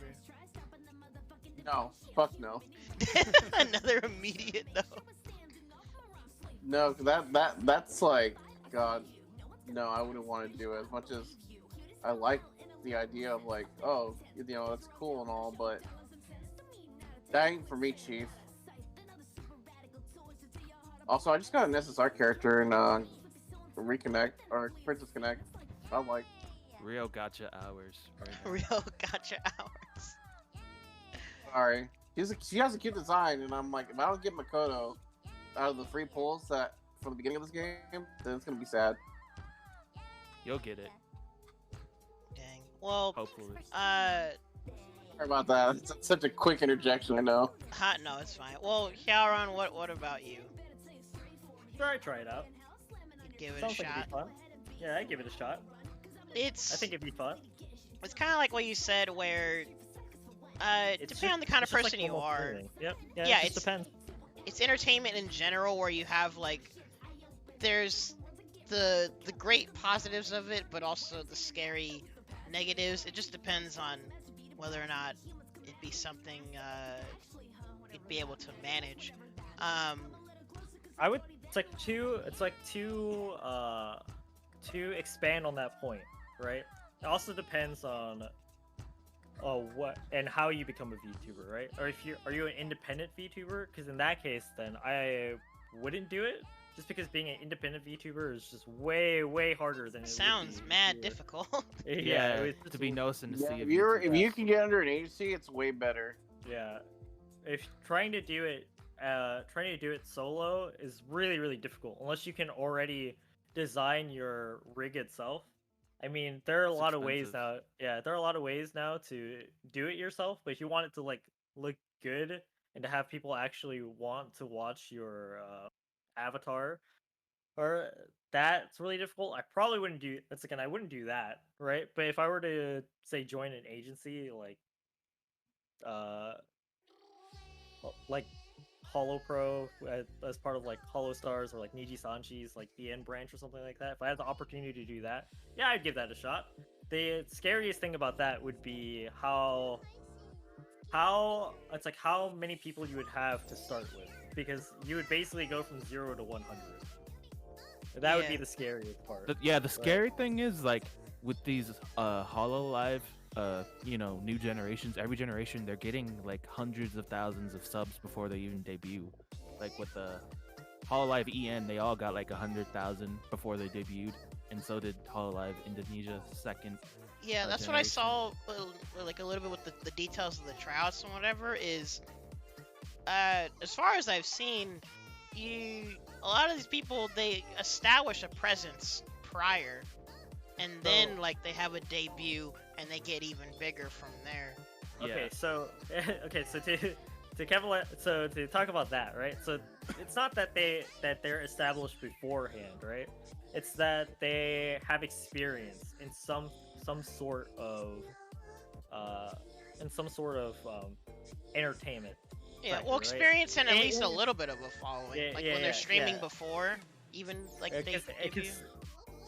[SPEAKER 2] No, fuck no.
[SPEAKER 3] Another immediate no.
[SPEAKER 2] No, 'cause that's like, God, no, I wouldn't want to do it as much as I like the idea of like, oh, you know, that's cool and all, but that ain't for me, Chief. Also, I just got an SSR character in Reconnect or Princess Connect. I like.
[SPEAKER 1] Real gotcha hours. Right now.
[SPEAKER 3] Real gotcha hours.
[SPEAKER 2] Sorry, she has a cute design, and I'm like, if I don't get Makoto out of the free pulls that from the beginning of this game, then it's gonna be sad.
[SPEAKER 1] You'll get it.
[SPEAKER 3] Dang. Well,
[SPEAKER 1] Hopefully.
[SPEAKER 2] Sorry about that. It's such a quick interjection, I know.
[SPEAKER 3] no, it's fine. Well, Hyaron, what about you?
[SPEAKER 4] Sure, I'd try it out.
[SPEAKER 3] You'd give it a
[SPEAKER 4] Sounds like
[SPEAKER 3] shot.
[SPEAKER 4] it'd be fun. Yeah, I'd give it a shot.
[SPEAKER 3] It's
[SPEAKER 4] I think it'd be fun.
[SPEAKER 3] it's kind of like what you said, where
[SPEAKER 4] It's
[SPEAKER 3] depending on the kind of
[SPEAKER 4] it's just like
[SPEAKER 3] person you
[SPEAKER 4] almost
[SPEAKER 3] are,
[SPEAKER 4] anything. Yep. Yeah,
[SPEAKER 3] Yeah,
[SPEAKER 4] it just depends.
[SPEAKER 3] it's entertainment in general, where you have like there's the great positives of it, but also the scary negatives. It just depends on whether or not it'd be something you'd be able to manage.
[SPEAKER 4] I would. It's like to expand on that point, right? It also depends on what and how you become a VTuber, right? Or if are you an independent VTuber? Because in that case, then I wouldn't do it, just because being an independent VTuber is just way harder than it
[SPEAKER 3] Sounds
[SPEAKER 4] would be
[SPEAKER 3] mad
[SPEAKER 4] if you were-
[SPEAKER 3] difficult.
[SPEAKER 4] Yeah, it was
[SPEAKER 1] to
[SPEAKER 4] just
[SPEAKER 1] be noticing to
[SPEAKER 2] Yeah,
[SPEAKER 1] see
[SPEAKER 2] if you're
[SPEAKER 1] VTuber.
[SPEAKER 2] if you can get under an agency, it's way better.
[SPEAKER 4] Yeah, if trying to do it solo is really difficult unless you can already design your rig itself. I mean, there are a
[SPEAKER 1] It's
[SPEAKER 4] lot of ways now.
[SPEAKER 1] expensive.
[SPEAKER 4] Yeah, there are a lot of ways now to do it yourself, but if you want it to like look good and to have people actually want to watch your avatar, or that's really difficult. I probably wouldn't do. That's again, I wouldn't do that, right? But if I were to say join an agency uh like Hollow Pro as part of like Hollow Stars or like Niji Sanchi's like the N branch or something like that. If I had the opportunity to do that, yeah, I'd give that a shot. The scariest thing about that would be how it's like how many people you would have to start with, because you would basically go from 0 to 100. That would be
[SPEAKER 3] Yeah.
[SPEAKER 4] the scariest part.
[SPEAKER 1] The scary thing is like with these Hololive new generations, every generation they're getting like hundreds of thousands of subs before they even debut. Like with the Hololive EN, they all got like 100,000 before they debuted, and so did Hololive Indonesia second.
[SPEAKER 3] Yeah, that's what I
[SPEAKER 1] generation.
[SPEAKER 3] saw, like a little bit with the details of the tryouts and whatever. Is as far as I've seen, a lot of these people, they establish a presence prior, and then like they have a debut and they get even bigger from there.
[SPEAKER 4] Okay, so to talk about that, right? So it's not that they're established beforehand, right? It's that they have experience in some sort of entertainment.
[SPEAKER 3] Yeah,
[SPEAKER 4] factor,
[SPEAKER 3] well,
[SPEAKER 4] right?
[SPEAKER 3] experience and at
[SPEAKER 4] And-
[SPEAKER 3] least a little bit of a following,
[SPEAKER 4] Yeah,
[SPEAKER 3] like
[SPEAKER 4] yeah,
[SPEAKER 3] when they're
[SPEAKER 4] yeah,
[SPEAKER 3] streaming
[SPEAKER 4] yeah.
[SPEAKER 3] before, even like they debut.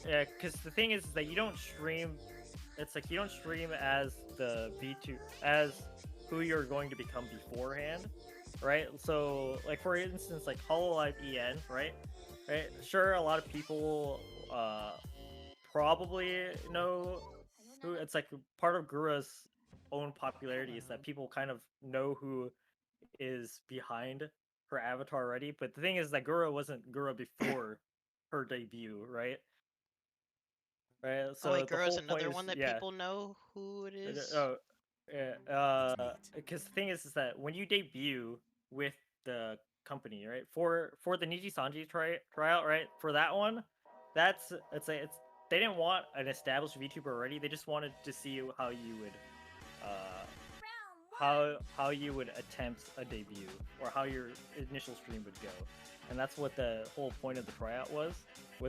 [SPEAKER 4] Because the thing is that you don't stream. It's like you don't stream as the as who you're going to become beforehand, right? So, like for instance, like Hololive EN, right? Sure, a lot of people probably know who. It's like part of Gura's own popularity is that people kind of know who is behind her avatar already. But the thing is that Gura wasn't Gura before her debut, right? Right. So
[SPEAKER 3] Oh wait,
[SPEAKER 4] the
[SPEAKER 3] Guro's
[SPEAKER 4] whole point
[SPEAKER 3] another
[SPEAKER 4] is-
[SPEAKER 3] one that
[SPEAKER 4] yeah.
[SPEAKER 3] people know who it is.
[SPEAKER 4] Oh, yeah. Because the thing is that when you debut with the company, right, for the Niji Sanji tryout, right, for that one, it's they didn't want an established VTuber already. They just wanted to see how you would, how you would attempt a debut or how your initial stream would go. and that's what the whole point of the tryout was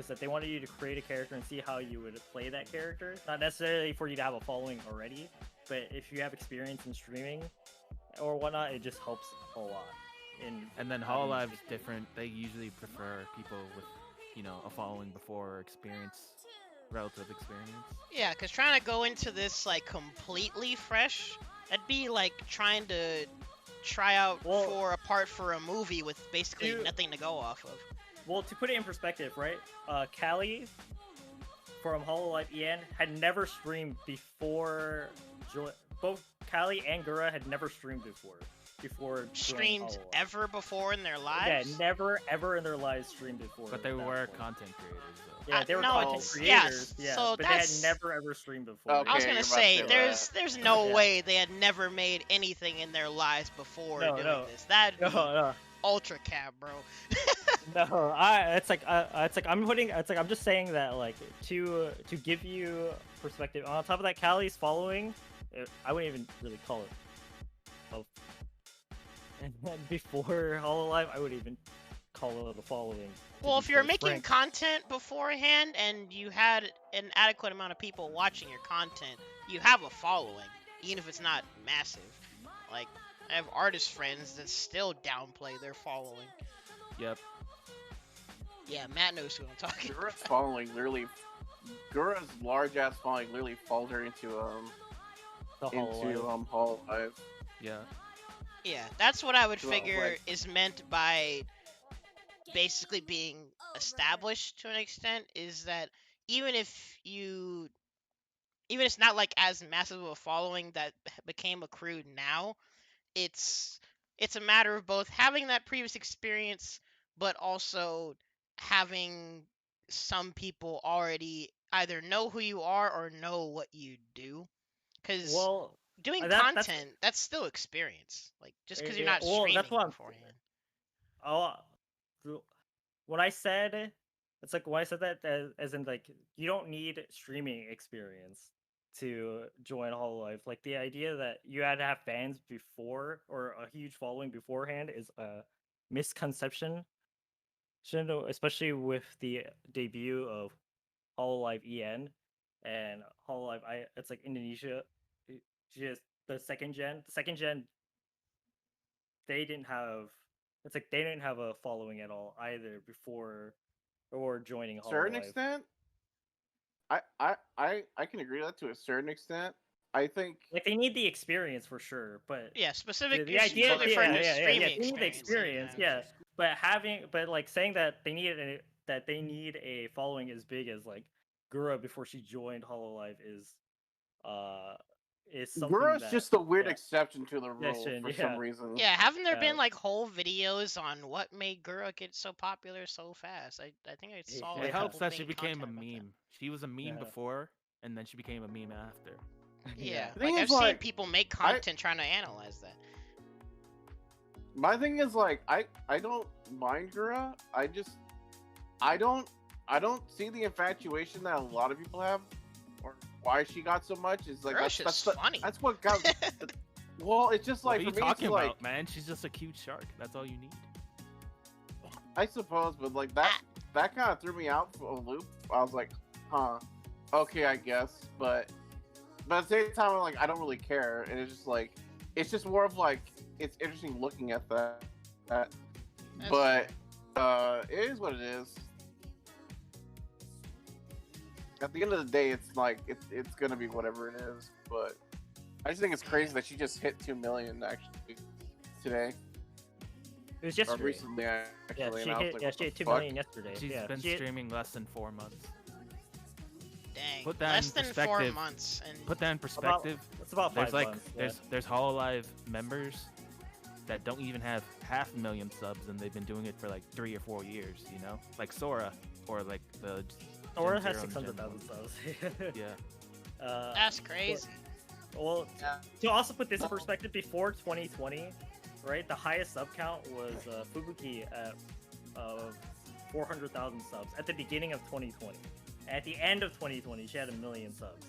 [SPEAKER 4] that they wanted you to create a character and see how you would play that character. Not necessarily for you to have a following already, but if you have experience in streaming or whatnot, it just helps a lot.
[SPEAKER 1] And then Hololive's different. They usually prefer people with, you know, a following before or relative experience.
[SPEAKER 3] Yeah, because trying to go into this like completely fresh, that'd be like trying to try out for a part for a movie with basically nothing to go off of.
[SPEAKER 4] Well, to put it in perspective, right? Callie from Hololive EN had never streamed before. Both Callie and Gura had never streamed before
[SPEAKER 3] streamed ever before in their lives.
[SPEAKER 4] Yeah, never ever in their lives streamed before.
[SPEAKER 1] But they were content creators, though.
[SPEAKER 4] Yeah, they were content creators. Yeah, so but they had never ever streamed before.
[SPEAKER 3] Okay, I was gonna say there's no way they had never made anything in their lives before doing this. That'd be ultra cap, bro.
[SPEAKER 4] No, it's like I'm just saying that like to give you perspective. On top of that, Callie's following, I wouldn't even really call it. And then before Hololive, I would even call it a following.
[SPEAKER 3] Well, if you're making content beforehand and you had an adequate amount of people watching your content, you have a following, even if it's not massive. Like, I have artist friends that still downplay their following.
[SPEAKER 1] Yep.
[SPEAKER 3] Yeah, Matt knows who I'm talking about.
[SPEAKER 2] Gura's large ass following literally followed her into Hololive.
[SPEAKER 1] Yeah.
[SPEAKER 3] Yeah, that's what I would figure is meant by basically being established to an extent, is that even if it's not like as massive of a following that became accrued now, it's a matter of both having that previous experience, but also having some people already either know who you are or know what you do. Because doing content, that's still experience. Like, just because you're not streaming beforehand.
[SPEAKER 4] When I said that, as in like, you don't need streaming experience to join Hololive. Like, the idea that you had to have fans before or a huge following beforehand is a misconception. Especially with the debut of Hololive EN and Hololive, it's like Indonesia. Just the second gen, they didn't have. It's like they didn't have a following at all either before or joining Hololive. To a certain
[SPEAKER 2] extent, I can agree with that to a certain extent. I think
[SPEAKER 4] like they need the experience for sure, but
[SPEAKER 3] yeah, specific.
[SPEAKER 4] The idea,
[SPEAKER 3] they
[SPEAKER 4] need the experience, yeah. But like saying that they need a following as big as like Gura before she joined Hololive is something.
[SPEAKER 2] Gura's just a weird exception to the rule for some reason.
[SPEAKER 3] Yeah, haven't there been like whole videos on what made Gura get so popular so fast? I think I saw.
[SPEAKER 1] It helps that she became a meme. She was a meme before, and then she became a meme after.
[SPEAKER 3] Yeah, like I've seen people make content trying to analyze that.
[SPEAKER 2] My thing is like I don't mind Gura. I don't see the infatuation that a lot of people have, or why she got so much. Is like that's
[SPEAKER 3] funny.
[SPEAKER 2] That's what got. Well, it's just like
[SPEAKER 1] what are you talking about, man? She's just a cute shark. That's all you need.
[SPEAKER 2] I suppose, but like that kind of threw me out for a loop. I was like, huh, okay, I guess, but at the same time, I'm like, I don't really care, and it's just like, it's just more of like, it's interesting looking at that. But it is what it is. At the end of the day, it's like it's gonna be whatever it is. But I just think it's crazy that she just hit 2 million actually today.
[SPEAKER 4] It was yesterday.
[SPEAKER 2] Or recently, actually.
[SPEAKER 4] She hit 2 million yesterday.
[SPEAKER 1] She's been streaming less than 4 months.
[SPEAKER 3] Dang.
[SPEAKER 1] Put that
[SPEAKER 3] less
[SPEAKER 1] in
[SPEAKER 3] than 4 months. And
[SPEAKER 1] put that in perspective.
[SPEAKER 4] It's about 5 months.
[SPEAKER 1] There's Hololive members that don't even have 500,000 subs, and they've been doing it for like 3 or 4 years. You know, like Sora, or like the.
[SPEAKER 4] Sora has 600,000 subs.
[SPEAKER 1] Yeah.
[SPEAKER 3] That's crazy.
[SPEAKER 4] Well, to also put this in perspective, before 2020, right, the highest sub count was Fubuki at 400,000 subs at the beginning of 2020. At the end of 2020, she had 1 million subs.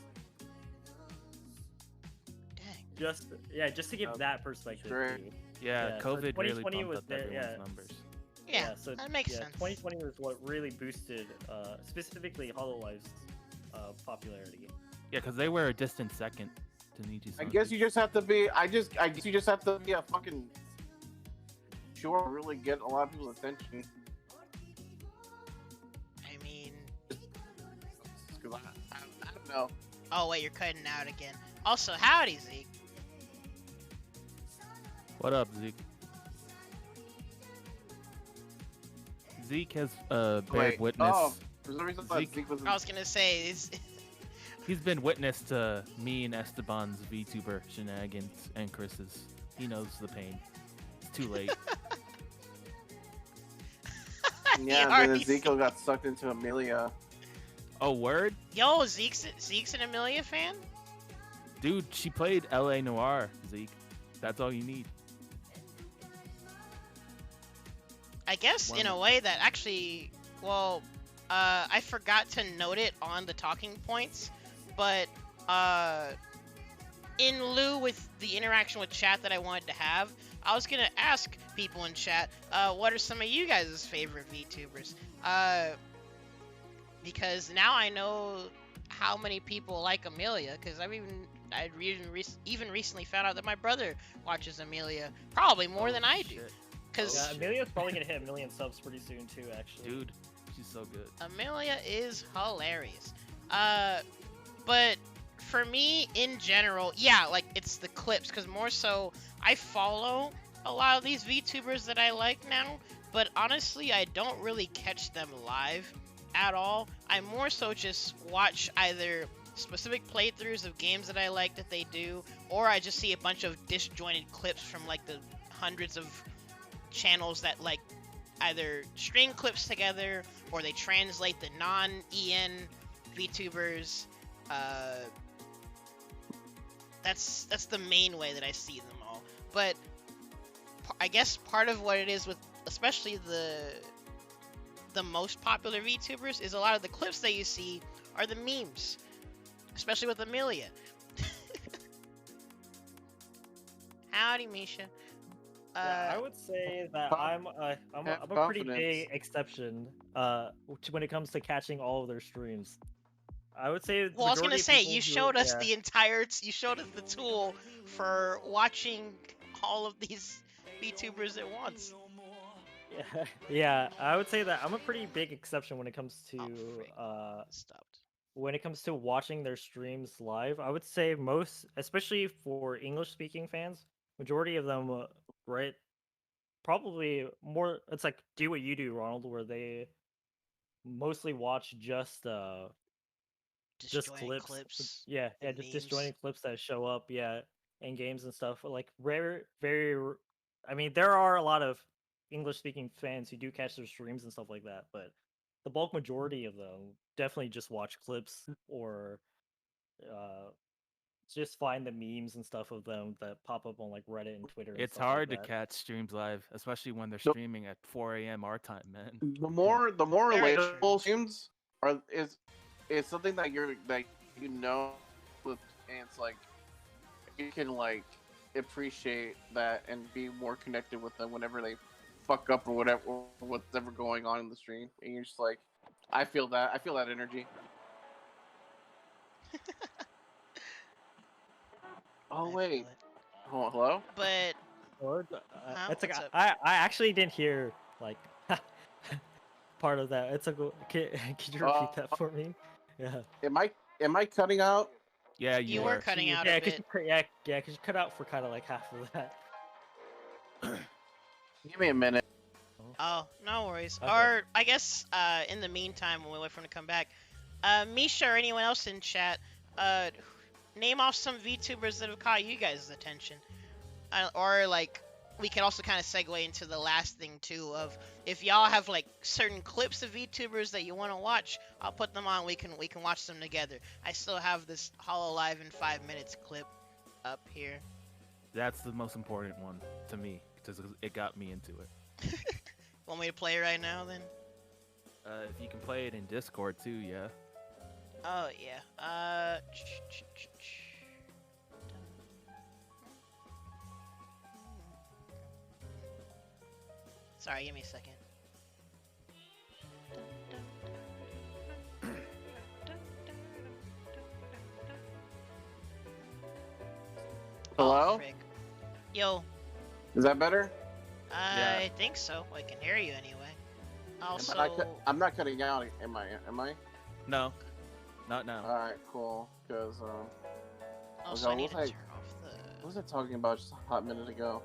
[SPEAKER 3] Dang.
[SPEAKER 4] Just to give that perspective.
[SPEAKER 2] Sure.
[SPEAKER 4] Too.
[SPEAKER 1] Yeah, COVID really bumped up
[SPEAKER 4] there,
[SPEAKER 1] everyone's numbers.
[SPEAKER 3] Yeah,
[SPEAKER 4] so
[SPEAKER 3] that makes sense.
[SPEAKER 4] 2020 was what really boosted, specifically Hololive's popularity.
[SPEAKER 1] Yeah, because they were a distant second to Niji.
[SPEAKER 2] I guess you just have to be. I guess you just have to be a fucking sure to really get a lot of people's attention.
[SPEAKER 3] I mean,
[SPEAKER 2] Because I don't know.
[SPEAKER 3] oh wait, you're cutting out again. Also, howdy Zeke.
[SPEAKER 1] What up, Zeke? Zeke has bared
[SPEAKER 2] Wait.
[SPEAKER 1] witness.
[SPEAKER 2] Oh, for some reason I thought
[SPEAKER 1] Zeke-
[SPEAKER 2] Zeke was.
[SPEAKER 3] I was gonna say,
[SPEAKER 1] He's been witness to me and Esteban's VTuber shenanigans and Chris's. He knows the pain. It's too late.
[SPEAKER 2] Yeah, and then
[SPEAKER 3] already
[SPEAKER 2] Ezekiel got sucked into Amelia.
[SPEAKER 1] Oh, word?
[SPEAKER 3] yo, Zeke's an Amelia fan?
[SPEAKER 1] Dude, she played LA Noir, Zeke. That's all you need.
[SPEAKER 3] I guess in a way that actually, well, I forgot to note it on the talking points, but in lieu with the interaction with chat that I wanted to have, I was gonna ask people in chat, what are some of you guys' favorite VTubers? Because now I know how many people like Amelia, because even recently found out that my brother watches Amelia probably more than I do.
[SPEAKER 1] Shit.
[SPEAKER 3] Because
[SPEAKER 4] Yeah, Amelia's probably gonna hit 1 million subs pretty soon too, actually.
[SPEAKER 1] Dude, she's so good.
[SPEAKER 3] Amelia is hilarious. But for me, in general, yeah, like, it's the clips, because more so, I follow a lot of these VTubers that I like now, but honestly, I don't really catch them live at all. I more so just watch either specific playthroughs of games that I like that they do, or I just see a bunch of disjointed clips from, like, the hundreds of channels that, like, either string clips together, or they translate the non-EN VTubers. That's the main way that I see them all. But I guess part of what it is with, especially the most popular VTubers, is a lot of the clips that you see are the memes, especially with Amelia. Howdy, Misha.
[SPEAKER 4] Yeah, I would say that I'm a pretty
[SPEAKER 2] confidence.
[SPEAKER 4] big exception when it comes to catching all of their streams. I would say.
[SPEAKER 3] Well, I was
[SPEAKER 4] majority
[SPEAKER 3] gonna
[SPEAKER 4] of
[SPEAKER 3] say,
[SPEAKER 4] people
[SPEAKER 3] you
[SPEAKER 4] who-
[SPEAKER 3] showed us
[SPEAKER 4] yeah.
[SPEAKER 3] you showed us the tool for watching all of these VTubers at once.
[SPEAKER 4] Yeah, yeah, I would say that I'm a pretty big exception when it comes to
[SPEAKER 3] Oh, frick. Stopped.
[SPEAKER 4] when it comes to watching their streams live. I would say most, especially for English-speaking fans, majority of them, right? Probably more. It's like do what you do, Ronald, where they mostly watch just
[SPEAKER 3] Disjointed
[SPEAKER 4] clips. Yeah,
[SPEAKER 3] and
[SPEAKER 4] just
[SPEAKER 3] memes.
[SPEAKER 4] disjointing clips that show up, yeah, in games and stuff. Like I mean, there are a lot of English-speaking fans who do catch their streams and stuff like that, but the bulk majority of them definitely just watch clips or uh, just find the memes and stuff of them that pop up on like Reddit and Twitter. And
[SPEAKER 1] It's
[SPEAKER 4] stuff
[SPEAKER 1] hard
[SPEAKER 4] like
[SPEAKER 1] to
[SPEAKER 4] that.
[SPEAKER 1] catch streams live, especially when they're
[SPEAKER 2] Nope.
[SPEAKER 1] streaming at 4 a.m. our time, man.
[SPEAKER 2] The more
[SPEAKER 3] Very true.
[SPEAKER 2] relatable streams is something that you know, and it's like you can like appreciate that and be more connected with them whenever they fuck up or whatever, or whatever going on in the stream, and you're just like, I feel that energy. Oh
[SPEAKER 3] I
[SPEAKER 2] wait,
[SPEAKER 3] feel it.
[SPEAKER 2] hello.
[SPEAKER 3] But
[SPEAKER 4] Or, it's like
[SPEAKER 3] What's up?
[SPEAKER 4] I actually didn't hear like part of that. It's a could you repeat that for me? Yeah.
[SPEAKER 2] Am I cutting out?
[SPEAKER 1] Yeah,
[SPEAKER 3] You
[SPEAKER 1] you
[SPEAKER 3] were
[SPEAKER 1] are.
[SPEAKER 3] cutting out
[SPEAKER 4] Yeah,
[SPEAKER 3] a
[SPEAKER 4] cause
[SPEAKER 3] bit.
[SPEAKER 4] cause you cut out for kind of like half of that.
[SPEAKER 2] Give me a minute.
[SPEAKER 3] Oh, no worries.
[SPEAKER 4] Okay.
[SPEAKER 3] Or I guess in the meantime, when we wait for him to come back, Misha or anyone else in chat, name off some VTubers that have caught you guys' attention, or like we can also kind of segue into the last thing too of if y'all have like certain clips of VTubers that you want to watch, I'll put them on. We can watch them together. I still have this Hololive in 5 minutes clip up here.
[SPEAKER 1] That's the most important one to me because it got me into it.
[SPEAKER 3] Want me to play it right now then?
[SPEAKER 1] If you can play it in Discord too, yeah.
[SPEAKER 3] Oh yeah. Sorry, give me a second.
[SPEAKER 2] Yo?
[SPEAKER 3] frig. Yo,
[SPEAKER 2] Is that better?
[SPEAKER 3] I think so. I can hear you anyway. Also,
[SPEAKER 2] I'm not cutting out, am I?
[SPEAKER 1] No, not now.
[SPEAKER 2] Alright, cool. Because,
[SPEAKER 3] also I need to
[SPEAKER 2] what
[SPEAKER 3] turn off the.
[SPEAKER 2] was I talking about just a hot minute ago?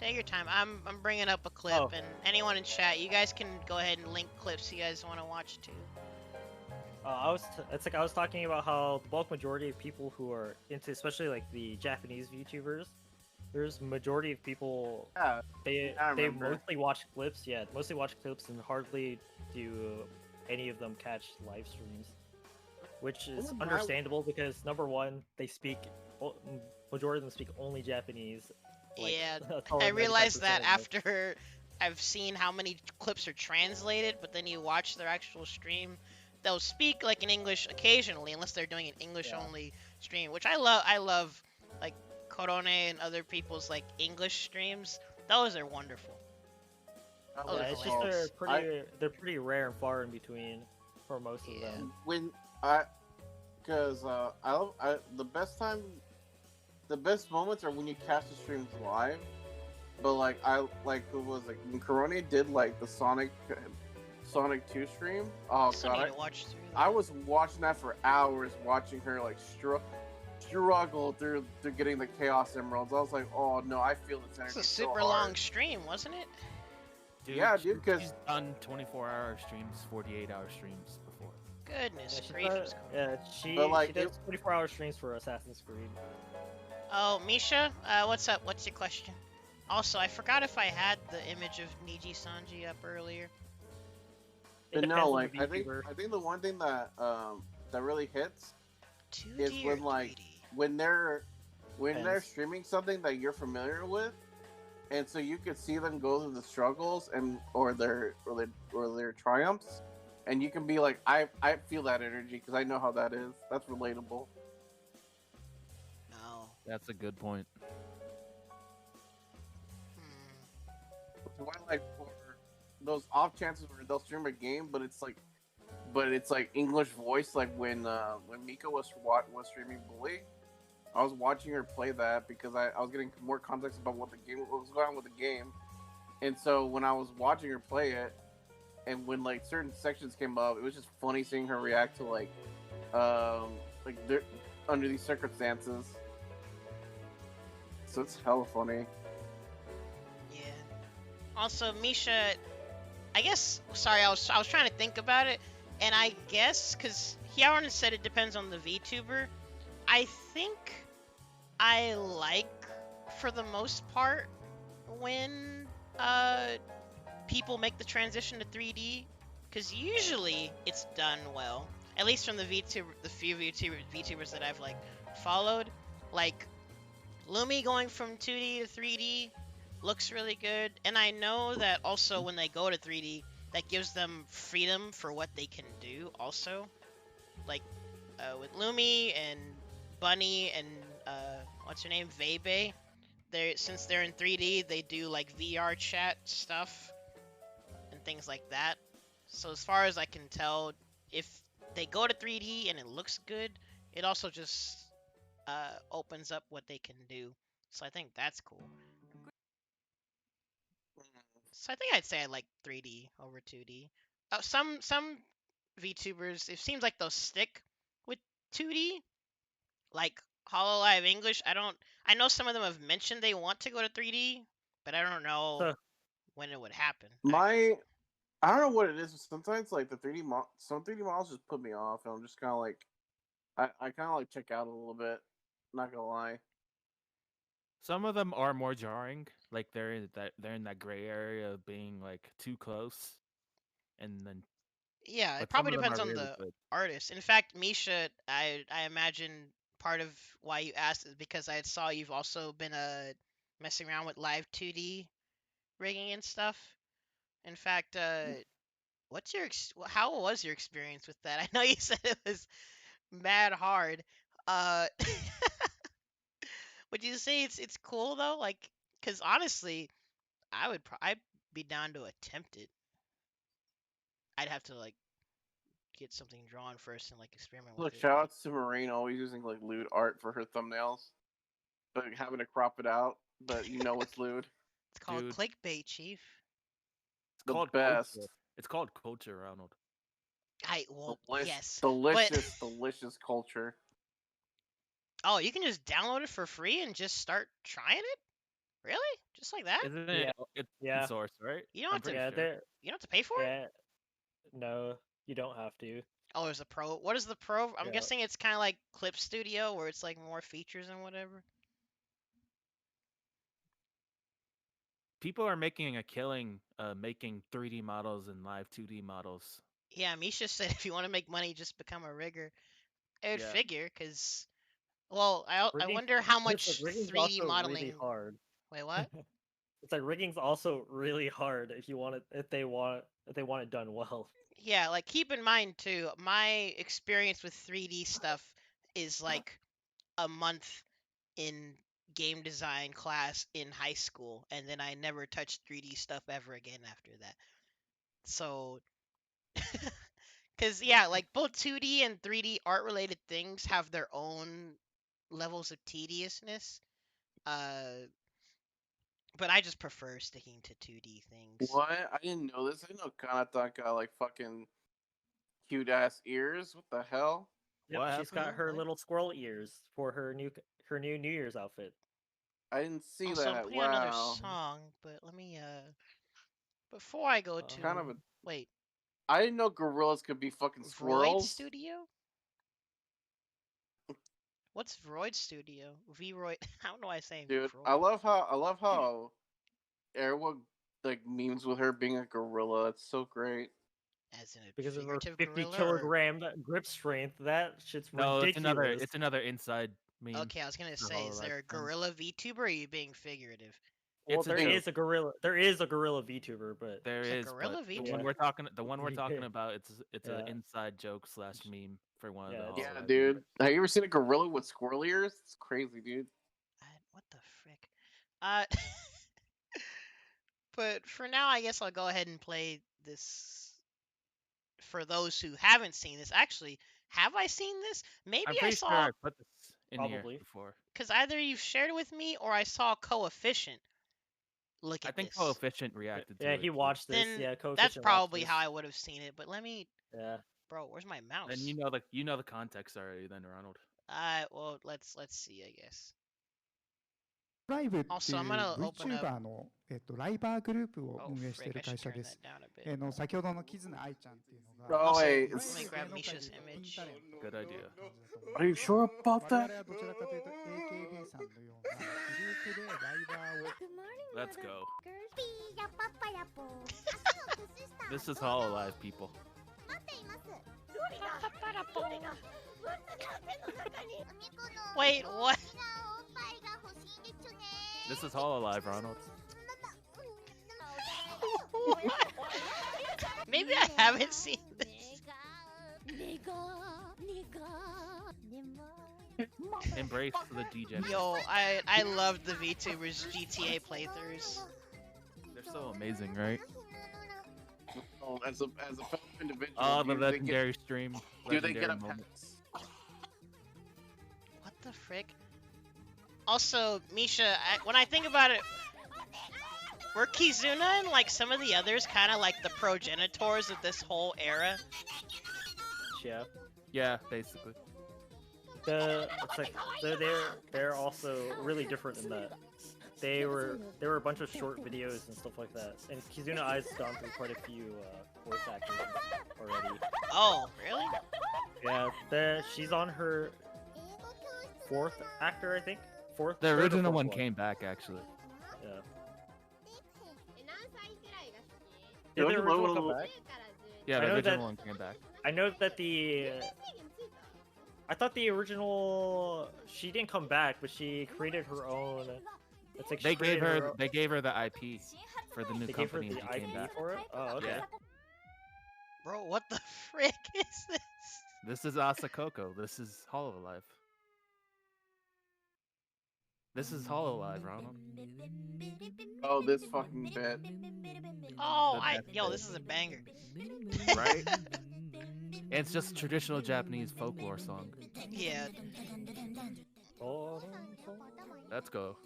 [SPEAKER 3] Take your time. I'm bringing up a clip,
[SPEAKER 4] Oh.
[SPEAKER 3] and anyone in chat, you guys can go ahead and link clips you guys want to watch too.
[SPEAKER 4] It's like I was talking about how the bulk majority of people who are into, especially like the Japanese VTubers, there's majority of people
[SPEAKER 2] Yeah,
[SPEAKER 4] they
[SPEAKER 2] I
[SPEAKER 4] they
[SPEAKER 2] remember.
[SPEAKER 4] mostly watch clips. Yeah, mostly watch clips and hardly do any of them catch live streams, which is
[SPEAKER 2] Well,
[SPEAKER 4] understandable because number one, they speak majority of them speak only Japanese. Like,
[SPEAKER 3] Yeah,
[SPEAKER 4] that's all
[SPEAKER 3] I
[SPEAKER 4] 95%
[SPEAKER 3] realized that
[SPEAKER 4] of them.
[SPEAKER 3] after I've seen how many clips are translated, but then you watch their actual stream, they'll speak like in English occasionally, unless they're doing an English-only stream, which I love. I love like Korone and other people's like English streams. Those are wonderful.
[SPEAKER 2] Oh,
[SPEAKER 4] Yeah, it's just they're pretty rare and far in between for most of
[SPEAKER 3] Yeah.
[SPEAKER 4] them.
[SPEAKER 2] The best moments are when you catch the streams live. But who was like when Corona did like the Sonic 2 stream. Oh
[SPEAKER 3] Still
[SPEAKER 2] god,
[SPEAKER 3] need to watch through that.
[SPEAKER 2] I was watching that for hours, watching her like struggle through getting the Chaos Emeralds. I was like, oh no, I feel this energy.
[SPEAKER 3] It's a
[SPEAKER 2] so
[SPEAKER 3] super
[SPEAKER 2] hard.
[SPEAKER 3] long stream, wasn't it?
[SPEAKER 1] Dude,
[SPEAKER 2] Yeah, dude, 'cause-
[SPEAKER 1] she's done 24-hour streams, 48-hour streams before.
[SPEAKER 3] Goodness
[SPEAKER 4] Yeah,
[SPEAKER 3] gracious.
[SPEAKER 4] she
[SPEAKER 2] But, like,
[SPEAKER 4] she does 24-hour streams for Assassin's Creed.
[SPEAKER 3] Oh, Misha, what's up? What's your question? Also, I forgot if I had the image of Niji Sanji up earlier.
[SPEAKER 4] It
[SPEAKER 2] But no,
[SPEAKER 4] depends on
[SPEAKER 2] like
[SPEAKER 4] the
[SPEAKER 2] I think
[SPEAKER 4] VTuber.
[SPEAKER 2] the one thing that that really hits
[SPEAKER 3] 2D
[SPEAKER 2] is
[SPEAKER 3] or
[SPEAKER 2] when like
[SPEAKER 3] 3D?
[SPEAKER 2] when they're
[SPEAKER 4] Depends.
[SPEAKER 2] streaming something that you're familiar with, and so you could see them go through the struggles and or their triumphs, and you can be like, I feel that energy because I know how that is. That's relatable.
[SPEAKER 3] No.
[SPEAKER 1] That's a good point.
[SPEAKER 3] Hmm.
[SPEAKER 2] Why, like, for those off chances where they'll stream a game, but it's like English voice, like when Mika was streaming Bully. I was watching her play that because I was getting more context about what was going on with the game, and so when I was watching her play it, and when like certain sections came up, it was just funny seeing her react to like under these circumstances. So it's hella funny.
[SPEAKER 3] Yeah. Also, Misha, I guess. Sorry, I was trying to think about it, and I guess because Hyaron said it depends on the VTuber. I think I like, for the most part, when people make the transition to 3D, because usually it's done well. At least from the few VTubers that I've like followed, like Lumi going from 2D to 3D looks really good, and I know that also when they go to 3D, that gives them freedom for what they can do. Also, like with Lumi and Bunny and what's her name, Vebe, since they're in 3D, they do like VR chat stuff and things like that. So as far as I can tell, if they go to 3D and it looks good, it also just opens up what they can do. So I think that's cool. So I think I'd say I like 3D over 2D. Some VTubers, it seems like they'll stick with 2D, like Hololive English. I know some of them have mentioned they want to go to 3D, but I don't know
[SPEAKER 4] So,
[SPEAKER 3] when it would happen.
[SPEAKER 2] I don't know what it is, but sometimes like some 3D models just put me off, and I'm just kind of like, I kind of like check out a little bit. Not gonna lie.
[SPEAKER 1] Some of them are more jarring, like they're in that gray area of being like too close, and then
[SPEAKER 3] Yeah, it
[SPEAKER 1] but some
[SPEAKER 3] probably
[SPEAKER 1] of them
[SPEAKER 3] depends
[SPEAKER 1] are
[SPEAKER 3] on
[SPEAKER 1] really
[SPEAKER 3] the
[SPEAKER 1] good.
[SPEAKER 3] artist. In fact, Misha, I imagine part of why you asked is because I saw you've also been messing around with live 2D rigging and stuff. In fact, how was your experience with that? I know you said it was mad hard. Uh, would you say it's cool though? Like, cause honestly, I'd be down to attempt it. I'd have to like get something drawn first and like experiment with
[SPEAKER 2] Look,
[SPEAKER 3] it.
[SPEAKER 2] shout
[SPEAKER 3] But
[SPEAKER 2] outs to Marine always using like lewd art for her thumbnails. but having to crop it out, but you know it's lewd.
[SPEAKER 3] It's called
[SPEAKER 1] Dude.
[SPEAKER 3] clickbait, Chief.
[SPEAKER 1] It's
[SPEAKER 2] The
[SPEAKER 1] called
[SPEAKER 2] best.
[SPEAKER 1] culture. It's called culture, Ronald.
[SPEAKER 3] Yes.
[SPEAKER 2] Delicious, delicious culture.
[SPEAKER 3] Oh, you can just download it for free and just start trying it? Really? Just like that?
[SPEAKER 1] Isn't
[SPEAKER 4] Yeah.
[SPEAKER 1] it? It's
[SPEAKER 4] Yeah.
[SPEAKER 1] open source, right?
[SPEAKER 3] You don't
[SPEAKER 1] I'm
[SPEAKER 3] have to-
[SPEAKER 1] pretty
[SPEAKER 4] Yeah,
[SPEAKER 1] sure.
[SPEAKER 4] there.
[SPEAKER 3] You don't have to pay for it?
[SPEAKER 4] Yeah. No, you don't have to.
[SPEAKER 3] Oh, there's a pro. What is the pro? I'm
[SPEAKER 4] Yeah.
[SPEAKER 3] guessing it's kind of like Clip Studio, where it's like more features and whatever.
[SPEAKER 1] People are making a killing making 3D models and live 2D models.
[SPEAKER 3] Yeah, Misha said if you want to make money, just become a rigger. I would
[SPEAKER 1] Yeah.
[SPEAKER 3] figure, because, well, I
[SPEAKER 4] Rigging-
[SPEAKER 3] wonder how
[SPEAKER 4] it's
[SPEAKER 3] much
[SPEAKER 4] like rigging's
[SPEAKER 3] 3D
[SPEAKER 4] also
[SPEAKER 3] modeling.
[SPEAKER 4] really hard.
[SPEAKER 3] Wait, what?
[SPEAKER 4] It's like rigging's also really hard if you want it if they want it done well.
[SPEAKER 3] Yeah, like keep in mind too, my experience with 3D stuff is like a month in game design class in high school, and then I never touched 3D stuff ever again after that. So, because yeah, like both 2D and 3D art related things have their own levels of tediousness. But I just prefer sticking to 2D things.
[SPEAKER 2] What? I didn't know this. I didn't know Kanata got like fucking cute ass ears. What the hell?
[SPEAKER 4] Yep,
[SPEAKER 1] What
[SPEAKER 4] she's got
[SPEAKER 1] happened?
[SPEAKER 4] her
[SPEAKER 3] What?
[SPEAKER 4] little squirrel ears for her new New Year's outfit.
[SPEAKER 2] I didn't see
[SPEAKER 3] Also, I'm
[SPEAKER 2] that.
[SPEAKER 3] putting on another
[SPEAKER 2] Wow.
[SPEAKER 3] song, but let me before I go to
[SPEAKER 2] Kind of a.
[SPEAKER 3] wait,
[SPEAKER 2] I didn't know gorillas could be fucking
[SPEAKER 3] Vroid
[SPEAKER 2] squirrels.
[SPEAKER 3] Studio? What's Vroid Studio? Vroid. How do I say
[SPEAKER 2] Dude,
[SPEAKER 3] Vroid?
[SPEAKER 2] I love how Airwood like memes with her being a gorilla. It's so great.
[SPEAKER 3] As in a
[SPEAKER 4] Because of her
[SPEAKER 3] figurative
[SPEAKER 4] 50
[SPEAKER 3] gorilla or-
[SPEAKER 4] kilogram grip strength, that shit's
[SPEAKER 1] No,
[SPEAKER 4] ridiculous.
[SPEAKER 1] it's another inside meme.
[SPEAKER 3] Okay, I was gonna
[SPEAKER 1] for
[SPEAKER 3] say, is
[SPEAKER 1] Hololive
[SPEAKER 3] there a
[SPEAKER 1] fans.
[SPEAKER 3] gorilla VTuber or are you being figurative?
[SPEAKER 4] Well,
[SPEAKER 1] It's a
[SPEAKER 4] there
[SPEAKER 1] joke.
[SPEAKER 4] is a gorilla. There is a gorilla VTuber, but
[SPEAKER 1] There
[SPEAKER 3] There's a
[SPEAKER 1] is,
[SPEAKER 3] gorilla
[SPEAKER 1] but the
[SPEAKER 3] VTuber?
[SPEAKER 1] one we're talking, the one we're talking
[SPEAKER 4] Yeah.
[SPEAKER 1] about, it's an
[SPEAKER 4] Yeah.
[SPEAKER 1] inside joke slash meme for one
[SPEAKER 4] Yeah,
[SPEAKER 1] of the
[SPEAKER 4] it's-
[SPEAKER 2] Yeah,
[SPEAKER 1] Hololive
[SPEAKER 2] dude.
[SPEAKER 1] members.
[SPEAKER 2] Have you ever seen a gorilla with squirrel ears? It's crazy, dude.
[SPEAKER 3] What the frick? Uh, but for now, I guess I'll go ahead and play this. For those who haven't seen this, actually, have I seen this? Maybe
[SPEAKER 1] I'm
[SPEAKER 3] I
[SPEAKER 1] pretty sure
[SPEAKER 3] saw,
[SPEAKER 1] I put this in
[SPEAKER 4] Probably.
[SPEAKER 1] here before.
[SPEAKER 3] because either you've shared it with me or I saw Coefficient. Look
[SPEAKER 1] I
[SPEAKER 3] at
[SPEAKER 1] think
[SPEAKER 3] this.
[SPEAKER 1] Coefficient reacted to
[SPEAKER 4] yeah,
[SPEAKER 1] it.
[SPEAKER 4] he
[SPEAKER 1] too.
[SPEAKER 4] watched this.
[SPEAKER 3] Then
[SPEAKER 4] Yeah,
[SPEAKER 3] that's
[SPEAKER 4] Coefficient watched
[SPEAKER 3] probably
[SPEAKER 4] this.
[SPEAKER 3] how I would have seen it. But let me,
[SPEAKER 4] Yeah.
[SPEAKER 3] bro, where's my mouse?
[SPEAKER 1] Then you know the context already, then Ronald.
[SPEAKER 3] Well, let's see, I guess.
[SPEAKER 5] ライブっていう
[SPEAKER 3] Also, I'm gonna open up.
[SPEAKER 5] VTuber の、ライバーグループを
[SPEAKER 3] Oh
[SPEAKER 5] 運営してい
[SPEAKER 3] frick!
[SPEAKER 5] る
[SPEAKER 3] I
[SPEAKER 5] 会
[SPEAKER 3] should
[SPEAKER 5] 社
[SPEAKER 3] turn
[SPEAKER 5] です。
[SPEAKER 3] that down a bit.
[SPEAKER 5] 先ほどのキズナ愛ちゃんっていうの
[SPEAKER 2] Oh,
[SPEAKER 5] が、
[SPEAKER 2] wait,
[SPEAKER 3] let
[SPEAKER 2] it's-
[SPEAKER 3] me grab Misha's image.
[SPEAKER 1] Good idea.
[SPEAKER 2] Are you sure about
[SPEAKER 5] 我
[SPEAKER 2] that?
[SPEAKER 5] 々はどちらかというと AKB さんのようなグループでライバーを
[SPEAKER 1] Let's go. This is Hololive, people.
[SPEAKER 3] Wait, what?
[SPEAKER 1] This is Hololive, Ronald.
[SPEAKER 3] Maybe I haven't seen this.
[SPEAKER 1] Embrace the DJ.
[SPEAKER 3] Yo, I loved the VTubers GTA playthroughs.
[SPEAKER 1] They're so amazing, right?
[SPEAKER 2] Oh, as a fellow individual,
[SPEAKER 1] Oh, the
[SPEAKER 2] do they get-
[SPEAKER 1] legendary stream.
[SPEAKER 2] do they get a
[SPEAKER 1] Legendary moment.
[SPEAKER 2] pass?
[SPEAKER 3] What the frick? Also, Misha, when I think about it, were Kizuna and like some of the others kind of like the progenitors of this whole era?
[SPEAKER 4] Yeah.
[SPEAKER 1] Yeah, basically.
[SPEAKER 4] It's like they're also really different in that there were a bunch of short videos and stuff like that. And Kizuna Ai's gone through quite a few voice actors already.
[SPEAKER 3] Oh, really?
[SPEAKER 4] Yeah, she's on her fourth actor, I think.
[SPEAKER 1] The
[SPEAKER 4] third or
[SPEAKER 1] original
[SPEAKER 4] fourth
[SPEAKER 1] one came back, actually.
[SPEAKER 4] Yeah.
[SPEAKER 2] Don't
[SPEAKER 4] Did
[SPEAKER 2] you
[SPEAKER 4] the original
[SPEAKER 2] love
[SPEAKER 4] come
[SPEAKER 2] it?
[SPEAKER 4] back?
[SPEAKER 1] Yeah,
[SPEAKER 4] I
[SPEAKER 1] the
[SPEAKER 4] know
[SPEAKER 1] original
[SPEAKER 4] that-
[SPEAKER 1] one came back.
[SPEAKER 4] I know that I thought the original she didn't come back, but she created her own. It's like she
[SPEAKER 1] They gave
[SPEAKER 4] created
[SPEAKER 1] her the IP for the new
[SPEAKER 4] They gave her
[SPEAKER 1] company.
[SPEAKER 4] the
[SPEAKER 1] and she came
[SPEAKER 4] IP
[SPEAKER 1] back.
[SPEAKER 4] for it. Oh, okay.
[SPEAKER 1] Yeah.
[SPEAKER 3] Bro, what the frick is this?
[SPEAKER 1] This is Asakoko. This is Hololive. This is Hololive, Ronald.
[SPEAKER 2] Oh, this fucking bit.
[SPEAKER 3] Oh, yo, this is a banger.
[SPEAKER 1] Right? It's just a traditional Japanese folklore song.
[SPEAKER 3] Yeah.
[SPEAKER 1] Let's go.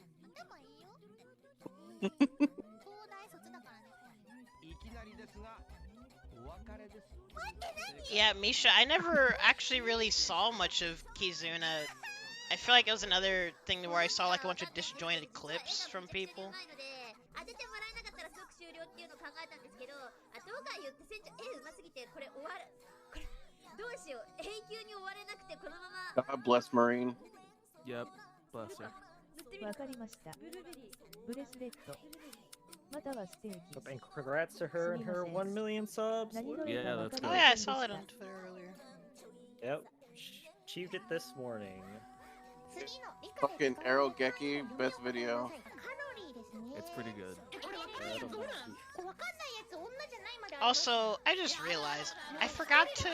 [SPEAKER 3] Yeah, Misha, I never actually really saw much of Kizuna. I feel like it was another thing where I saw like a bunch of disjointed clips from people.
[SPEAKER 2] God bless Marine.
[SPEAKER 1] Yep. Bless her.
[SPEAKER 6] わかりました。ブレスレット。またはステーキ。
[SPEAKER 4] And congrats to her and her 1 million subs.
[SPEAKER 1] Yeah, that's
[SPEAKER 3] Oh
[SPEAKER 1] good.
[SPEAKER 3] yeah, I saw it on Twitter earlier.
[SPEAKER 4] Yep. Achieved it this morning.
[SPEAKER 2] Fucking Arrowgeki, best video.
[SPEAKER 1] It's pretty good.
[SPEAKER 3] Also, I just realized I forgot to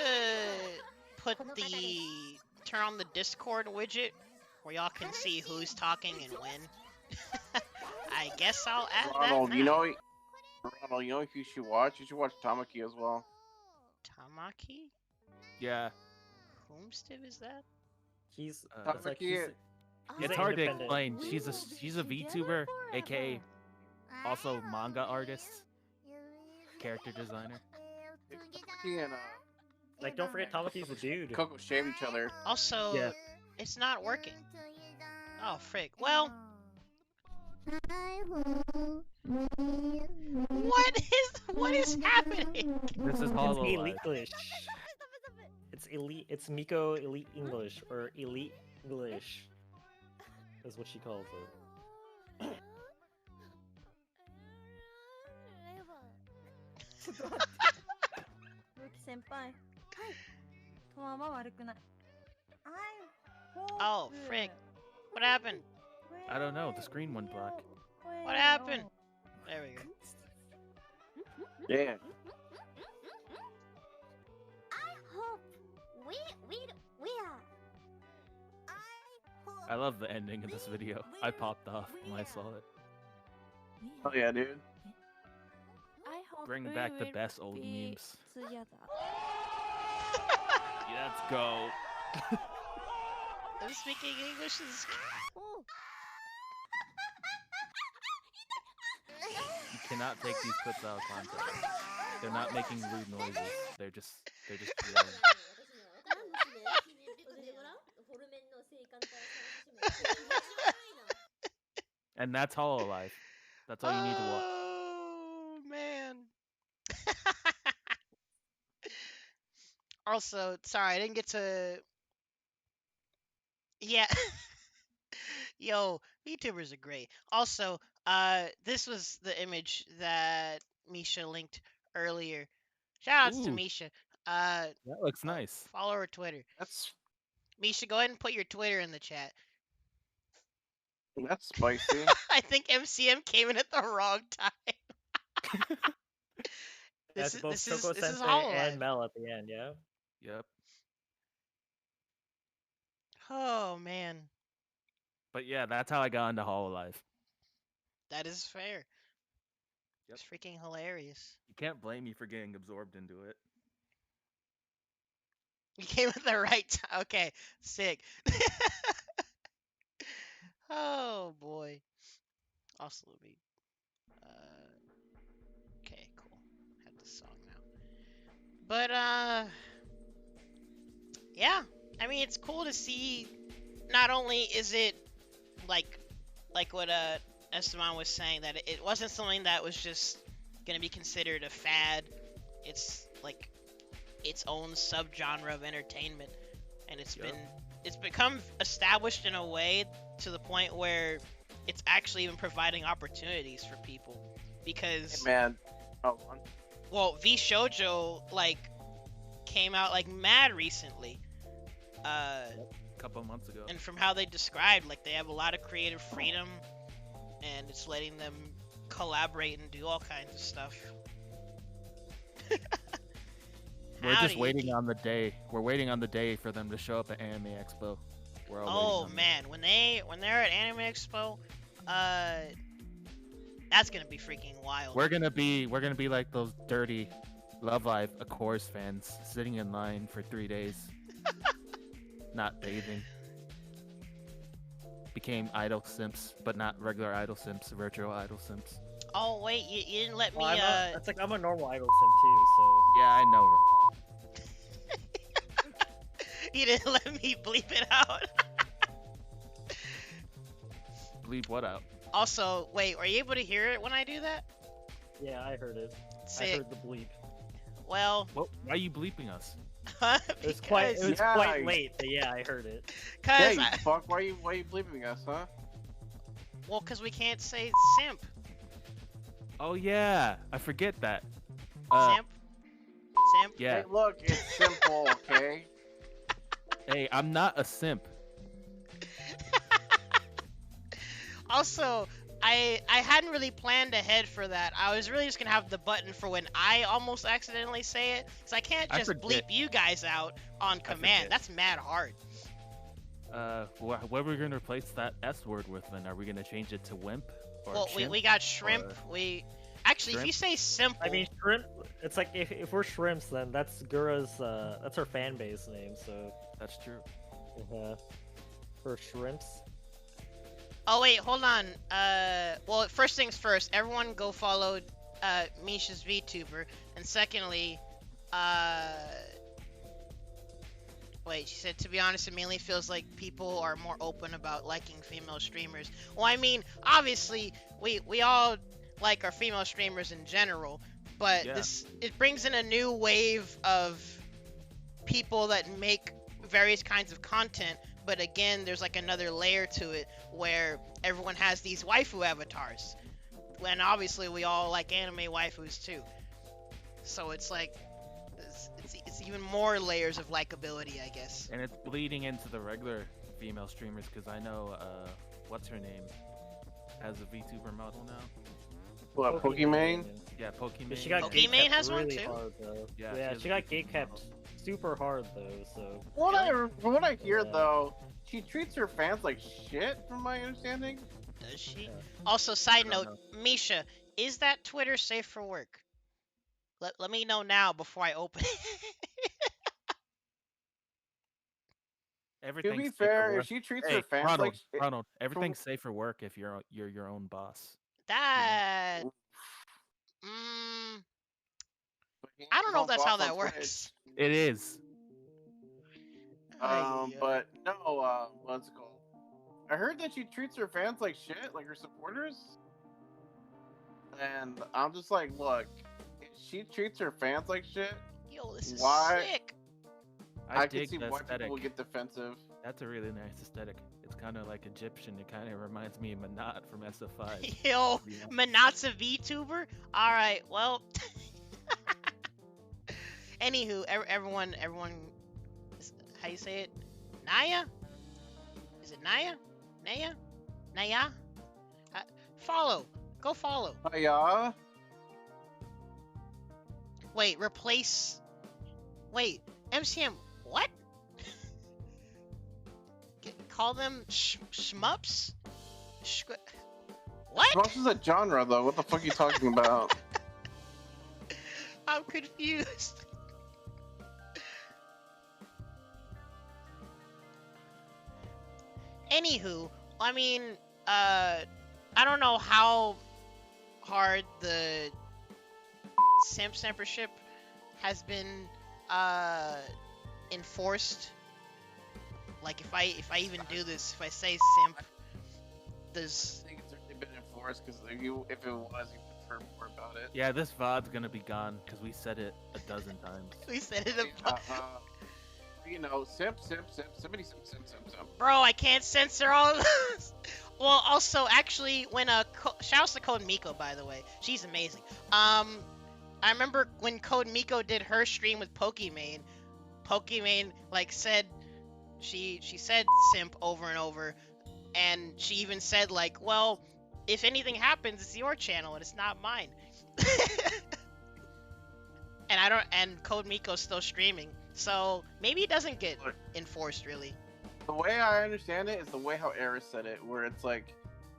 [SPEAKER 3] put turn on the Discord widget where y'all can see who's talking and when. I guess I'll add
[SPEAKER 2] Ronald,
[SPEAKER 3] that
[SPEAKER 2] you
[SPEAKER 3] now.
[SPEAKER 2] know if you should watch Tamaki as well.
[SPEAKER 3] Tamaki?
[SPEAKER 1] Yeah.
[SPEAKER 3] Whomstiv is that?
[SPEAKER 4] He's
[SPEAKER 2] Tamaki,
[SPEAKER 4] like he's
[SPEAKER 1] It's
[SPEAKER 4] an
[SPEAKER 1] hard to
[SPEAKER 4] independent.
[SPEAKER 1] explain. She's a VTuber, aka also manga artist, character designer.
[SPEAKER 2] Tamaki and
[SPEAKER 4] Like, don't forget Tamaki's a dude.
[SPEAKER 2] Coco shave each other.
[SPEAKER 3] Also,
[SPEAKER 1] Yeah.
[SPEAKER 3] it's not working. Oh, frick. Well, what is happening?
[SPEAKER 1] This is
[SPEAKER 4] It's
[SPEAKER 1] Hollow
[SPEAKER 4] elite
[SPEAKER 1] Live.
[SPEAKER 4] English. It's elite. It's Miko Elite English or Elite English. Is what she calls it.
[SPEAKER 7] 先輩。トマは悪くない。
[SPEAKER 3] Oh, frick. What happened?
[SPEAKER 1] I don't know. The screen went black.
[SPEAKER 3] What happened? There we go.
[SPEAKER 2] Yeah.
[SPEAKER 1] I love the ending of this video. I popped off when I saw it.
[SPEAKER 2] Oh yeah, dude.
[SPEAKER 1] Bring back the best old memes.
[SPEAKER 7] together.
[SPEAKER 1] Let's go.
[SPEAKER 3] I'm speaking English is...
[SPEAKER 1] You cannot take these clips out of context. They're not making rude noises. They're just yelling. And that's Hollow Life. That's all you need to watch.
[SPEAKER 3] Oh, man. Also, sorry, I didn't get to... Yeah. Yo, VTubers are great. Also, this was the image that Misha linked earlier. Shoutouts to
[SPEAKER 1] Ooh.
[SPEAKER 3] Misha.
[SPEAKER 1] That looks nice.
[SPEAKER 3] Follow her Twitter.
[SPEAKER 2] That's
[SPEAKER 3] Misha, go ahead and put your Twitter in the chat.
[SPEAKER 2] spicy.
[SPEAKER 3] I think MCM came in at the wrong time.
[SPEAKER 4] That's both Choco
[SPEAKER 3] this is
[SPEAKER 4] Sensei
[SPEAKER 3] Hollow
[SPEAKER 4] and
[SPEAKER 3] Life.
[SPEAKER 4] Mel at the end, yeah?
[SPEAKER 1] Yep.
[SPEAKER 3] Oh, man.
[SPEAKER 1] But yeah, that's how I got into Hollow Life.
[SPEAKER 3] That is fair.
[SPEAKER 1] Yep.
[SPEAKER 3] It's freaking hilarious.
[SPEAKER 1] You can't blame me for getting absorbed into it.
[SPEAKER 3] You came at the right time. Okay, sick. Oh boy. Also, let me. Okay, cool. Have this song now. But yeah. I mean, it's cool to see. Not only is it like what Esteban was saying, that it wasn't something that was just gonna be considered a fad. It's like its own subgenre of entertainment, and it's become established in a way to the point where it's actually even providing opportunities for people, because
[SPEAKER 2] Hey, man. Oh,
[SPEAKER 3] well, V Shoujo like came out like mad recently,
[SPEAKER 1] A couple months ago.
[SPEAKER 3] and from how they described, like they have a lot of creative freedom, and it's letting them collaborate and do all kinds of stuff.
[SPEAKER 1] We're just
[SPEAKER 3] Howdy.
[SPEAKER 1] waiting on the day. We're waiting on the day for them to show up at Anime Expo. We're all
[SPEAKER 3] Oh
[SPEAKER 1] waiting on
[SPEAKER 3] man, when they're at Anime Expo, that's gonna be freaking wild.
[SPEAKER 1] We're gonna be like those dirty Love Live Accords fans sitting in line for 3 days, not bathing. became idol simps, but not regular idol simps, virtual idol simps.
[SPEAKER 3] Oh wait, you didn't let me.
[SPEAKER 4] Well, it's like I'm a normal idol sim too, so
[SPEAKER 1] Yeah, I know.
[SPEAKER 3] You didn't let me bleep it out.
[SPEAKER 1] Bleep what out?
[SPEAKER 3] Also, wait, are you able to hear it when I do that?
[SPEAKER 4] yeah, I heard it. I
[SPEAKER 3] Sick.
[SPEAKER 4] heard the bleep.
[SPEAKER 3] Well,
[SPEAKER 1] What? Why are you bleeping us?
[SPEAKER 4] It was quite
[SPEAKER 2] Yeah.
[SPEAKER 4] late, but yeah, I heard it.
[SPEAKER 2] Yeah,
[SPEAKER 3] cause
[SPEAKER 2] you fuck. Why you bleeping us, huh?
[SPEAKER 3] well, cause we can't say simp.
[SPEAKER 1] Oh yeah, I forget that.
[SPEAKER 3] Simp. Simp.
[SPEAKER 1] Yeah.
[SPEAKER 2] Hey, look, it's simple, okay?
[SPEAKER 1] Hey, I'm not a simp.
[SPEAKER 3] Also, I hadn't really planned ahead for that. I was really just gonna have the button for when I almost accidentally say it, cause I can't
[SPEAKER 1] I
[SPEAKER 3] just
[SPEAKER 1] forget.
[SPEAKER 3] bleep you guys out on command.
[SPEAKER 1] forget.
[SPEAKER 3] That's mad hard.
[SPEAKER 1] What are we gonna replace that S word with then? Are we gonna change it to wimp? Or
[SPEAKER 3] Well,
[SPEAKER 1] chimp?
[SPEAKER 3] we got shrimp.
[SPEAKER 1] or-
[SPEAKER 3] We actually, if you say simple,
[SPEAKER 4] I mean, shrimp. It's like if we're shrimps, then that's Gura's. That's our fan base name. So
[SPEAKER 1] That's true.
[SPEAKER 4] for shrimps.
[SPEAKER 3] oh wait, hold on. Well, first things first, everyone go follow Misha's VTuber, and secondly, wait, she said, to be honest, it mainly feels like people are more open about liking female streamers. Well, I mean, obviously, we all like our female streamers in general, but
[SPEAKER 1] Yeah.
[SPEAKER 3] it brings in a new wave of people that make various kinds of content. But again, there's like another layer to it where everyone has these waifu avatars, and obviously we all like anime waifus too. So it's like it's even more layers of likability, I guess.
[SPEAKER 1] And it's bleeding into the regular female streamers because I know what's her name has a VTuber model now.
[SPEAKER 2] What, Pokimane?
[SPEAKER 1] Yeah, Pokemon.
[SPEAKER 4] But she got
[SPEAKER 3] Pokemane
[SPEAKER 4] gate kept
[SPEAKER 3] has one
[SPEAKER 4] really
[SPEAKER 3] too?
[SPEAKER 4] hard though.
[SPEAKER 1] Yeah,
[SPEAKER 4] Yeah,
[SPEAKER 1] she
[SPEAKER 4] she
[SPEAKER 1] has
[SPEAKER 4] got
[SPEAKER 1] a
[SPEAKER 4] gate
[SPEAKER 1] VTuber
[SPEAKER 4] kept
[SPEAKER 1] model.
[SPEAKER 4] super hard though. So
[SPEAKER 2] From what I hear,
[SPEAKER 4] Yeah.
[SPEAKER 2] though, she treats her fans like shit, from my understanding.
[SPEAKER 3] Does she?
[SPEAKER 4] Yeah.
[SPEAKER 3] Also, side
[SPEAKER 1] don't
[SPEAKER 3] note, Misha, is that Twitter safe for work? Let me know now before I open it.
[SPEAKER 2] To
[SPEAKER 1] Everything's
[SPEAKER 2] be
[SPEAKER 1] safe for
[SPEAKER 2] fair,
[SPEAKER 1] work.
[SPEAKER 2] if she treats
[SPEAKER 1] Hey,
[SPEAKER 2] her fans
[SPEAKER 1] Ronald,
[SPEAKER 2] like shit,
[SPEAKER 1] Ronald, everything's safe for work if you're your own boss.
[SPEAKER 3] That. I don't know if that's how that works.
[SPEAKER 1] It is.
[SPEAKER 2] But no, what's it called? I heard that she treats her fans like shit, like her supporters. And I'm just like, look, if she treats her fans like shit,
[SPEAKER 3] Yo, this is
[SPEAKER 2] Why?
[SPEAKER 3] sick.
[SPEAKER 2] I can
[SPEAKER 1] dig
[SPEAKER 2] see
[SPEAKER 1] the
[SPEAKER 2] why
[SPEAKER 1] aesthetic.
[SPEAKER 2] people would get defensive.
[SPEAKER 1] That's a really nice aesthetic. It's kind of like Egyptian. It kind of reminds me of Manat from SF5.
[SPEAKER 3] Yo,
[SPEAKER 1] Yeah.
[SPEAKER 3] Manat's a VTuber? Alright, well. Anywho, everyone, how you say it? Naya? Is it Naya? Naya? Naya? Follow. Go follow.
[SPEAKER 2] Yeah.
[SPEAKER 3] Wait, replace. Wait, MCM. What? Call them shmups? What?
[SPEAKER 2] This is a genre, though. What the fuck are you talking about?
[SPEAKER 3] I'm confused. Anywho, I mean, I don't know how hard the simp censorship has been enforced. Like if I even do this, if I say simp, does
[SPEAKER 2] I think it's already been enforced because if it was, you would have heard more about it.
[SPEAKER 1] Yeah, this VOD's gonna be gone because we said it a dozen times.
[SPEAKER 3] we said it about?
[SPEAKER 2] You know, somebody simp.
[SPEAKER 3] Bro, I can't censor all of this. Well, also, actually, when shouts to Code Miko, by the way, she's amazing. I remember when Code Miko did her stream with Pokimane. Pokimane like said she said simp over and over, and she even said like, well, if anything happens, it's your channel and it's not mine. And Code Miko's still streaming, so maybe it doesn't get enforced really.
[SPEAKER 2] The way I understand it is the way how Eris said it, where it's like,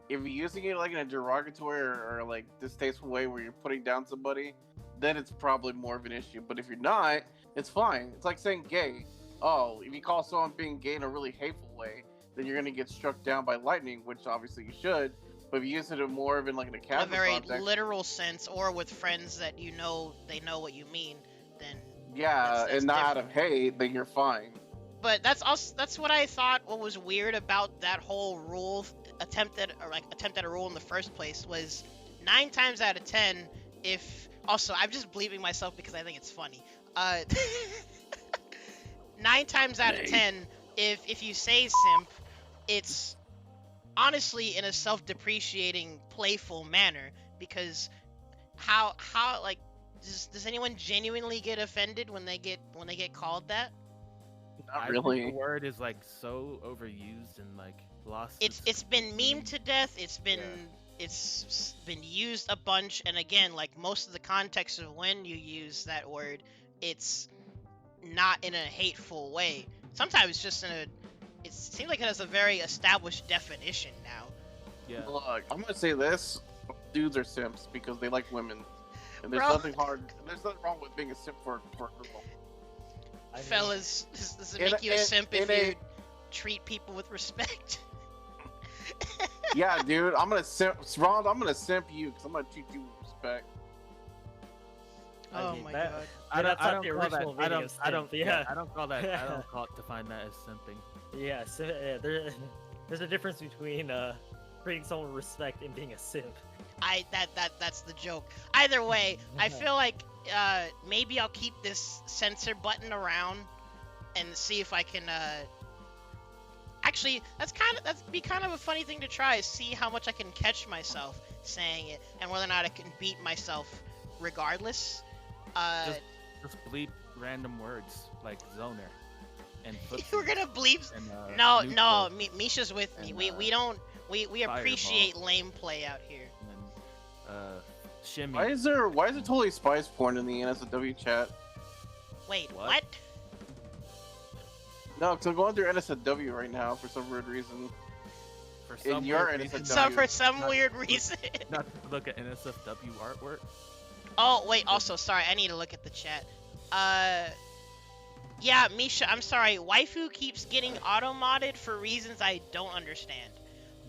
[SPEAKER 2] if you're using it like in a derogatory or like distasteful way where you're putting down somebody, then it's probably more of an issue. But if you're not, it's fine. It's like saying gay. Oh, if you call someone being gay in a really hateful way, then you're gonna get struck down by lightning, which obviously you should. But if you use it more of in like in a
[SPEAKER 3] In a
[SPEAKER 2] casual
[SPEAKER 3] very
[SPEAKER 2] context,
[SPEAKER 3] literal sense, or with friends that you know they know what you mean, then
[SPEAKER 2] yeah,
[SPEAKER 3] that's
[SPEAKER 2] and not out of
[SPEAKER 3] different.
[SPEAKER 2] hate, then you're fine.
[SPEAKER 3] But that's what I thought. What was weird about that whole rule attempt at a rule in the first place was 9 times out of 10. If also I'm just bleeping myself because I think it's funny. 9 times out of 10, if you say simp, it's honestly in a self-depreciating, playful manner, because how like does anyone genuinely get offended when they get called that?
[SPEAKER 2] Not
[SPEAKER 1] I
[SPEAKER 2] really.
[SPEAKER 1] think the word is like so overused and like lost.
[SPEAKER 3] It's been memed to death. It's been used a bunch, and again, like most of the context of when you use that word, it's not in a hateful way. Sometimes it's just it seems like it has a very established definition now.
[SPEAKER 1] Yeah.
[SPEAKER 2] Look, I'm gonna say this: dudes are simps because they like women, and there's
[SPEAKER 3] Bro.
[SPEAKER 2] nothing hard. There's nothing wrong with being a simp for a girl.
[SPEAKER 4] I mean,
[SPEAKER 3] Fellas, does it
[SPEAKER 2] And-
[SPEAKER 3] make you a
[SPEAKER 2] and-
[SPEAKER 3] simp if
[SPEAKER 2] and
[SPEAKER 3] you treat people with respect?
[SPEAKER 2] Yeah, dude, I'm gonna simp. Ron, I'm gonna simp you because I'm gonna treat you with respect.
[SPEAKER 4] I
[SPEAKER 3] Oh
[SPEAKER 4] mean,
[SPEAKER 3] my
[SPEAKER 4] that-
[SPEAKER 3] god.
[SPEAKER 4] But that's not the
[SPEAKER 1] call that-
[SPEAKER 4] original meaning of
[SPEAKER 1] I don't.
[SPEAKER 4] simp, yeah.
[SPEAKER 1] I don't call that. I don't call define that as simping.
[SPEAKER 4] Yeah, so, there's a difference between treating someone with respect and being a simp.
[SPEAKER 3] That's the joke. Either way, I feel like maybe I'll keep this censor button around and see if I can actually that'd be kind of a funny thing to try, is see how much I can catch myself saying it and whether or not I can beat myself regardless.
[SPEAKER 1] Just bleep random words like zoner and
[SPEAKER 3] We're gonna bleep.
[SPEAKER 1] and,
[SPEAKER 3] No,
[SPEAKER 1] neutral
[SPEAKER 3] Misha's with me.
[SPEAKER 1] and,
[SPEAKER 3] We
[SPEAKER 1] Fireball.
[SPEAKER 3] appreciate lame play out here.
[SPEAKER 1] and shimmy.
[SPEAKER 2] Why is there totally spice porn in the NSFW chat?
[SPEAKER 3] Wait,
[SPEAKER 1] What?
[SPEAKER 3] what?
[SPEAKER 2] No, because I'm going through NSFW right now for some weird reason.
[SPEAKER 1] For
[SPEAKER 2] in
[SPEAKER 1] some
[SPEAKER 2] your
[SPEAKER 1] weird
[SPEAKER 2] NSFW.
[SPEAKER 1] reason,
[SPEAKER 3] So for some
[SPEAKER 1] not-
[SPEAKER 3] weird reason.
[SPEAKER 1] not to look at NSFW artwork.
[SPEAKER 3] Oh, wait, also, sorry, I need to look at the chat. Yeah, Misha, I'm sorry, waifu keeps getting auto-modded for reasons I don't understand.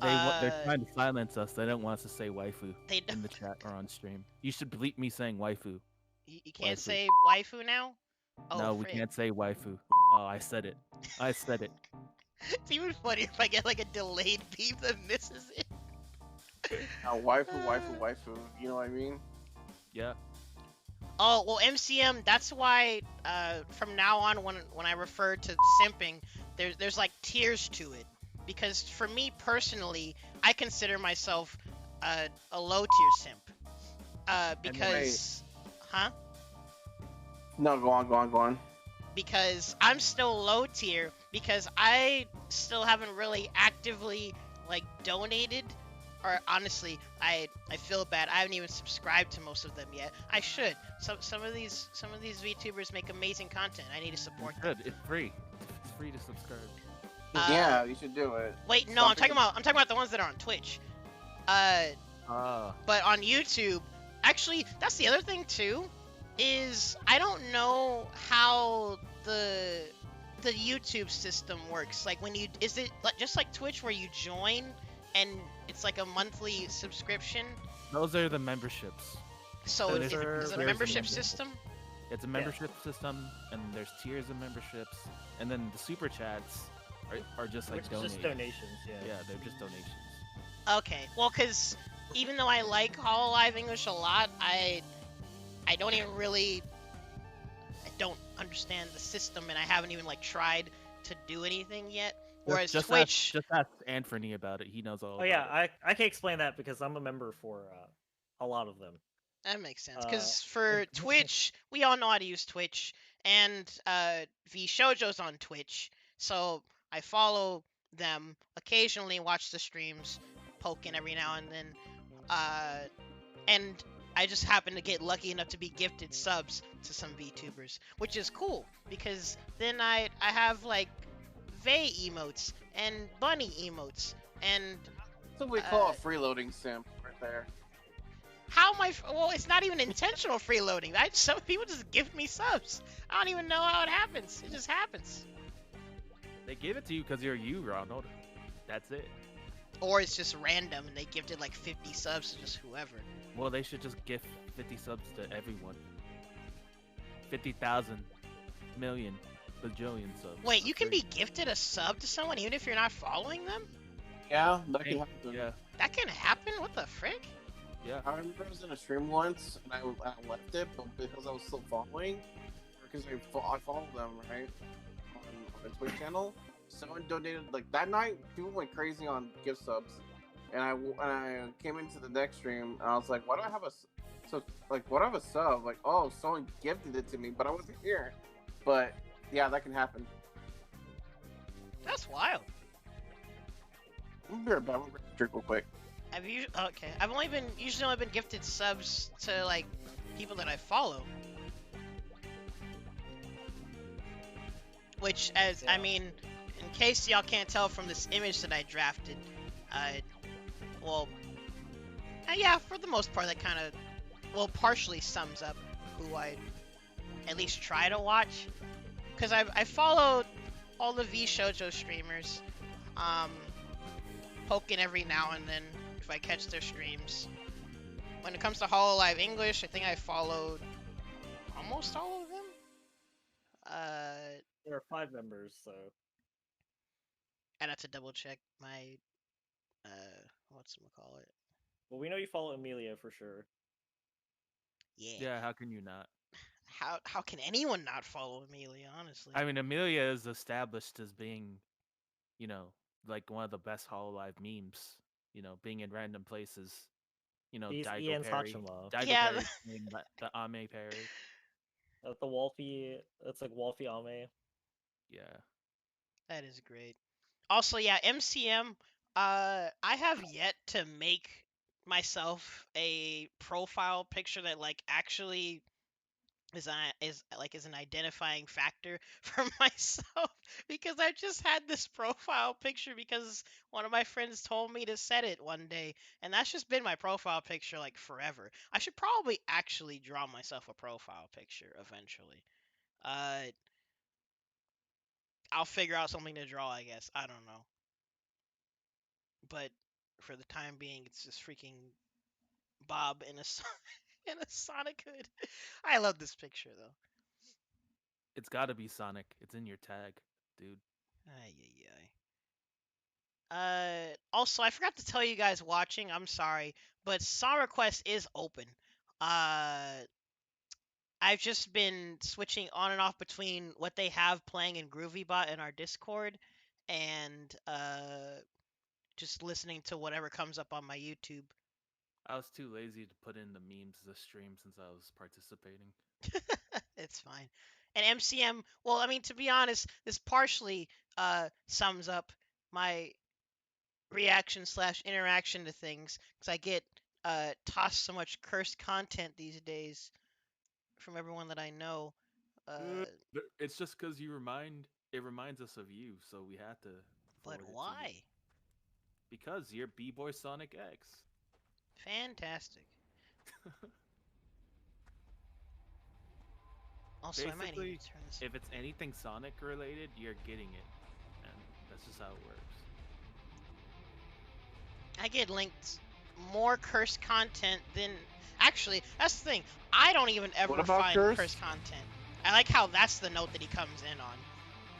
[SPEAKER 1] They're trying to silence us. They don't want us to say waifu
[SPEAKER 3] They
[SPEAKER 1] in
[SPEAKER 3] don't,
[SPEAKER 1] the chat or on stream. You should bleep me saying waifu.
[SPEAKER 3] you can't
[SPEAKER 1] waifu.
[SPEAKER 3] say waifu now? Oh,
[SPEAKER 1] No, we
[SPEAKER 3] frick.
[SPEAKER 1] can't say waifu. Oh, I said it. I said it.
[SPEAKER 3] It's even funnier if I get like a delayed beep that misses it.
[SPEAKER 2] Now, waifu. You know what I mean?
[SPEAKER 1] Yeah.
[SPEAKER 3] Oh, well, MCM, that's why, from now on, when I refer to simping, there's like tiers to it. Because for me personally, I consider myself a low-tier simp. Because... Huh?
[SPEAKER 2] No, go on.
[SPEAKER 3] Because I'm still low tier, because I still haven't really actively, like, donated. Or honestly, I feel bad. I haven't even subscribed to most of them yet. I should. Some of these VTubers make amazing content. I need to support them.
[SPEAKER 1] Good. It's free. It's free to subscribe.
[SPEAKER 2] Yeah, you should do it.
[SPEAKER 3] Wait, no, I'm talking about the ones that are on Twitch. But on YouTube, actually, that's the other thing too, is I don't know how the YouTube system works. Like is it just like Twitch where you join and it's like a monthly subscription?
[SPEAKER 1] Those are the memberships.
[SPEAKER 3] So
[SPEAKER 1] So
[SPEAKER 3] is
[SPEAKER 1] there's
[SPEAKER 3] it a
[SPEAKER 1] a
[SPEAKER 3] membership
[SPEAKER 1] membership.
[SPEAKER 3] system?
[SPEAKER 1] It's a membership system, and there's tiers of memberships, and then the super chats are just like
[SPEAKER 4] Which is just donations, yeah.
[SPEAKER 1] Yeah, they're just donations.
[SPEAKER 3] Okay, well, because even though I like Hololive English a lot, I don't even really... I don't understand the system, and I haven't even, like, tried to do anything yet. Whereas
[SPEAKER 1] just
[SPEAKER 3] Twitch...
[SPEAKER 1] Just ask Anthony about it. He knows all
[SPEAKER 4] Oh
[SPEAKER 1] about
[SPEAKER 4] yeah,
[SPEAKER 1] it.
[SPEAKER 4] I can explain that because I'm a member for a lot of them.
[SPEAKER 3] That makes sense, because for Twitch, we all know how to use Twitch, and VShojo's on Twitch, so I follow them, occasionally watch the streams, poking every now and then, and I just happen to get lucky enough to be gifted subs to some VTubers, which is cool, because then I have, like, Vey emotes, and Bunny emotes, and...
[SPEAKER 2] That's what we call a freeloading simp right there.
[SPEAKER 3] How am I? Well, it's not even intentional freeloading. Some people just gift me subs. I don't even know how it happens. It just happens.
[SPEAKER 1] They gave it to you because you're you, Ronald. That's it.
[SPEAKER 3] Or it's just random and they gifted like 50 subs to just whoever.
[SPEAKER 1] Well, they should just gift 50 subs to everyone. 50,000 million bajillion subs.
[SPEAKER 3] Wait, you
[SPEAKER 1] That's
[SPEAKER 3] can be
[SPEAKER 1] crazy.
[SPEAKER 3] gifted a sub to someone even if you're not following them?
[SPEAKER 2] Yeah, that can happen.
[SPEAKER 1] Yeah,
[SPEAKER 3] That can happen? What the frick?
[SPEAKER 1] yeah.
[SPEAKER 2] I remember I was in a stream once, and I left it, but because I was still following, because I followed them, right, on the Twitch channel, someone donated, like, that night, people went crazy on gift subs, and I came into the next stream, and I was like, why do I have why do I have a sub? Like, oh, someone gifted it to me, but I wasn't here. But, yeah, that can happen.
[SPEAKER 3] That's wild.
[SPEAKER 2] I'm gonna drink real quick.
[SPEAKER 3] Have you? Okay, I've usually only been gifted subs to like people that I follow. Which, I mean, in case y'all can't tell from this image that I drafted, yeah, for the most part, that kind of, partially sums up who I at least try to watch. Because I followed all the VShojo streamers, poking every now and then if I catch their streams. When it comes to Hololive English, I think I followed almost all of them.
[SPEAKER 4] There are 5 members, so
[SPEAKER 3] I'd have to double check my, whatchamacallit.
[SPEAKER 4] well, we know you follow Amelia for sure.
[SPEAKER 3] Yeah.
[SPEAKER 1] Yeah, how can you not?
[SPEAKER 3] How can anyone not follow Amelia, honestly?
[SPEAKER 1] I mean, Amelia is established as being, you know, like one of the best Hololive memes. You know, being in random places. You know,
[SPEAKER 4] He's
[SPEAKER 1] Daigo
[SPEAKER 4] Ian's
[SPEAKER 1] Perry.
[SPEAKER 4] Hachima.
[SPEAKER 1] Daigo
[SPEAKER 3] Yeah,
[SPEAKER 1] Perry playing the Ame Perry.
[SPEAKER 4] The Wolfie, it's like Wolfie Ame.
[SPEAKER 1] Yeah.
[SPEAKER 3] That is great. Also, yeah, MCM. I have yet to make myself a profile picture that like actually is an identifying factor for myself, because I just had this profile picture because one of my friends told me to set it one day, and that's just been my profile picture like forever. I should probably actually draw myself a profile picture eventually. I'll figure out something to draw, I guess. I don't know. But for the time being, it's just freaking Bob in a in a Sonic hood. I love this picture though.
[SPEAKER 1] It's gotta be Sonic. It's in your tag, dude.
[SPEAKER 3] Ay, ay, ay. Also, I forgot to tell you guys watching. I'm sorry, but Song Request is open. I've just been switching on and off between what they have playing in GroovyBot in our Discord, and just listening to whatever comes up on my YouTube.
[SPEAKER 1] I was too lazy to put in the memes this stream since I was participating.
[SPEAKER 3] It's fine. And MCM, well, I mean, to be honest, this partially sums up my reaction / interaction to things, because I get tossed so much cursed content these days from everyone that I know.
[SPEAKER 1] But it's just because it reminds us of you, so we had to.
[SPEAKER 3] But
[SPEAKER 1] forward it to you.
[SPEAKER 3] why?
[SPEAKER 1] Because you're B-Boy Sonic X.
[SPEAKER 3] Fantastic. Also, I might
[SPEAKER 1] Basically,
[SPEAKER 3] need to turn this.
[SPEAKER 1] if it's anything Sonic related, you're getting it, and that's just how it works.
[SPEAKER 3] I get linked more cursed content than. Actually, that's the thing. I don't even ever
[SPEAKER 2] What about
[SPEAKER 3] find
[SPEAKER 2] cursed?
[SPEAKER 3] cursed content. I like how that's the note that he comes in on.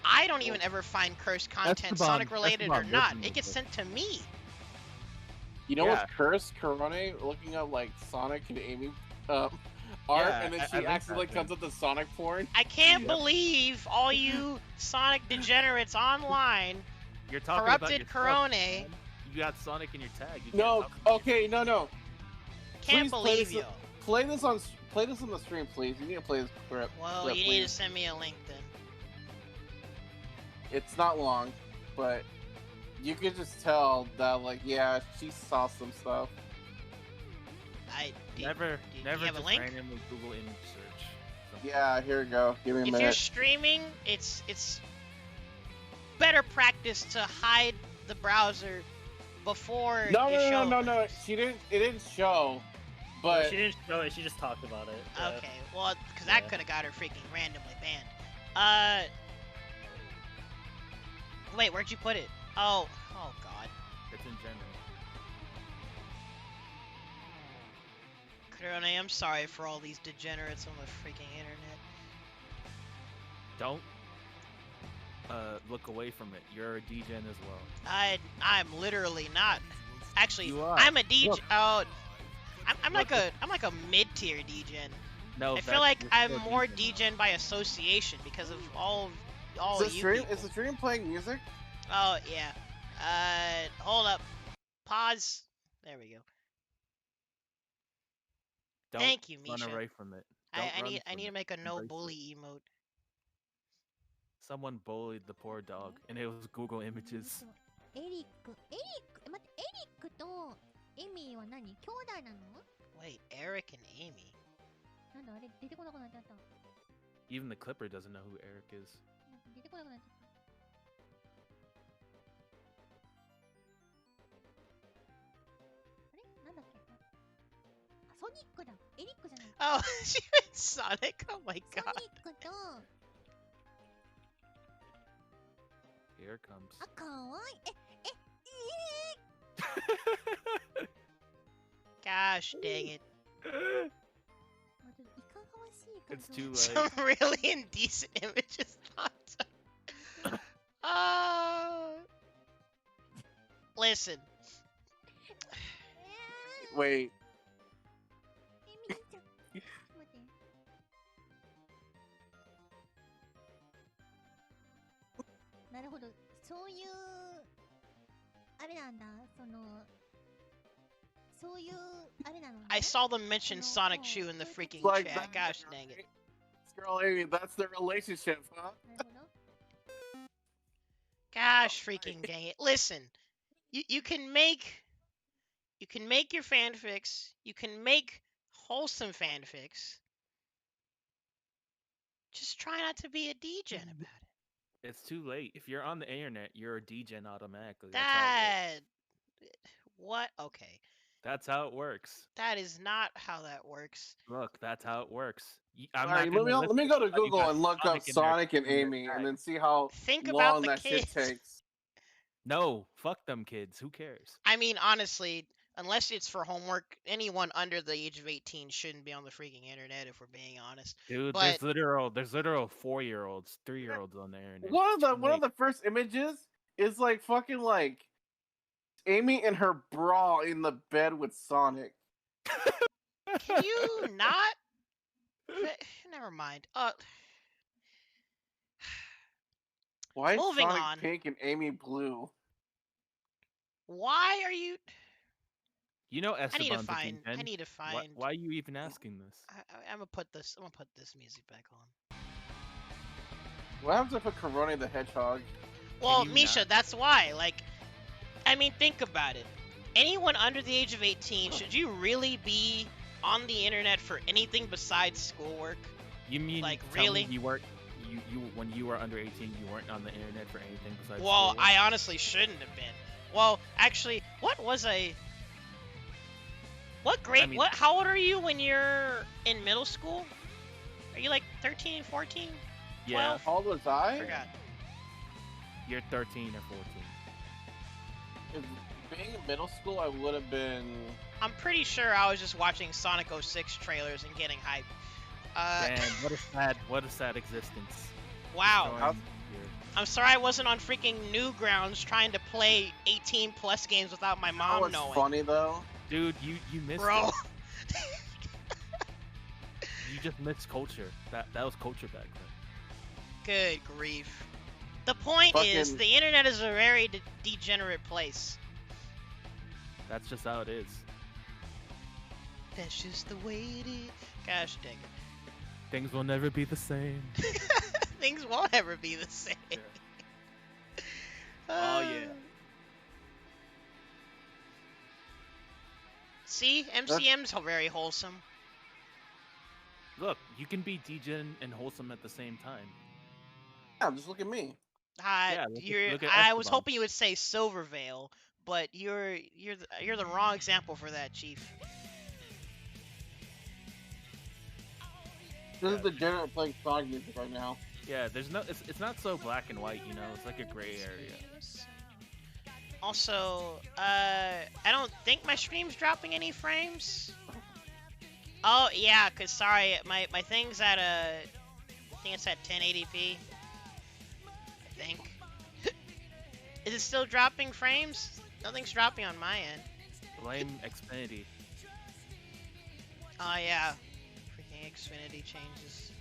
[SPEAKER 3] I don't even ever find cursed content,
[SPEAKER 1] Esteban-
[SPEAKER 3] Sonic related or
[SPEAKER 1] Esteban
[SPEAKER 3] not.
[SPEAKER 1] doesn't
[SPEAKER 3] It gets
[SPEAKER 1] know.
[SPEAKER 3] sent to me.
[SPEAKER 2] You know
[SPEAKER 1] Yeah.
[SPEAKER 2] what's cursed? Corone looking up like Sonic and Amy art,
[SPEAKER 1] Yeah,
[SPEAKER 2] and then
[SPEAKER 1] I
[SPEAKER 2] she
[SPEAKER 1] linked
[SPEAKER 2] accidentally
[SPEAKER 1] that
[SPEAKER 2] comes up to Sonic porn.
[SPEAKER 3] I can't
[SPEAKER 1] Yep.
[SPEAKER 3] believe all you Sonic degenerates online.
[SPEAKER 1] You're talking
[SPEAKER 3] Corrupted
[SPEAKER 1] about yourself,
[SPEAKER 3] Corone.
[SPEAKER 1] man. You got Sonic in your tag. You
[SPEAKER 2] No,
[SPEAKER 1] can't talk
[SPEAKER 2] okay, no.
[SPEAKER 3] Can't
[SPEAKER 2] Please play
[SPEAKER 3] believe
[SPEAKER 2] this-
[SPEAKER 3] you.
[SPEAKER 2] Play this on the stream, please. You need to play this clip.
[SPEAKER 3] Well,
[SPEAKER 2] clip,
[SPEAKER 3] you need to
[SPEAKER 2] please.
[SPEAKER 3] send me a link then.
[SPEAKER 2] It's not long, but you can just tell that, like, yeah, she saw some stuff.
[SPEAKER 1] Never
[SPEAKER 3] you
[SPEAKER 1] have
[SPEAKER 3] a
[SPEAKER 1] just
[SPEAKER 3] link?
[SPEAKER 1] randomly Google image search. something.
[SPEAKER 2] Yeah, here we go. Give me a
[SPEAKER 3] If you're
[SPEAKER 2] minute.
[SPEAKER 3] streaming, it's better practice to hide the browser before you show.
[SPEAKER 2] No. She didn't. It didn't show. But
[SPEAKER 4] She didn't show it, she just talked about it. Yeah.
[SPEAKER 3] Okay, well, because that
[SPEAKER 4] Yeah.
[SPEAKER 3] could have got her freaking randomly banned. Wait, where'd you put it? Oh God.
[SPEAKER 1] degenerates in general.
[SPEAKER 3] Kurone, I'm sorry for all these degenerates on the freaking internet.
[SPEAKER 1] Don't look away from it. You're a degen as well.
[SPEAKER 3] I'm literally not. Actually,
[SPEAKER 1] You are.
[SPEAKER 3] I'm a degen.
[SPEAKER 1] Look.
[SPEAKER 3] Oh, I'm like
[SPEAKER 1] Look.
[SPEAKER 3] a mid-tier degen.
[SPEAKER 1] No,
[SPEAKER 3] I feel like
[SPEAKER 1] you're
[SPEAKER 3] I'm
[SPEAKER 1] still
[SPEAKER 3] more
[SPEAKER 1] degen.
[SPEAKER 3] degen by association because of all
[SPEAKER 2] Is
[SPEAKER 3] you
[SPEAKER 2] the
[SPEAKER 3] people.
[SPEAKER 2] stream playing music?
[SPEAKER 3] Oh yeah. Hold up. Pause. There we go.
[SPEAKER 1] Don't
[SPEAKER 3] Thank you,
[SPEAKER 1] run
[SPEAKER 3] Misha.
[SPEAKER 1] away from it.
[SPEAKER 3] I
[SPEAKER 1] Don't run
[SPEAKER 3] need
[SPEAKER 1] from
[SPEAKER 3] to
[SPEAKER 1] it.
[SPEAKER 3] make a no
[SPEAKER 1] Embrace it.
[SPEAKER 3] bully emote.
[SPEAKER 1] Someone bullied the poor dog, and it was Google Images.
[SPEAKER 8] エリック、待って、エリックとエミーは何？兄弟なの？
[SPEAKER 3] Wait, Eric and Amy.
[SPEAKER 8] なんだあれ出てこなくなっちゃった。
[SPEAKER 1] Even the Clipper doesn't know who Eric is.
[SPEAKER 8] 出てこなくなっちゃった。あれなんだっけ？あ、ソニックだ。エリックじゃない。
[SPEAKER 3] Oh, she meant Sonic. Oh my
[SPEAKER 8] ソ
[SPEAKER 3] god.
[SPEAKER 8] ニックと、
[SPEAKER 1] Here it comes.
[SPEAKER 8] あ、かわいい。
[SPEAKER 3] Gosh dang it.
[SPEAKER 8] ちょっといかがわしい感
[SPEAKER 1] It's
[SPEAKER 8] 想。
[SPEAKER 1] too late.
[SPEAKER 3] Some really indecent images popped up. Listen.
[SPEAKER 2] Wait.
[SPEAKER 8] エミーちゃん。待って。なるほど。そういうあれなんだ。そういうあれなのね。
[SPEAKER 3] I saw them mention Sonic Shoe in the freaking
[SPEAKER 2] Like
[SPEAKER 3] chat.
[SPEAKER 2] that,
[SPEAKER 3] Gosh dang it.
[SPEAKER 2] Girl, Amy, that's their relationship, huh?
[SPEAKER 8] なるほど。
[SPEAKER 3] Gosh freaking dang it. Listen. You can make your fanfics. You can make wholesome fanfics. Just try not to be a degen about it.
[SPEAKER 1] It's too late. If you're on the internet, you're a degen automatically. That's how it works.
[SPEAKER 3] What? Okay.
[SPEAKER 1] That's how it works.
[SPEAKER 3] That is not how that works.
[SPEAKER 1] Look, that's how it works. I'm
[SPEAKER 2] All right,
[SPEAKER 1] not gonna
[SPEAKER 2] let me go to
[SPEAKER 1] listen you
[SPEAKER 2] Google
[SPEAKER 1] got
[SPEAKER 2] and look up
[SPEAKER 1] in there
[SPEAKER 2] Sonic and
[SPEAKER 1] in their
[SPEAKER 2] Amy,
[SPEAKER 1] chat.
[SPEAKER 2] and then see how
[SPEAKER 3] Think about
[SPEAKER 2] long
[SPEAKER 3] the
[SPEAKER 2] that shit
[SPEAKER 3] kids.
[SPEAKER 2] takes.
[SPEAKER 1] No, fuck them kids. Who cares?
[SPEAKER 3] I mean, honestly, unless it's for homework, anyone under the age of 18 shouldn't be on the freaking internet, if we're being honest.
[SPEAKER 1] Dude,
[SPEAKER 3] But-
[SPEAKER 1] there's literal 4-year-olds, 3-year-olds on the internet.
[SPEAKER 2] One of
[SPEAKER 1] Wait.
[SPEAKER 2] the first images is like fucking like Amy in her bra in the bed with Sonic.
[SPEAKER 3] Can you not? Never mind.
[SPEAKER 2] Why is
[SPEAKER 3] Moving
[SPEAKER 2] Sonic
[SPEAKER 3] on.
[SPEAKER 2] pink and Amy blue?
[SPEAKER 3] Why are you?
[SPEAKER 1] You know
[SPEAKER 3] I need to
[SPEAKER 1] Esteban's a
[SPEAKER 3] find.
[SPEAKER 1] degen.
[SPEAKER 3] I need to find.
[SPEAKER 1] Why are you even asking this?
[SPEAKER 3] I'm gonna put this. I'm gonna put this music back on.
[SPEAKER 2] What happens if I put Corone the Hedgehog?
[SPEAKER 3] Well,
[SPEAKER 1] you
[SPEAKER 3] Misha,
[SPEAKER 1] not?
[SPEAKER 3] that's why. Like, I mean, think about it. Anyone under the age of 18, should you really be on the internet for anything besides schoolwork?
[SPEAKER 1] You mean
[SPEAKER 3] Like,
[SPEAKER 1] tell me
[SPEAKER 3] really?
[SPEAKER 1] you weren't you when you were under 18 you weren't on the internet for anything besides
[SPEAKER 3] Well,
[SPEAKER 1] schoolwork?
[SPEAKER 3] I honestly shouldn't have been. Well, actually, what was I? What grade?
[SPEAKER 1] I mean-
[SPEAKER 3] what? How old are you when you're in middle school? Are you like 13, 14?
[SPEAKER 1] Yeah,
[SPEAKER 3] 12?
[SPEAKER 2] How old was I?
[SPEAKER 3] Forgot.
[SPEAKER 1] you're 13 or 14.
[SPEAKER 2] If being in middle school, I would have been.
[SPEAKER 3] I'm pretty sure I was just watching Sonic 06 trailers and getting hyped.
[SPEAKER 1] Man, what a sad existence.
[SPEAKER 3] Wow.
[SPEAKER 1] Going here.
[SPEAKER 3] I'm sorry I wasn't on freaking Newgrounds trying to play 18 plus games without my
[SPEAKER 2] Oh,
[SPEAKER 3] mom
[SPEAKER 2] it's
[SPEAKER 3] knowing.
[SPEAKER 2] funny though.
[SPEAKER 1] Dude, you missed
[SPEAKER 3] Bro.
[SPEAKER 1] it. You just missed culture. That was culture back then.
[SPEAKER 3] Good grief. The point is,
[SPEAKER 2] Fucking-
[SPEAKER 3] the internet is a very degenerate place.
[SPEAKER 1] That's just how it is.
[SPEAKER 3] That's just the way it is. Gosh dang
[SPEAKER 1] Things will never be the same.
[SPEAKER 3] it. Things won't ever be the same.
[SPEAKER 1] Yeah. Oh, yeah.
[SPEAKER 3] See, MCM's very wholesome.
[SPEAKER 1] Look, you can be degen and wholesome at the same time.
[SPEAKER 2] Yeah, just look at me.
[SPEAKER 1] Yeah, look at
[SPEAKER 3] I was
[SPEAKER 1] Esteban.
[SPEAKER 3] hoping you would say Silvervale, but you're the wrong example for that, Chief.
[SPEAKER 2] This is the general playing Sonic music right now.
[SPEAKER 1] Yeah, it's not so black and white, you know. It's like a gray area.
[SPEAKER 3] Also, I don't think my stream's dropping any frames. Oh yeah, cause sorry, my thing's at I think it's at 1080p. I think. Is it still dropping frames? Nothing's dropping on my end.
[SPEAKER 1] Blame Xfinity.
[SPEAKER 3] Oh yeah, freaking Xfinity changes.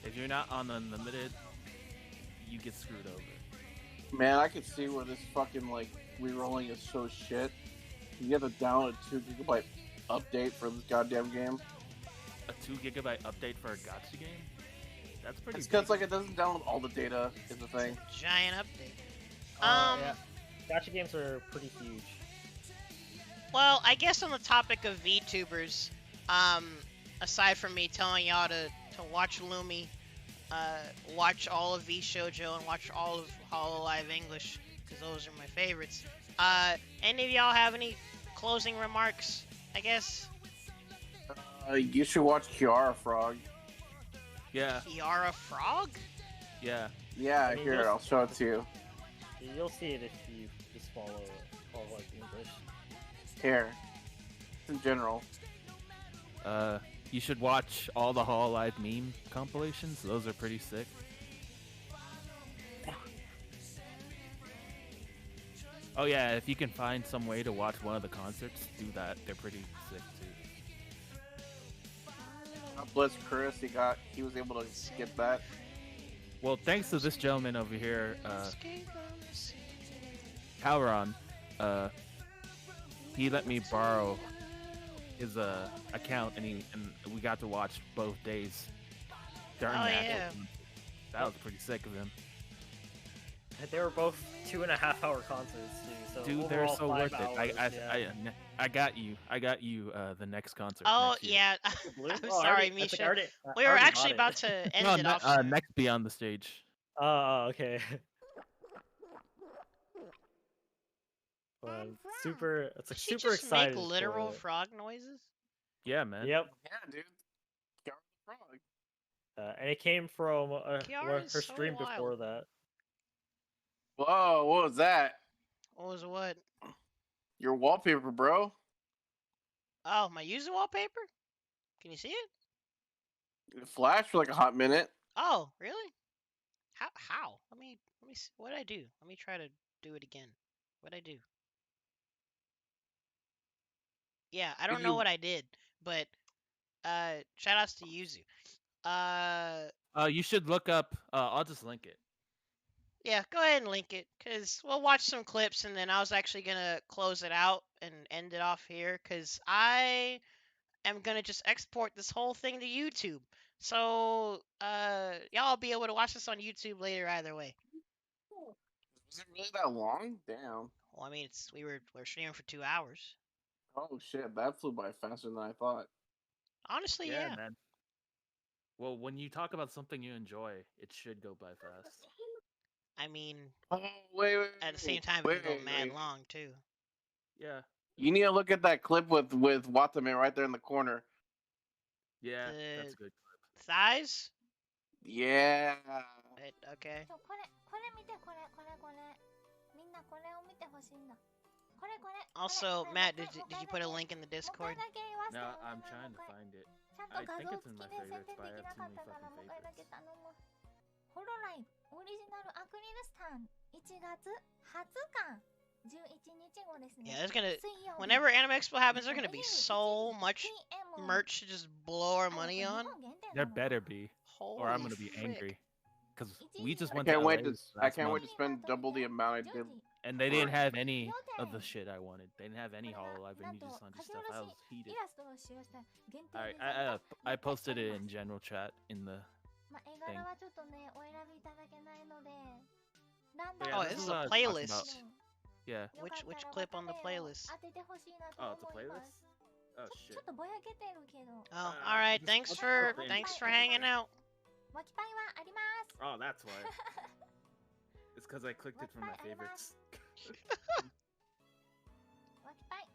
[SPEAKER 1] If you're not on unlimited, you get screwed over.
[SPEAKER 2] Man, I could see where this fucking like rerolling is so shit. You have to download a 2 GB update for this goddamn game.
[SPEAKER 1] A 2 GB update for a gacha game? That's pretty.
[SPEAKER 2] It's because
[SPEAKER 1] big.
[SPEAKER 2] like it doesn't download all the data. Is the thing.
[SPEAKER 3] Giant update.
[SPEAKER 4] Yeah. Gacha games are pretty huge.
[SPEAKER 3] Well, I guess on the topic of VTubers, aside from me telling y'all to watch Lumi, watch all of V Shoujo and watch all of Hololive English, because those are my favorites. Any of y'all have any closing remarks? I guess.
[SPEAKER 2] You should watch Kiara Frog.
[SPEAKER 1] Yeah,
[SPEAKER 3] Kiara Frog?
[SPEAKER 1] yeah.
[SPEAKER 2] Yeah,
[SPEAKER 4] I mean,
[SPEAKER 2] here,
[SPEAKER 4] those-
[SPEAKER 2] I'll show it to you.
[SPEAKER 4] You'll see it if you just follow like English.
[SPEAKER 2] Here. In general.
[SPEAKER 1] You should watch all the Hololive meme compilations. Those are pretty sick. Oh yeah, if you can find some way to watch one of the concerts, do that. They're pretty sick too.
[SPEAKER 2] God bless Chris, he was able to get that.
[SPEAKER 1] Well, thanks to this gentleman over here, Calron, he let me borrow his account, and we got to watch both days during
[SPEAKER 3] Oh,
[SPEAKER 1] that.
[SPEAKER 3] yeah.
[SPEAKER 1] That was pretty sick of him.
[SPEAKER 4] They were both 2.5-hour concerts too. So
[SPEAKER 1] Dude, they're
[SPEAKER 4] overall
[SPEAKER 1] so
[SPEAKER 4] 5
[SPEAKER 1] worth it.
[SPEAKER 4] hours,
[SPEAKER 1] I got you. the next concert.
[SPEAKER 3] Oh
[SPEAKER 1] next year.
[SPEAKER 3] yeah,
[SPEAKER 4] Blue?
[SPEAKER 3] I'm
[SPEAKER 4] Oh, I
[SPEAKER 3] sorry,
[SPEAKER 4] already- I think I
[SPEAKER 3] Misha.
[SPEAKER 4] already- I
[SPEAKER 3] We were
[SPEAKER 4] already
[SPEAKER 3] actually
[SPEAKER 4] got
[SPEAKER 3] about
[SPEAKER 4] it.
[SPEAKER 3] to end
[SPEAKER 1] No,
[SPEAKER 3] it off. soon.
[SPEAKER 1] next Beyond the Stage.
[SPEAKER 4] Oh, okay. But super. It's like
[SPEAKER 3] Did she
[SPEAKER 4] super
[SPEAKER 3] just
[SPEAKER 4] excited.
[SPEAKER 3] make
[SPEAKER 4] for
[SPEAKER 3] literal
[SPEAKER 4] it.
[SPEAKER 3] frog noises?
[SPEAKER 1] Yeah, man.
[SPEAKER 4] Yep.
[SPEAKER 2] Yeah, dude. Kiara Frog.
[SPEAKER 4] And it came from
[SPEAKER 3] Kiara's
[SPEAKER 4] her
[SPEAKER 3] so
[SPEAKER 4] stream before
[SPEAKER 3] wild.
[SPEAKER 4] that.
[SPEAKER 2] Whoa, what was that?
[SPEAKER 3] What was what?
[SPEAKER 2] Your wallpaper, bro.
[SPEAKER 3] Oh, my user wallpaper? Can you see it?
[SPEAKER 2] It flashed for like a hot minute.
[SPEAKER 3] Oh, really? How? Let me see. What did I do? Let me try to do it again. What did I do? Yeah, I don't know
[SPEAKER 2] you-
[SPEAKER 3] what I did, but shout outs to Yuzu.
[SPEAKER 1] You should look up. I'll just link it.
[SPEAKER 3] Yeah, go ahead and link it, cause we'll watch some clips, and then I was actually gonna close it out and end it off here, cause I am gonna just export this whole thing to YouTube. So y'all will be able to watch this on YouTube later either way.
[SPEAKER 2] Was it really that long? Damn.
[SPEAKER 3] Well, I mean, we're streaming for 2 hours.
[SPEAKER 2] Oh shit, that flew by faster than I thought.
[SPEAKER 3] Honestly, yeah.
[SPEAKER 1] man. Well, when you talk about something you enjoy, it should go by fast.
[SPEAKER 3] I mean,
[SPEAKER 2] Oh wait.
[SPEAKER 3] at the same time, it
[SPEAKER 2] wait,
[SPEAKER 3] can go mad
[SPEAKER 2] wait.
[SPEAKER 3] long too.
[SPEAKER 1] Yeah.
[SPEAKER 2] You need to look at that clip with Watame right there in the corner.
[SPEAKER 1] Yeah, that's
[SPEAKER 3] The-
[SPEAKER 1] good.
[SPEAKER 3] Thighs?
[SPEAKER 2] Yeah.
[SPEAKER 3] Okay.
[SPEAKER 8] これ見てこれみんなこれを見てほしいんだこれ
[SPEAKER 3] Also, Matt, did you put a link in the
[SPEAKER 8] もう一
[SPEAKER 3] Discord?
[SPEAKER 8] 回だけ言わせて
[SPEAKER 1] No,
[SPEAKER 8] もらう
[SPEAKER 1] I'm
[SPEAKER 8] もう
[SPEAKER 1] trying to
[SPEAKER 8] 一回
[SPEAKER 1] find it.
[SPEAKER 8] ちゃんと
[SPEAKER 1] I
[SPEAKER 8] 画
[SPEAKER 1] think
[SPEAKER 8] 像
[SPEAKER 1] it's in
[SPEAKER 8] 付
[SPEAKER 1] my
[SPEAKER 8] きで宣
[SPEAKER 1] favorites,
[SPEAKER 8] 伝
[SPEAKER 1] but I
[SPEAKER 8] でき
[SPEAKER 1] have
[SPEAKER 8] な
[SPEAKER 1] too
[SPEAKER 8] か
[SPEAKER 1] many
[SPEAKER 8] ったからもう
[SPEAKER 1] fucking
[SPEAKER 8] 一回だけ
[SPEAKER 1] favorites.
[SPEAKER 8] 頼むホロラインオリジナルアクリルスタン1月20日11日後ですね
[SPEAKER 3] Yeah, there's gonna.
[SPEAKER 8] 水曜日
[SPEAKER 3] Whenever Anime Expo happens, there's gonna be so much
[SPEAKER 8] PM
[SPEAKER 3] merch to just blow our
[SPEAKER 8] あれこれ
[SPEAKER 3] money
[SPEAKER 8] 日
[SPEAKER 3] on.
[SPEAKER 8] 本限定
[SPEAKER 1] There
[SPEAKER 8] なのか
[SPEAKER 1] better be, or I'm
[SPEAKER 3] Holy
[SPEAKER 1] gonna be
[SPEAKER 3] frick.
[SPEAKER 1] angry. Cause we just
[SPEAKER 2] I
[SPEAKER 1] went to
[SPEAKER 2] can't wait
[SPEAKER 1] LA
[SPEAKER 2] to
[SPEAKER 1] last month,
[SPEAKER 2] to spend double the amount I did.
[SPEAKER 1] and they didn't have any of the
[SPEAKER 8] 4点
[SPEAKER 1] shit I wanted. They didn't have any
[SPEAKER 8] これが
[SPEAKER 1] Hololive
[SPEAKER 8] な
[SPEAKER 1] and
[SPEAKER 8] んと
[SPEAKER 1] Niji Sanji
[SPEAKER 8] 書き
[SPEAKER 1] stuff.
[SPEAKER 8] 下
[SPEAKER 1] I
[SPEAKER 8] ろ
[SPEAKER 1] was
[SPEAKER 8] し
[SPEAKER 1] heated.
[SPEAKER 8] イラストを使用した限定
[SPEAKER 1] Alright,
[SPEAKER 8] デザインが
[SPEAKER 1] I posted it in general chat in the.
[SPEAKER 8] まあ、絵柄はちょっとね、お選びいただけないので、ラン
[SPEAKER 1] Yeah,
[SPEAKER 8] ダム
[SPEAKER 3] Oh, this is a
[SPEAKER 1] what I was talking
[SPEAKER 3] playlist.
[SPEAKER 1] about. Yeah.
[SPEAKER 8] よかったら
[SPEAKER 3] Which clip on the
[SPEAKER 8] 答えを
[SPEAKER 3] playlist?
[SPEAKER 8] 当ててほしいなと
[SPEAKER 1] Oh, it's a
[SPEAKER 8] 思いま
[SPEAKER 1] playlist.
[SPEAKER 8] す。
[SPEAKER 1] Oh
[SPEAKER 8] ち
[SPEAKER 1] shit.
[SPEAKER 8] ょっとぼやけてるけど、
[SPEAKER 3] Oh, all right.
[SPEAKER 1] just-
[SPEAKER 3] Thanks
[SPEAKER 1] just
[SPEAKER 3] for
[SPEAKER 1] put it in.
[SPEAKER 3] thanks for hanging out.
[SPEAKER 8] わきパイはあります。
[SPEAKER 1] Oh, that's why. It's because I clicked it from my favorites.
[SPEAKER 8] わきパイ。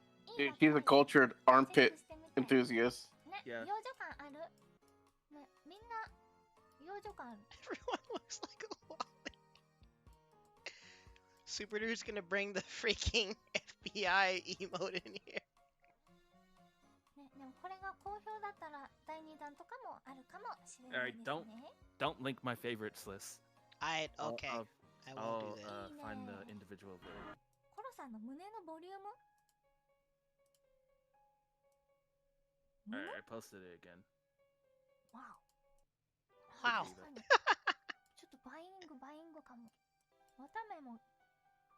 [SPEAKER 8] いい
[SPEAKER 2] Dude,
[SPEAKER 8] わき
[SPEAKER 2] she's
[SPEAKER 8] パ
[SPEAKER 2] a
[SPEAKER 8] イ
[SPEAKER 2] cultured
[SPEAKER 8] チェッ
[SPEAKER 2] armpit
[SPEAKER 8] クしてみて
[SPEAKER 2] enthusiast.
[SPEAKER 8] ね、
[SPEAKER 1] Yeah.
[SPEAKER 8] 幼女感ある。ね、みんな幼女感ある。
[SPEAKER 3] Everyone looks like a lolly. Super Dude's gonna bring the freaking FBI emote in here.
[SPEAKER 8] ね、でもこれが好評だったら第2弾とかもあるかもしれない
[SPEAKER 1] Alright,
[SPEAKER 8] ですね。
[SPEAKER 1] don't link my favorites list.
[SPEAKER 3] Okay. I won't do that.
[SPEAKER 1] Find the individual video.
[SPEAKER 8] コロさんの胸のボリューム
[SPEAKER 1] Alright, I posted it again.
[SPEAKER 8] わ
[SPEAKER 3] Wow.
[SPEAKER 8] 確かにちょっとバイングかも。綿目も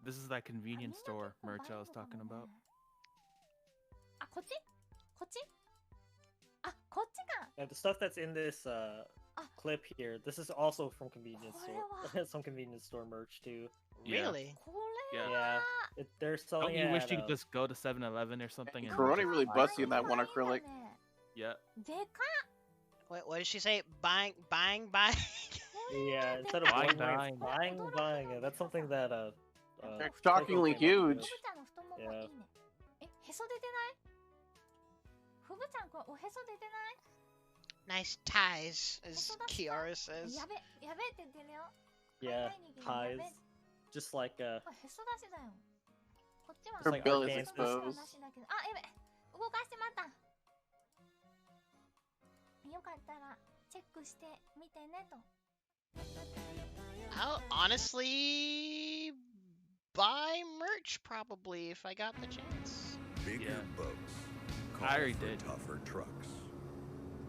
[SPEAKER 1] This is that
[SPEAKER 8] あ、みんな
[SPEAKER 1] convenience
[SPEAKER 8] 結構
[SPEAKER 1] store
[SPEAKER 8] バイン
[SPEAKER 1] merch I
[SPEAKER 8] グ
[SPEAKER 1] was
[SPEAKER 8] かも
[SPEAKER 1] talking
[SPEAKER 8] ね。
[SPEAKER 1] about.
[SPEAKER 8] あ、こっちあ、こっちか。
[SPEAKER 4] And the stuff that's in this clip here, this is also from convenience store. Some convenience store merch too.
[SPEAKER 1] Yeah.
[SPEAKER 3] Really?
[SPEAKER 8] これ
[SPEAKER 1] Yeah.
[SPEAKER 8] は
[SPEAKER 4] They're
[SPEAKER 1] Don't
[SPEAKER 4] selling
[SPEAKER 1] you
[SPEAKER 4] it
[SPEAKER 1] wish
[SPEAKER 4] at,
[SPEAKER 1] you could just go to 7-Eleven or something and
[SPEAKER 2] Corona
[SPEAKER 1] just
[SPEAKER 2] really
[SPEAKER 1] buy
[SPEAKER 2] busty in
[SPEAKER 1] stuff?
[SPEAKER 2] that one acrylic.
[SPEAKER 1] Yeah.
[SPEAKER 8] でかっ。
[SPEAKER 3] What did she say? Buying?
[SPEAKER 8] これ
[SPEAKER 4] yeah,
[SPEAKER 8] は
[SPEAKER 4] instead
[SPEAKER 8] で
[SPEAKER 4] of
[SPEAKER 8] かい。
[SPEAKER 1] buying,
[SPEAKER 4] buying. That's something that
[SPEAKER 2] They're shockingly
[SPEAKER 4] Coco came up
[SPEAKER 2] huge.
[SPEAKER 4] with.
[SPEAKER 8] ふぶちゃんの太ももいいね。え、へそ出てない？ふぶちゃんこれおへそ出てない？
[SPEAKER 3] Nice ties, as Kiara says.
[SPEAKER 8] やべって言ってるよ。
[SPEAKER 4] Yeah,
[SPEAKER 8] 海外に
[SPEAKER 4] ties. Just like
[SPEAKER 8] これへそ出しだよ。こっちは
[SPEAKER 2] Her
[SPEAKER 4] like
[SPEAKER 2] bill
[SPEAKER 4] our
[SPEAKER 2] is
[SPEAKER 4] dance
[SPEAKER 2] exposed.
[SPEAKER 8] なしだけど、あ、やべ、動かしてまった。よかったらチェックしてみてねと。
[SPEAKER 3] I'll honestly buy merch probably if I got the chance.
[SPEAKER 9] Bigger
[SPEAKER 1] Yeah.
[SPEAKER 9] boats.
[SPEAKER 1] I
[SPEAKER 9] Call
[SPEAKER 1] already
[SPEAKER 9] for
[SPEAKER 1] did.
[SPEAKER 9] tougher trucks.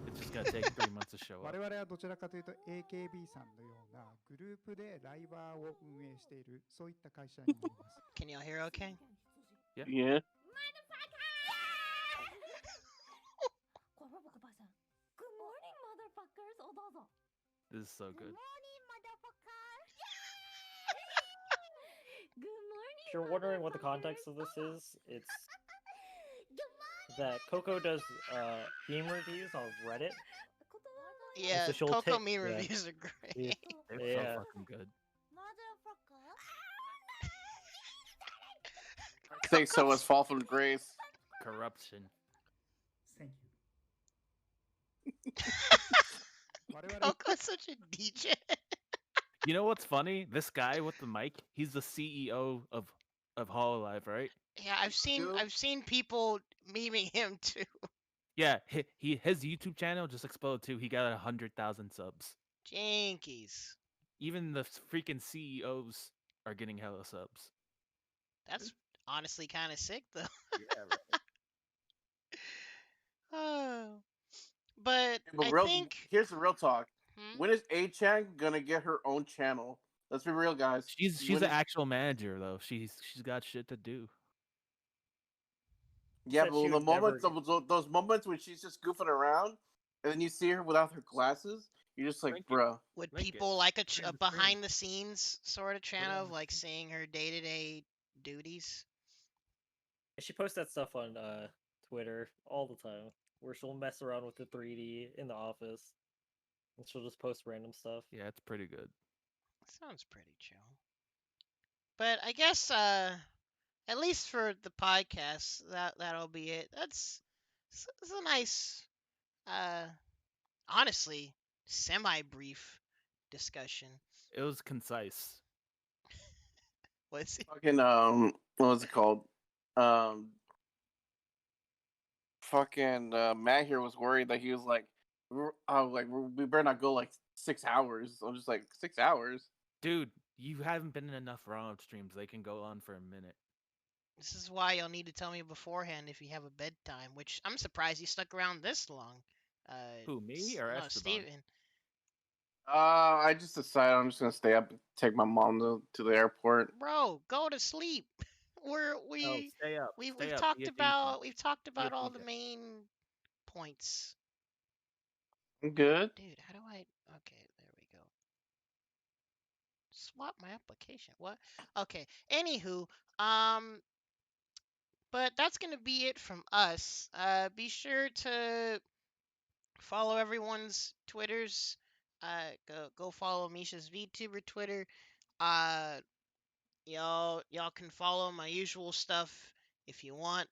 [SPEAKER 1] It's just gonna take 3 months to show
[SPEAKER 5] 我
[SPEAKER 1] up.
[SPEAKER 5] 々はどちらかというと AKB さんのようなグループでライバーを運営しているそういった会社になります。
[SPEAKER 3] Can y'all hear okay?
[SPEAKER 2] Yeah.
[SPEAKER 8] これ僕ばあさん。Good morning, motherfuckers. おどうぞ。
[SPEAKER 1] This is so good.
[SPEAKER 8] Good morning, motherfuckers. Good morning.
[SPEAKER 4] If you're wondering what the context of this is, it's that Coco does meme reviews on Reddit.
[SPEAKER 3] Yeah,
[SPEAKER 4] official
[SPEAKER 3] Coco
[SPEAKER 4] take-
[SPEAKER 3] meme
[SPEAKER 4] yeah.
[SPEAKER 3] reviews are great.
[SPEAKER 4] Yeah.
[SPEAKER 1] They're
[SPEAKER 4] Yeah.
[SPEAKER 1] so fucking good.
[SPEAKER 8] Motherfucker.
[SPEAKER 2] Say so as fall from grace.
[SPEAKER 1] Corruption.
[SPEAKER 5] Thank you. 我々
[SPEAKER 3] Coco's such a DJ.
[SPEAKER 1] You know what's funny? This guy with the mic, he's the CEO of Hololive, right?
[SPEAKER 3] Yeah, I've seen people memeing him too.
[SPEAKER 1] Yeah, his YouTube channel just exploded too. He got 100,000 subs.
[SPEAKER 3] Jinkies.
[SPEAKER 1] Even the freaking CEOs are getting hella subs.
[SPEAKER 3] That's honestly kind of sick though.
[SPEAKER 1] Yeah, right.
[SPEAKER 3] Oh. But
[SPEAKER 2] But
[SPEAKER 3] I
[SPEAKER 2] real,
[SPEAKER 3] think
[SPEAKER 2] here's the real talk.
[SPEAKER 3] Hmm?
[SPEAKER 2] When is A-Chan gonna get her own channel? Let's be real, guys.
[SPEAKER 1] She's
[SPEAKER 2] When
[SPEAKER 1] an
[SPEAKER 2] is-
[SPEAKER 1] actual manager though. She's got shit to do.
[SPEAKER 2] Yeah,
[SPEAKER 4] Said
[SPEAKER 2] but
[SPEAKER 4] she
[SPEAKER 2] the
[SPEAKER 4] would never
[SPEAKER 2] moments, those moments when she's just goofing around, and then you see her without her glasses, you're just like,
[SPEAKER 1] Thank you.
[SPEAKER 2] bruh.
[SPEAKER 3] would
[SPEAKER 1] Link it.
[SPEAKER 3] people like a
[SPEAKER 1] Put it on the
[SPEAKER 3] behind the scenes sort of channel
[SPEAKER 1] on
[SPEAKER 3] of
[SPEAKER 1] the
[SPEAKER 3] like seeing her day-to-day duties?
[SPEAKER 4] She posts that stuff on Twitter all the time, where she'll mess around with the 3D in the office, and she'll just post random stuff.
[SPEAKER 1] Yeah, it's pretty good.
[SPEAKER 3] Sounds pretty chill. But I guess at least for the podcast, that'll be it. It's a nice honestly semi-brief discussion.
[SPEAKER 1] It was concise.
[SPEAKER 3] What's it?
[SPEAKER 2] Fucking what was it called? Fucking Matt here was worried that he was like, we better not go like 6 hours. I'm just like 6 hours.
[SPEAKER 1] Dude, you haven't been in enough Round streams. They can go on for a minute.
[SPEAKER 3] This is why you'll need to tell me beforehand if you have a bedtime, which I'm surprised you stuck around this long.
[SPEAKER 1] Who, me or
[SPEAKER 3] no,
[SPEAKER 1] Esteban?
[SPEAKER 3] Steven.
[SPEAKER 2] I just decided I'm just gonna stay up and take my mom to the airport.
[SPEAKER 3] Bro, go to sleep.
[SPEAKER 1] Oh, stay up.
[SPEAKER 3] We've
[SPEAKER 1] stay up,
[SPEAKER 3] talked
[SPEAKER 1] be a
[SPEAKER 3] about
[SPEAKER 1] decent.
[SPEAKER 3] all the
[SPEAKER 1] decent.
[SPEAKER 3] main points.
[SPEAKER 2] I'm good.
[SPEAKER 3] Dude, how do I? Okay, there we go. Swap my application. What? Okay. Anywho, but that's gonna be it from us. Be sure to follow everyone's Twitters. Go follow Misha's VTuber Twitter. Uh, y'all can follow my usual stuff if you want.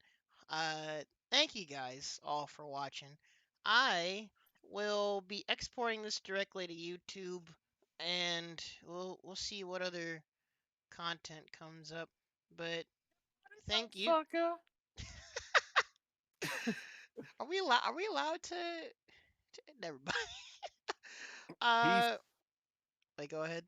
[SPEAKER 3] Thank you guys all for watching. I will be exporting this directly to YouTube, and we'll see what other content comes up. But thank you.
[SPEAKER 2] Fucker.
[SPEAKER 3] Are we allowed? Are we allowed to never mind.
[SPEAKER 1] He's
[SPEAKER 3] Wait, go ahead.